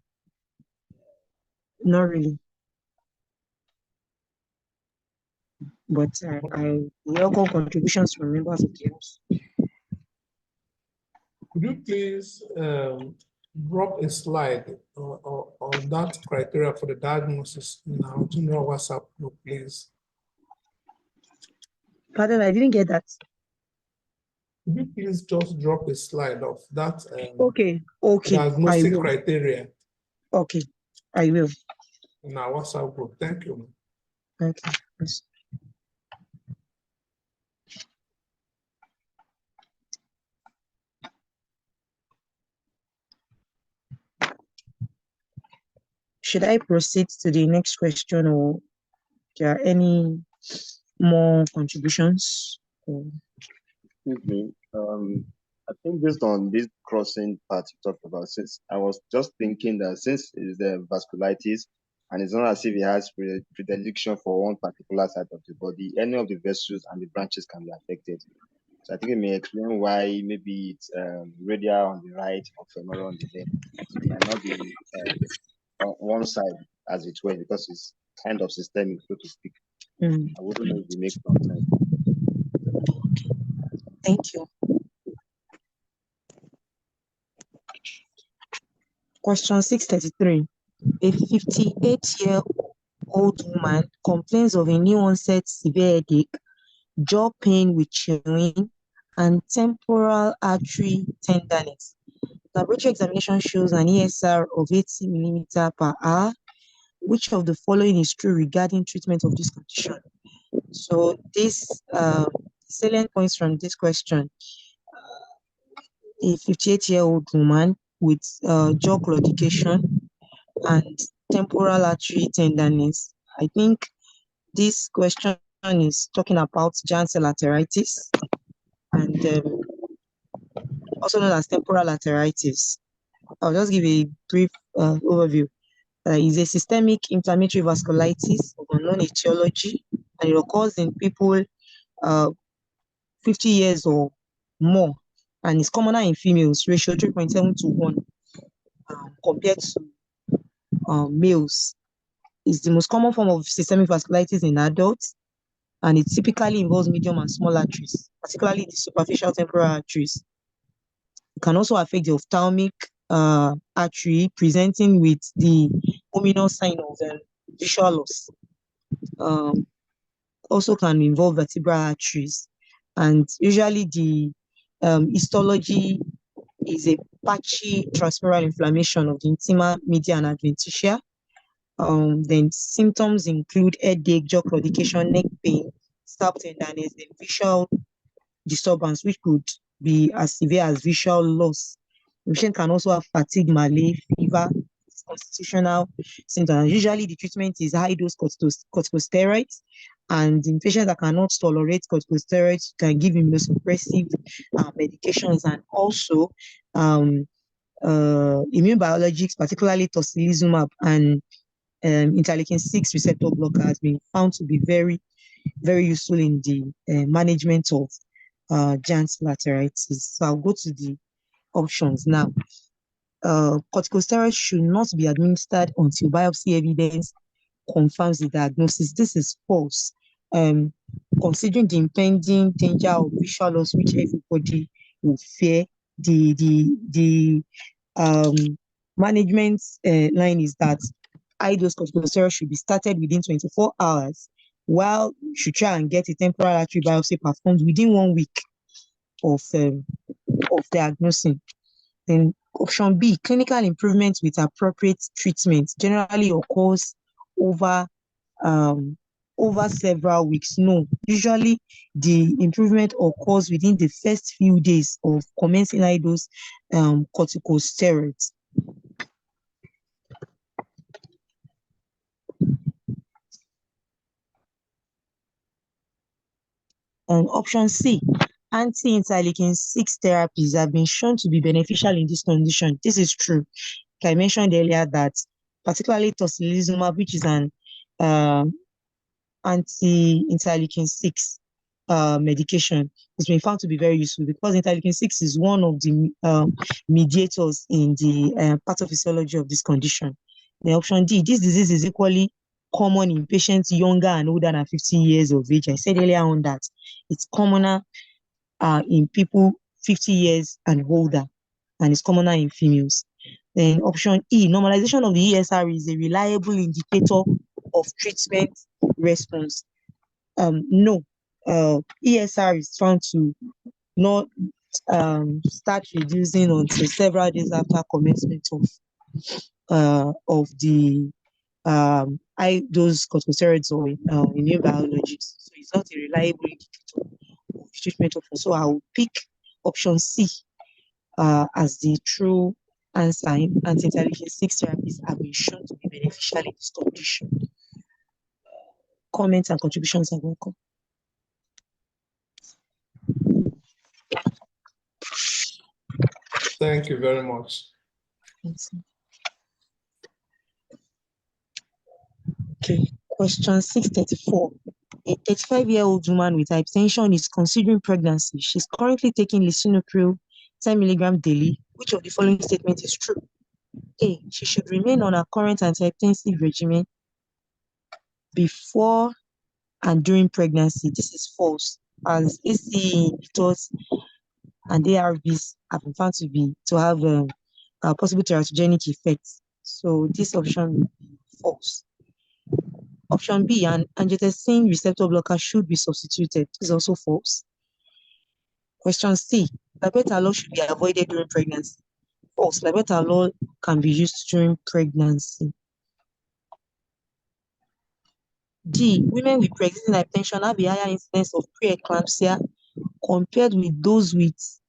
Not really. But I welcome contributions from members of the House. Could you please drop a slide on that criteria for the diagnosis in our general WhatsApp group, please? Pardon, I didn't get that. Could you please just drop a slide of that Okay, diagnostic criteria? Okay, I will. In our WhatsApp group. Thank you. Okay. Yes. Should I proceed to the next question, or there are any more contributions? Excuse me. I think based on this crossing part you talked about, since I was just thinking that since it's the vasculitis and it's not as if it has predilection for one particular side of the body, any of the vessels and the branches can be affected. So I think it may explain why maybe it's radial on the right or femoral on the left. It might not be on one side as it were, because it's kind of systemic, so to speak. I wouldn't know if it makes some sense. Thank you. Question 633. A 58-year-old woman complains of a new onset severe headache, jaw pain with chewing, and temporal artery tenderness. Laboratory examination shows an ESR of 80 millimeter per hour. Which of the following is true regarding treatment of this condition? So this salient points from this question: a 58-year-old woman with jaw claudication and temporal artery tenderness. I think this question is talking about giant lateritis, and also known as temporal lateritis. I'll just give a brief overview. It's a systemic inflammatory vasculitis of unknown etiology, and it occurs in people 50 years or more, and it's commoner in females, ratio 3.7 to 1 compared to males. It's the most common form of systemic vasculitis in adults, and it typically involves medium and small arteries, particularly the superficial temporal arteries. It can also affect the ophthalmic artery, presenting with the ominous sign of visual loss. Also can involve vertebral arteries, and usually the histology is a patchy transmural inflammation of the intima, media, and adventitia. Then symptoms include headache, jaw claudication, neck pain, scalp tenderness, then visual disturbance, which could be as severe as visual loss. The patient can also have fatigue, malaise, fever, constitutional symptoms. Usually the treatment is high-dose corticosteroids, and in patients that cannot tolerate corticosteroids, can give immunosuppressive medications, and also immune biologics, particularly tocilizumab and interleukin-6 receptor blocker, has been found to be very, very useful in the management of giant lateritis. So I'll go to the options now. Corticosteroids should not be administered until biopsy evidence confirms the diagnosis. This is false. Considering the impending danger of visual loss, which everybody will fear, the management line is that high-dose corticosteroid should be started within 24 hours, while you should try and get a temporal artery biopsy performed within 1 week of diagnosing. Then option B, clinical improvement with appropriate treatment generally occurs over over several weeks. No, usually the improvement occurs within the first few days of commencing high dose corticosteroids. And option C, anti-interleukin-6 therapies have been shown to be beneficial in this condition. This is true. Like I mentioned earlier that particularly tocilizumab, which is an anti-interleukin-6 medication, has been found to be very useful because interleukin-6 is one of the mediators in the pathophysiology of this condition. The option D, this disease is equally common in patients younger and older than 50 years of age. I said earlier on that it's commoner in people 50 years and older, and it's commoner in females. Then option E, normalization of the ESR is a reliable indicator of treatment response. No, ESR is found to not start reducing until several days after commencement of the high dose corticosteroids or in new biology. So it's not a reliable indicator of treatment of. So I will pick option C as the true answer. Anti-interleukin-6 therapies have been shown to be beneficial in this condition. Comments and contributions are welcome. Thank you very much. Okay, question 634. A 35-year-old woman with hypertension is considering pregnancy. She's currently taking lisinopril 10 mg daily. Which of the following statement is true? A, she should remain on her current antihypertensive regimen before and during pregnancy. This is false, as ACE inhibitors and ARBs have been found to have possible teratogenic effects. So this option is false. Option B, an angiotensin receptor blocker should be substituted. This is also false. Question C, labetalol should be avoided during pregnancy. False. Labetalol can be used during pregnancy. D, women with pre-existing hypertension have a higher incidence of preeclampsia compared with those with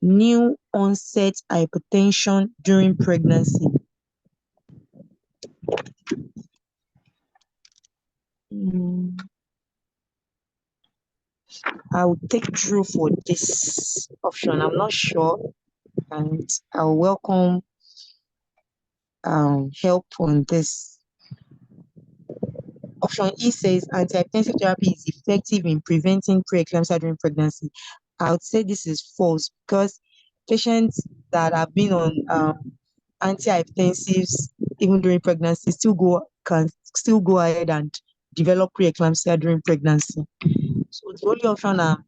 new onset hypertension during pregnancy. I will take true for this option. I'm not sure, and I'll welcome help on this. Option E says antihypertensive therapy is effective in preventing preeclampsia during pregnancy. I would say this is false because patients that have been on antihypertensives even during pregnancy can still go ahead and develop preeclampsia during pregnancy. So the only option I'm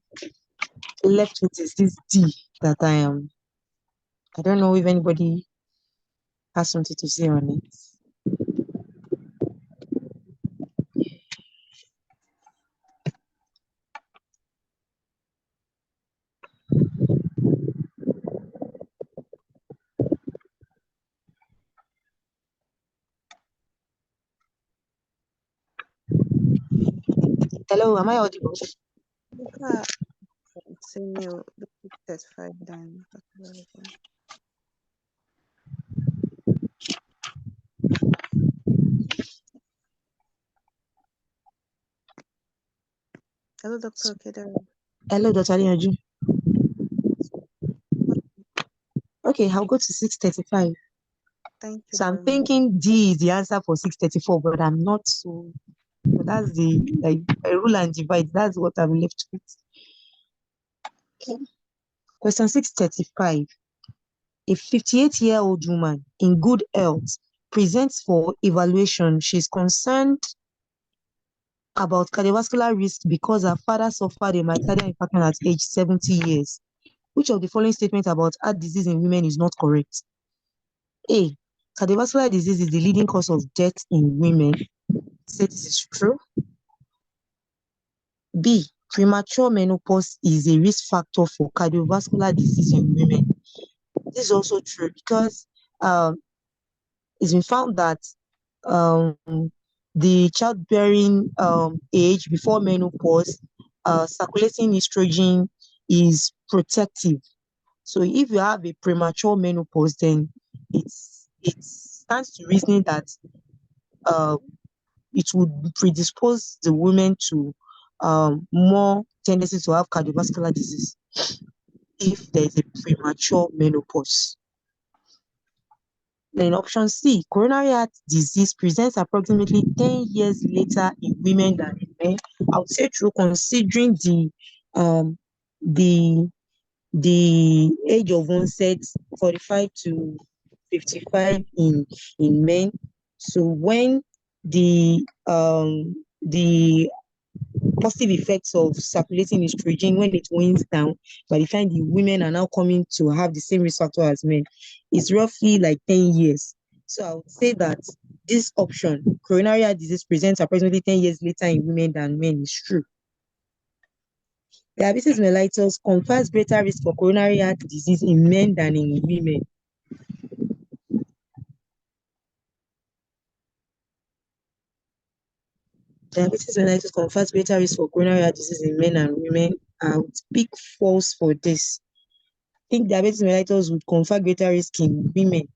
left with is this D that I don't know if anybody has something to say on it. Hello, am I audible? Continue the 35 then. Hello, Dr. Kedar. Hello, Dr. Aliyanju. Okay, I'll go to 635. Thank you. So I'm very much. thinking D is the answer for 634, but I'm not so. But that's the rule and divide. That's what I'm left with. Okay. Question 635. A 58-year-old woman in good health presents for evaluation. She's concerned about cardiovascular risk because her father suffered a myocardial infarction at age 70 years. Which of the following statements about heart disease in women is not correct? A, cardiovascular disease is the leading cause of death in women. Say this is true. B, premature menopause is a risk factor for cardiovascular disease in women. This is also true because it's been found that the childbearing age before menopause, circulating estrogen is protective. So if you have a premature menopause, then it stands to reasoning that it would predispose the women to more tendency to have cardiovascular disease if there is a premature menopause. Then option C, coronary heart disease presents approximately 10 years later in women than in men. I would say true, considering the age of onset, 45 to 55 in men. So when the positive effects of circulating estrogen, when it winds down, by the time the women are now coming to have the same risk factor as men, it's roughly like 10 years. So I would say that this option, coronary heart disease presents approximately 10 years later in women than men, is true. Diabetes mellitus confers greater risk for coronary heart disease in men than in women. Diabetes mellitus confers greater risk for coronary heart disease in men and women. I would pick false for this. I think diabetes mellitus would confer greater risk in women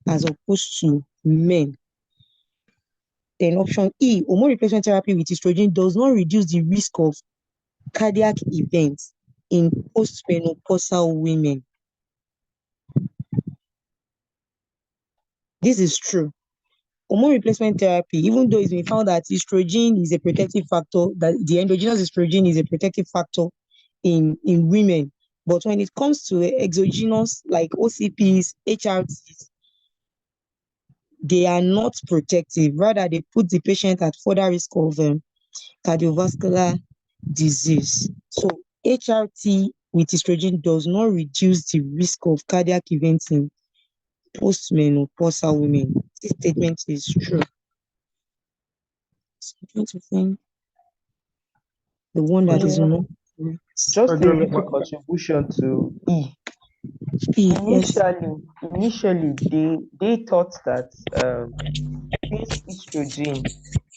as opposed to men. Then option E, hormone replacement therapy with estrogen does not reduce the risk of cardiac events in postmenopausal women. This is true. Hormone replacement therapy, even though it's been found that estrogen is a protective factor, that the endogenous estrogen is a protective factor in women, but when it comes to exogenous like OCPs, HRTs, they are not protective. Rather, they put the patient at further risk of cardiovascular disease. So HRT with estrogen does not reduce the risk of cardiac events in postmenopausal women. This statement is true. So I'm trying to find the one that is not. Just a little contribution to E. Initially, they thought that since estrogen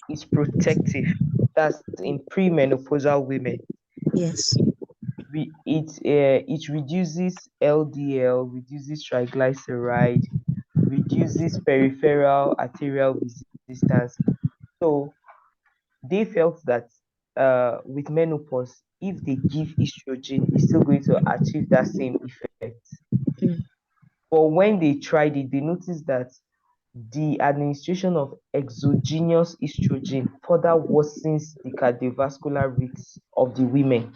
is protective, that's in premenopausal women. Yes. It reduces LDL, reduces triglyceride, reduces peripheral arterial resistance. So they felt that with menopause, if they give estrogen, it's still going to achieve that same effect. But when they tried it, they noticed that the administration of exogenous estrogen further worsens the cardiovascular risks of the women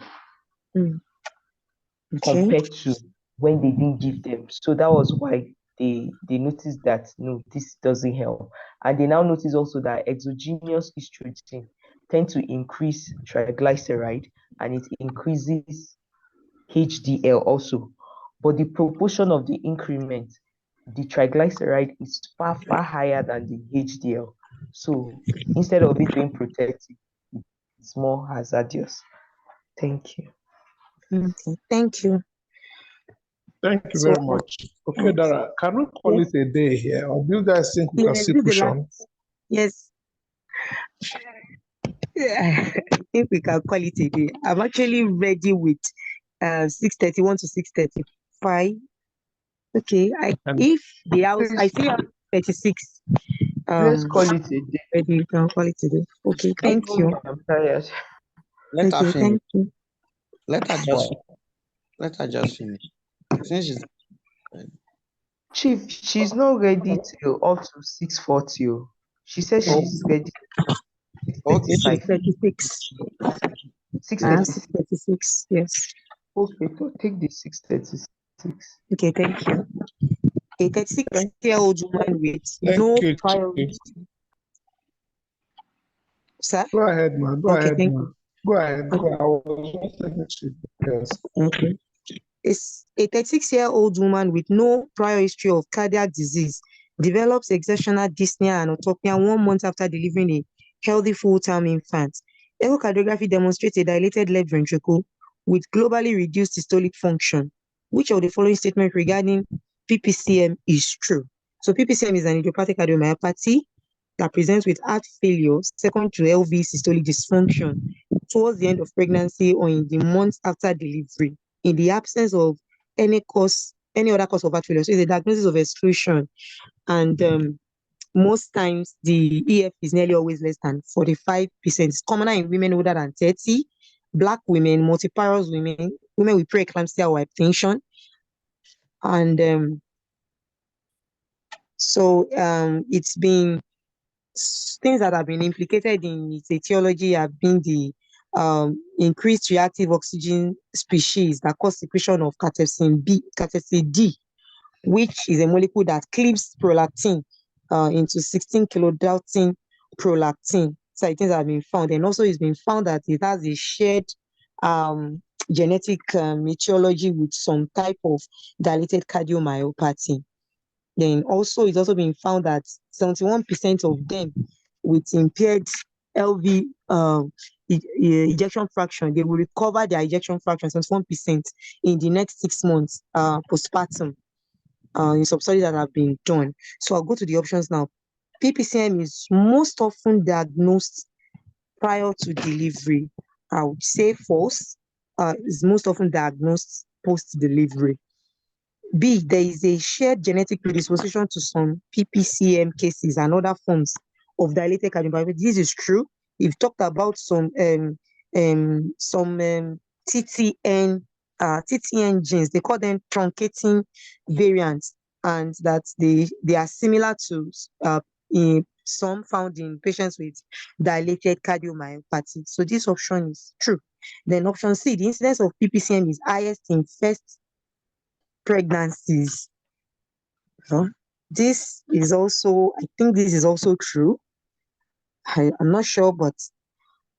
compared to when they didn't give them. So that was why they noticed that no, this doesn't help. And they now notice also that exogenous estrogen tend to increase triglyceride and it increases HDL also. But the proportion of the increment, the triglyceride is far higher than the HDL. So instead of it being protective, it's more hazardous. Thank you. Okay, thank you. Thank you very much. Okay, Dara, can we call it a day here, or do you guys think we can still push on? Yes. I think we can call it a day. I'm actually ready with 6:31 to 6:35. Okay, if the house, I see 36. Let's call it a day. Ready, you can call it a day. Okay, thank you. I'm tired. Let her Okay, finish. thank you. Let her just finish. Since she's Chief, she's not ready till up to 6:40. She says she's ready. Okay, 6:36. 6:36. Yes. Okay, so take the 6:36. Okay, thank you. A 36-year-old woman with Thank no you, prior. Chief. Sir? Go ahead, man. Go Okay, ahead, thank man. you. Go ahead. Go ahead. I was just saying, Chief. Yes. Okay. It's a 36-year-old woman with no prior history of cardiac disease develops exertional dyspnea and autopnea 1 month after delivering a healthy full-term infant. Echocardiography demonstrates a dilated left ventricle with globally reduced systolic function. Which of the following statements regarding PPCM is true? So PPCM is an idiopathic cardiomyopathy that presents with heart failure second to LV systolic dysfunction towards the end of pregnancy or in the months after delivery, in the absence of any other cause of heart failure. So it's a diagnosis of exclusion, and most times the EF is nearly always less than 45%. It's commoner in women older than 30, Black women, multiparous women, women with preeclampsia or hypertension, and so it's been things that have been implicated in its etiology have been the increased reactive oxygen species that cause secretion of cathepsin D, which is a molecule that cleaves prolactin into 16 kilodalton prolactin. So things have been found, and also it's been found that it has a shared genetic etiology with some type of dilated cardiomyopathy. Then also it's also been found that 71% of them with impaired LV ejection fraction, they will recover their ejection fraction 71% in the next 6 months postpartum in some studies that have been done. So I'll go to the options now. PPCM is most often diagnosed prior to delivery. I would say false. Is most often diagnosed post-delivery. B, there is a shared genetic predisposition to some PPCM cases and other forms of dilated cardiomyopathy. This is true. We've talked about some TTN genes. They call them truncating variants, and that they are similar to in some found in patients with dilated cardiomyopathy. So this option is true. Then option C, the incidence of PPCM is highest in first pregnancies. This is also, I think this is also true. I'm not sure, but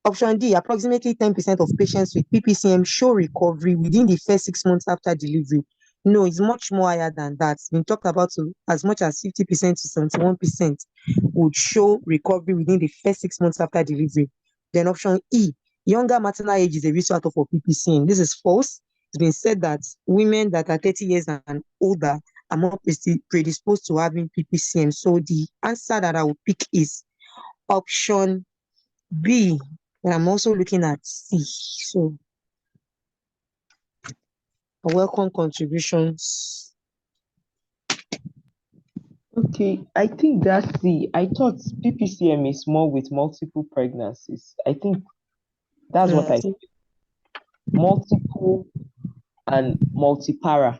option D, approximately 10% of patients with PPCM show recovery within the first 6 months after delivery. No, it's much more higher than that. It's been talked about as much as 50% to 71% would show recovery within the first 6 months after delivery. Then option E, younger maternal age is a risk factor for PPCM. This is false. It's been said that women that are 30 years and older are more predisposed to having PPCM. So the answer that I would pick is option B. And I'm also looking at C. So I welcome contributions. Okay, I think that's C. I thought PPCM is more with multiple pregnancies. I think that's what I think. Multiple and multipara.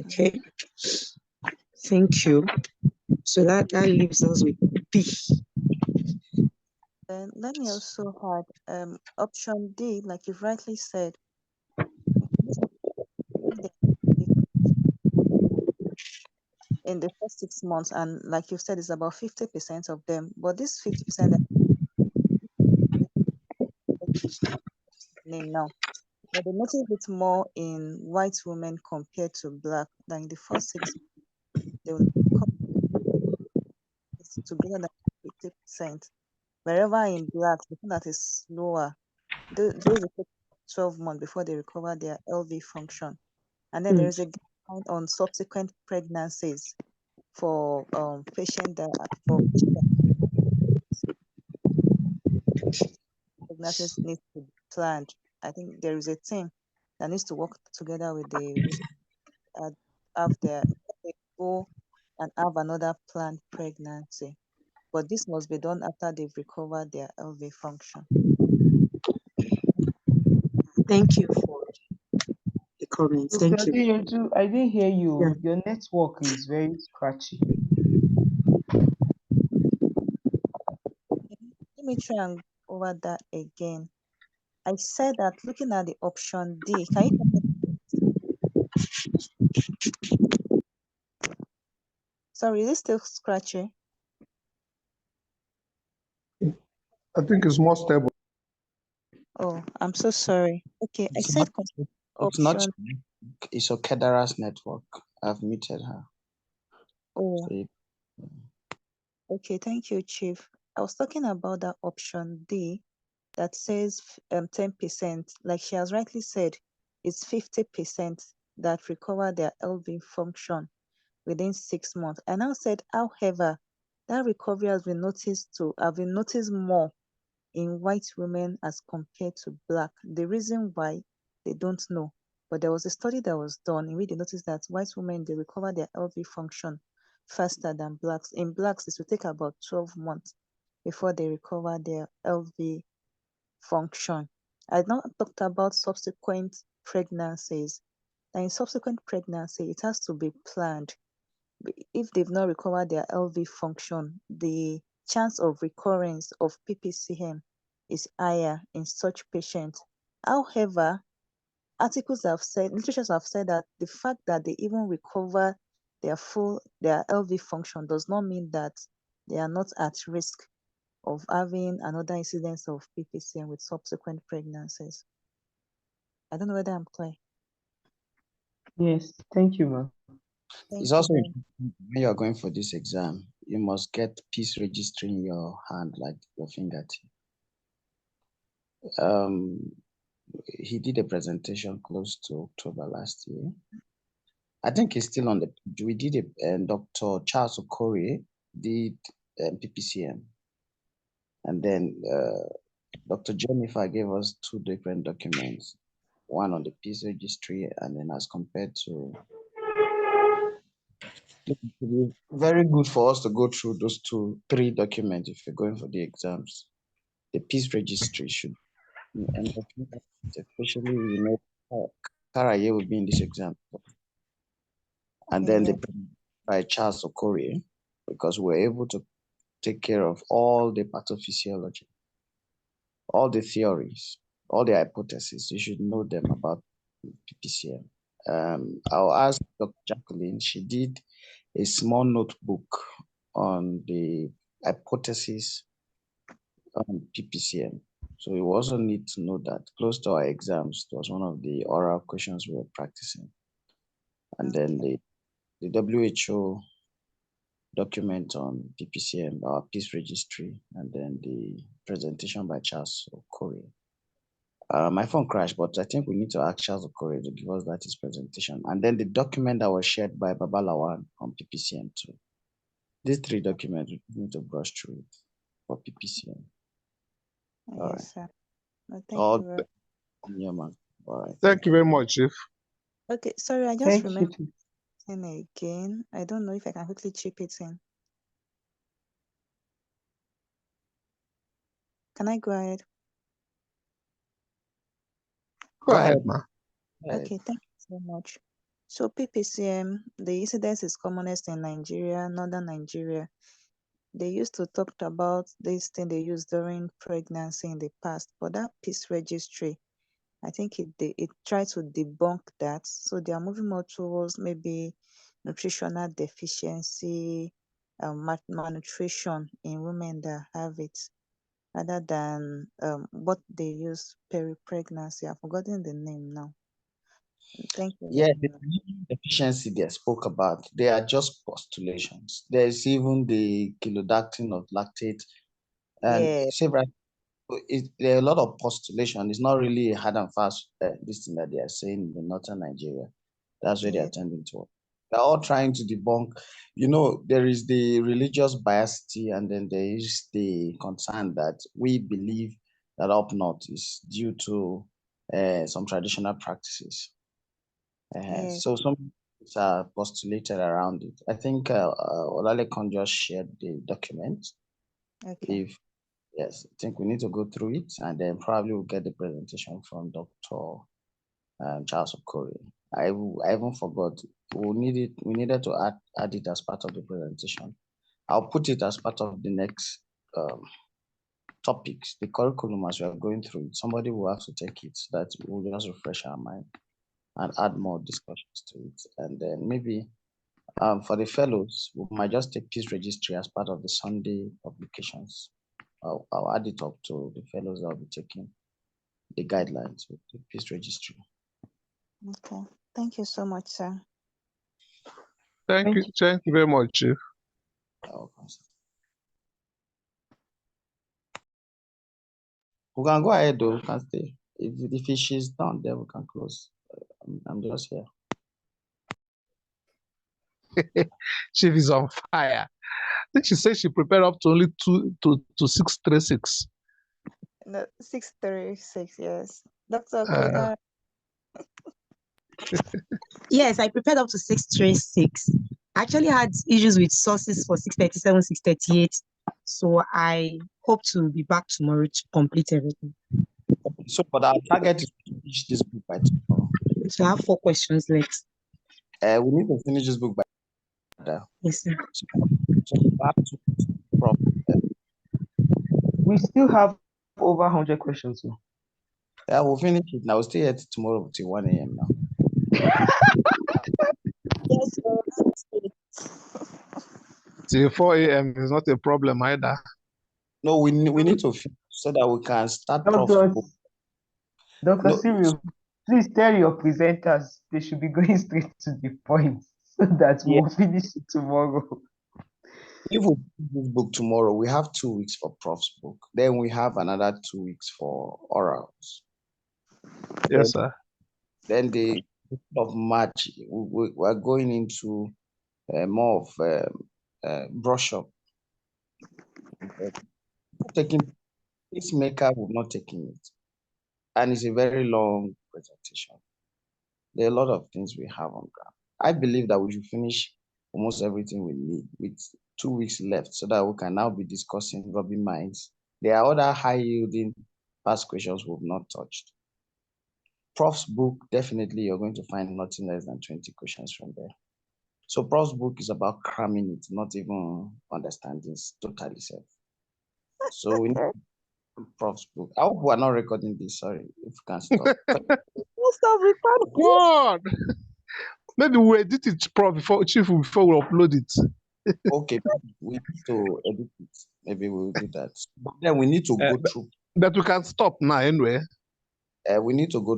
Okay. Thank you. So that leaves us with B. And let me also add option D, like you've rightly said, in the first 6 months, and like you said, it's about 50% of them. But this 50% now, but they notice it more in white women compared to Black. Than in the first 6 months, they will come to greater than 50%. Wherever in Black, looking at is lower. Those will take 12 months before they recover their LV function. And then there is a count on subsequent pregnancies for pregnancies need to be planned. I think there is a team that needs to work together with the have their go and have another planned pregnancy. But this must be done after they've recovered their LV function. Thank you for the comments. Thank you. I didn't hear you. Yeah. Your network is very scratchy. Let me try and go over that again. I said that looking at the option D, can you? Sorry, is it still scratchy? I think it's more stable. Oh, I'm so sorry. Okay, I said It's not. option. It's Okedara's network. I've muted her. Oh, okay. Thank you, Chief. I was talking about that option D that says 10%. Like she has rightly said, it's 50% that recover their LV function. within 6 months. I now said, however, that recovery have been noticed more in white women as compared to black. The reason why, they don't know. But there was a study that was done in which they noticed that white women, they recover their LV function faster than blacks. In blacks, it will take about 12 months before they recover their LV function. I now talked about subsequent pregnancies. And in subsequent pregnancy, it has to be planned. If they've not recovered their LV function, the chance of recurrence of PPCM is higher in such patients. However, literatures have said that the fact that they even recover their LV function does not mean that they are not at risk of having another incidence of PPCM with subsequent pregnancies. I don't know whether I'm clear. Yes, thank you, ma'am. It's Thank also you. important when you're going for this exam, you must get peace registry in your hand, like your fingertip. He did a presentation close to October last year. I think he's still on the. We did Dr. Charles Okori did PPCM, and then Dr. Jennifer gave us 2 different documents, one on the peace registry, and then as compared to. It would be very good for us to go through those 3 documents if you're going for the exams. The peace registry should, and especially Karaye will be in this exam, and then the by Charles Okori, because we're able to take care of all the pathophysiology, all the theories, all the hypotheses. You should know them about PPCM. I'll ask Dr. Jacqueline. She did a small notebook on the hypothesis on PPCM. So you also need to know that close to our exams, it was one of the oral questions we were practicing. And then the WHO document on PPCM, our peace registry, and then the presentation by Charles Okori. My phone crashed, but I think we need to ask Charles Okori to give us that his presentation. And then the document that was shared by Babalawan on PPCM too. These 3 documents, we need to brush through it for PPCM. All right. Yes, sir. Well, thank you very Yeah, man. All right. Thank you very much, Chief. Okay, sorry, I just Thank remembered you. again. I don't know if I can quickly chip it in. Can I go ahead? Go ahead, ma. Okay, thank you so much. So PPCM, the incidence is commonest in Nigeria, northern Nigeria. They used to talk about this thing they used during pregnancy in the past, but that peace registry, I think it tried to debunk that. So they are moving more towards maybe nutritional deficiency, malnutrition in women that have it, rather than what they use peri-pregnancy. I've forgotten the name now. Thank you Yeah, very the much. deficiency they spoke about, they are just postulations. There's even the kilodactin of lactate and Yeah, several. There are a lot of postulation. It's not really a hard and fast this thing that they are saying in northern Nigeria. That's where they yeah, are tending to. They're all trying to debunk. You know, there is the religious biasity, and then there is the concern that we believe that up north is due to some traditional practices. yeah. So some things are postulated around it. I think Olalekan just shared the document. Okay. If yes, I think we need to go through it, and then probably we'll get the presentation from Dr. Charles Okori. I even forgot. We needed to add it as part of the presentation. I'll put it as part of the next topics, the curriculum as we are going through it. Somebody will have to take it so that we'll just refresh our mind and add more discussions to it. And then maybe for the fellows, we might just take peace registry as part of the Sunday publications. I'll add it up to the fellows that will be taking the guidelines with the peace registry. Okay. Thank you so much, sir. Thank you very much, Chief. We can go ahead though, we can stay. If she's done, then we can close. I'm just here. Chief is on fire. I think she said she prepared up to only 636. No, 636, yes. Dr. Koda. Yes, I prepared up to 636. I actually had issues with sources for 637, 638. So I hope to be back tomorrow to complete everything. So, but our target is to finish this book by tomorrow. So I have 4 questions left. We need to finish this book by Yes, sir. So back to Prof. We still have over 100 questions. So. Yeah, we'll finish it now. We'll stay here tomorrow till 1 a.m. now. Yes, sir. Till 4 a.m. is not a problem either. No, we need to finish so that we can start Dr. book. Dr. Cyril, please tell your presenters they should be going straight to the point so that we'll finish it tomorrow. If we finish this book tomorrow, we have 2 weeks for Prof's book. Then we have another 2 weeks for orals. Yes, sir. Then the of March, we're going into more of brush up. Taking pacemaker, we've not taken it. And it's a very long presentation. There are a lot of things we have on ground. I believe that we should finish almost everything we need with 2 weeks left so that we can now be discussing rubbing minds. There are other high-yielding past questions we've not touched. Prof's book, definitely you're going to find nothing less than 20 questions from there. So Prof's book is about cramming it, not even understanding totally self. So we need Prof's book. I hope we're not recording this. Sorry, if you can stop. Stop recording. God. Maybe we edit it, Prof, before we upload it. Okay, we need to edit it. Maybe we'll do that. But then we need to go through. But we can stop now anyway. We need to go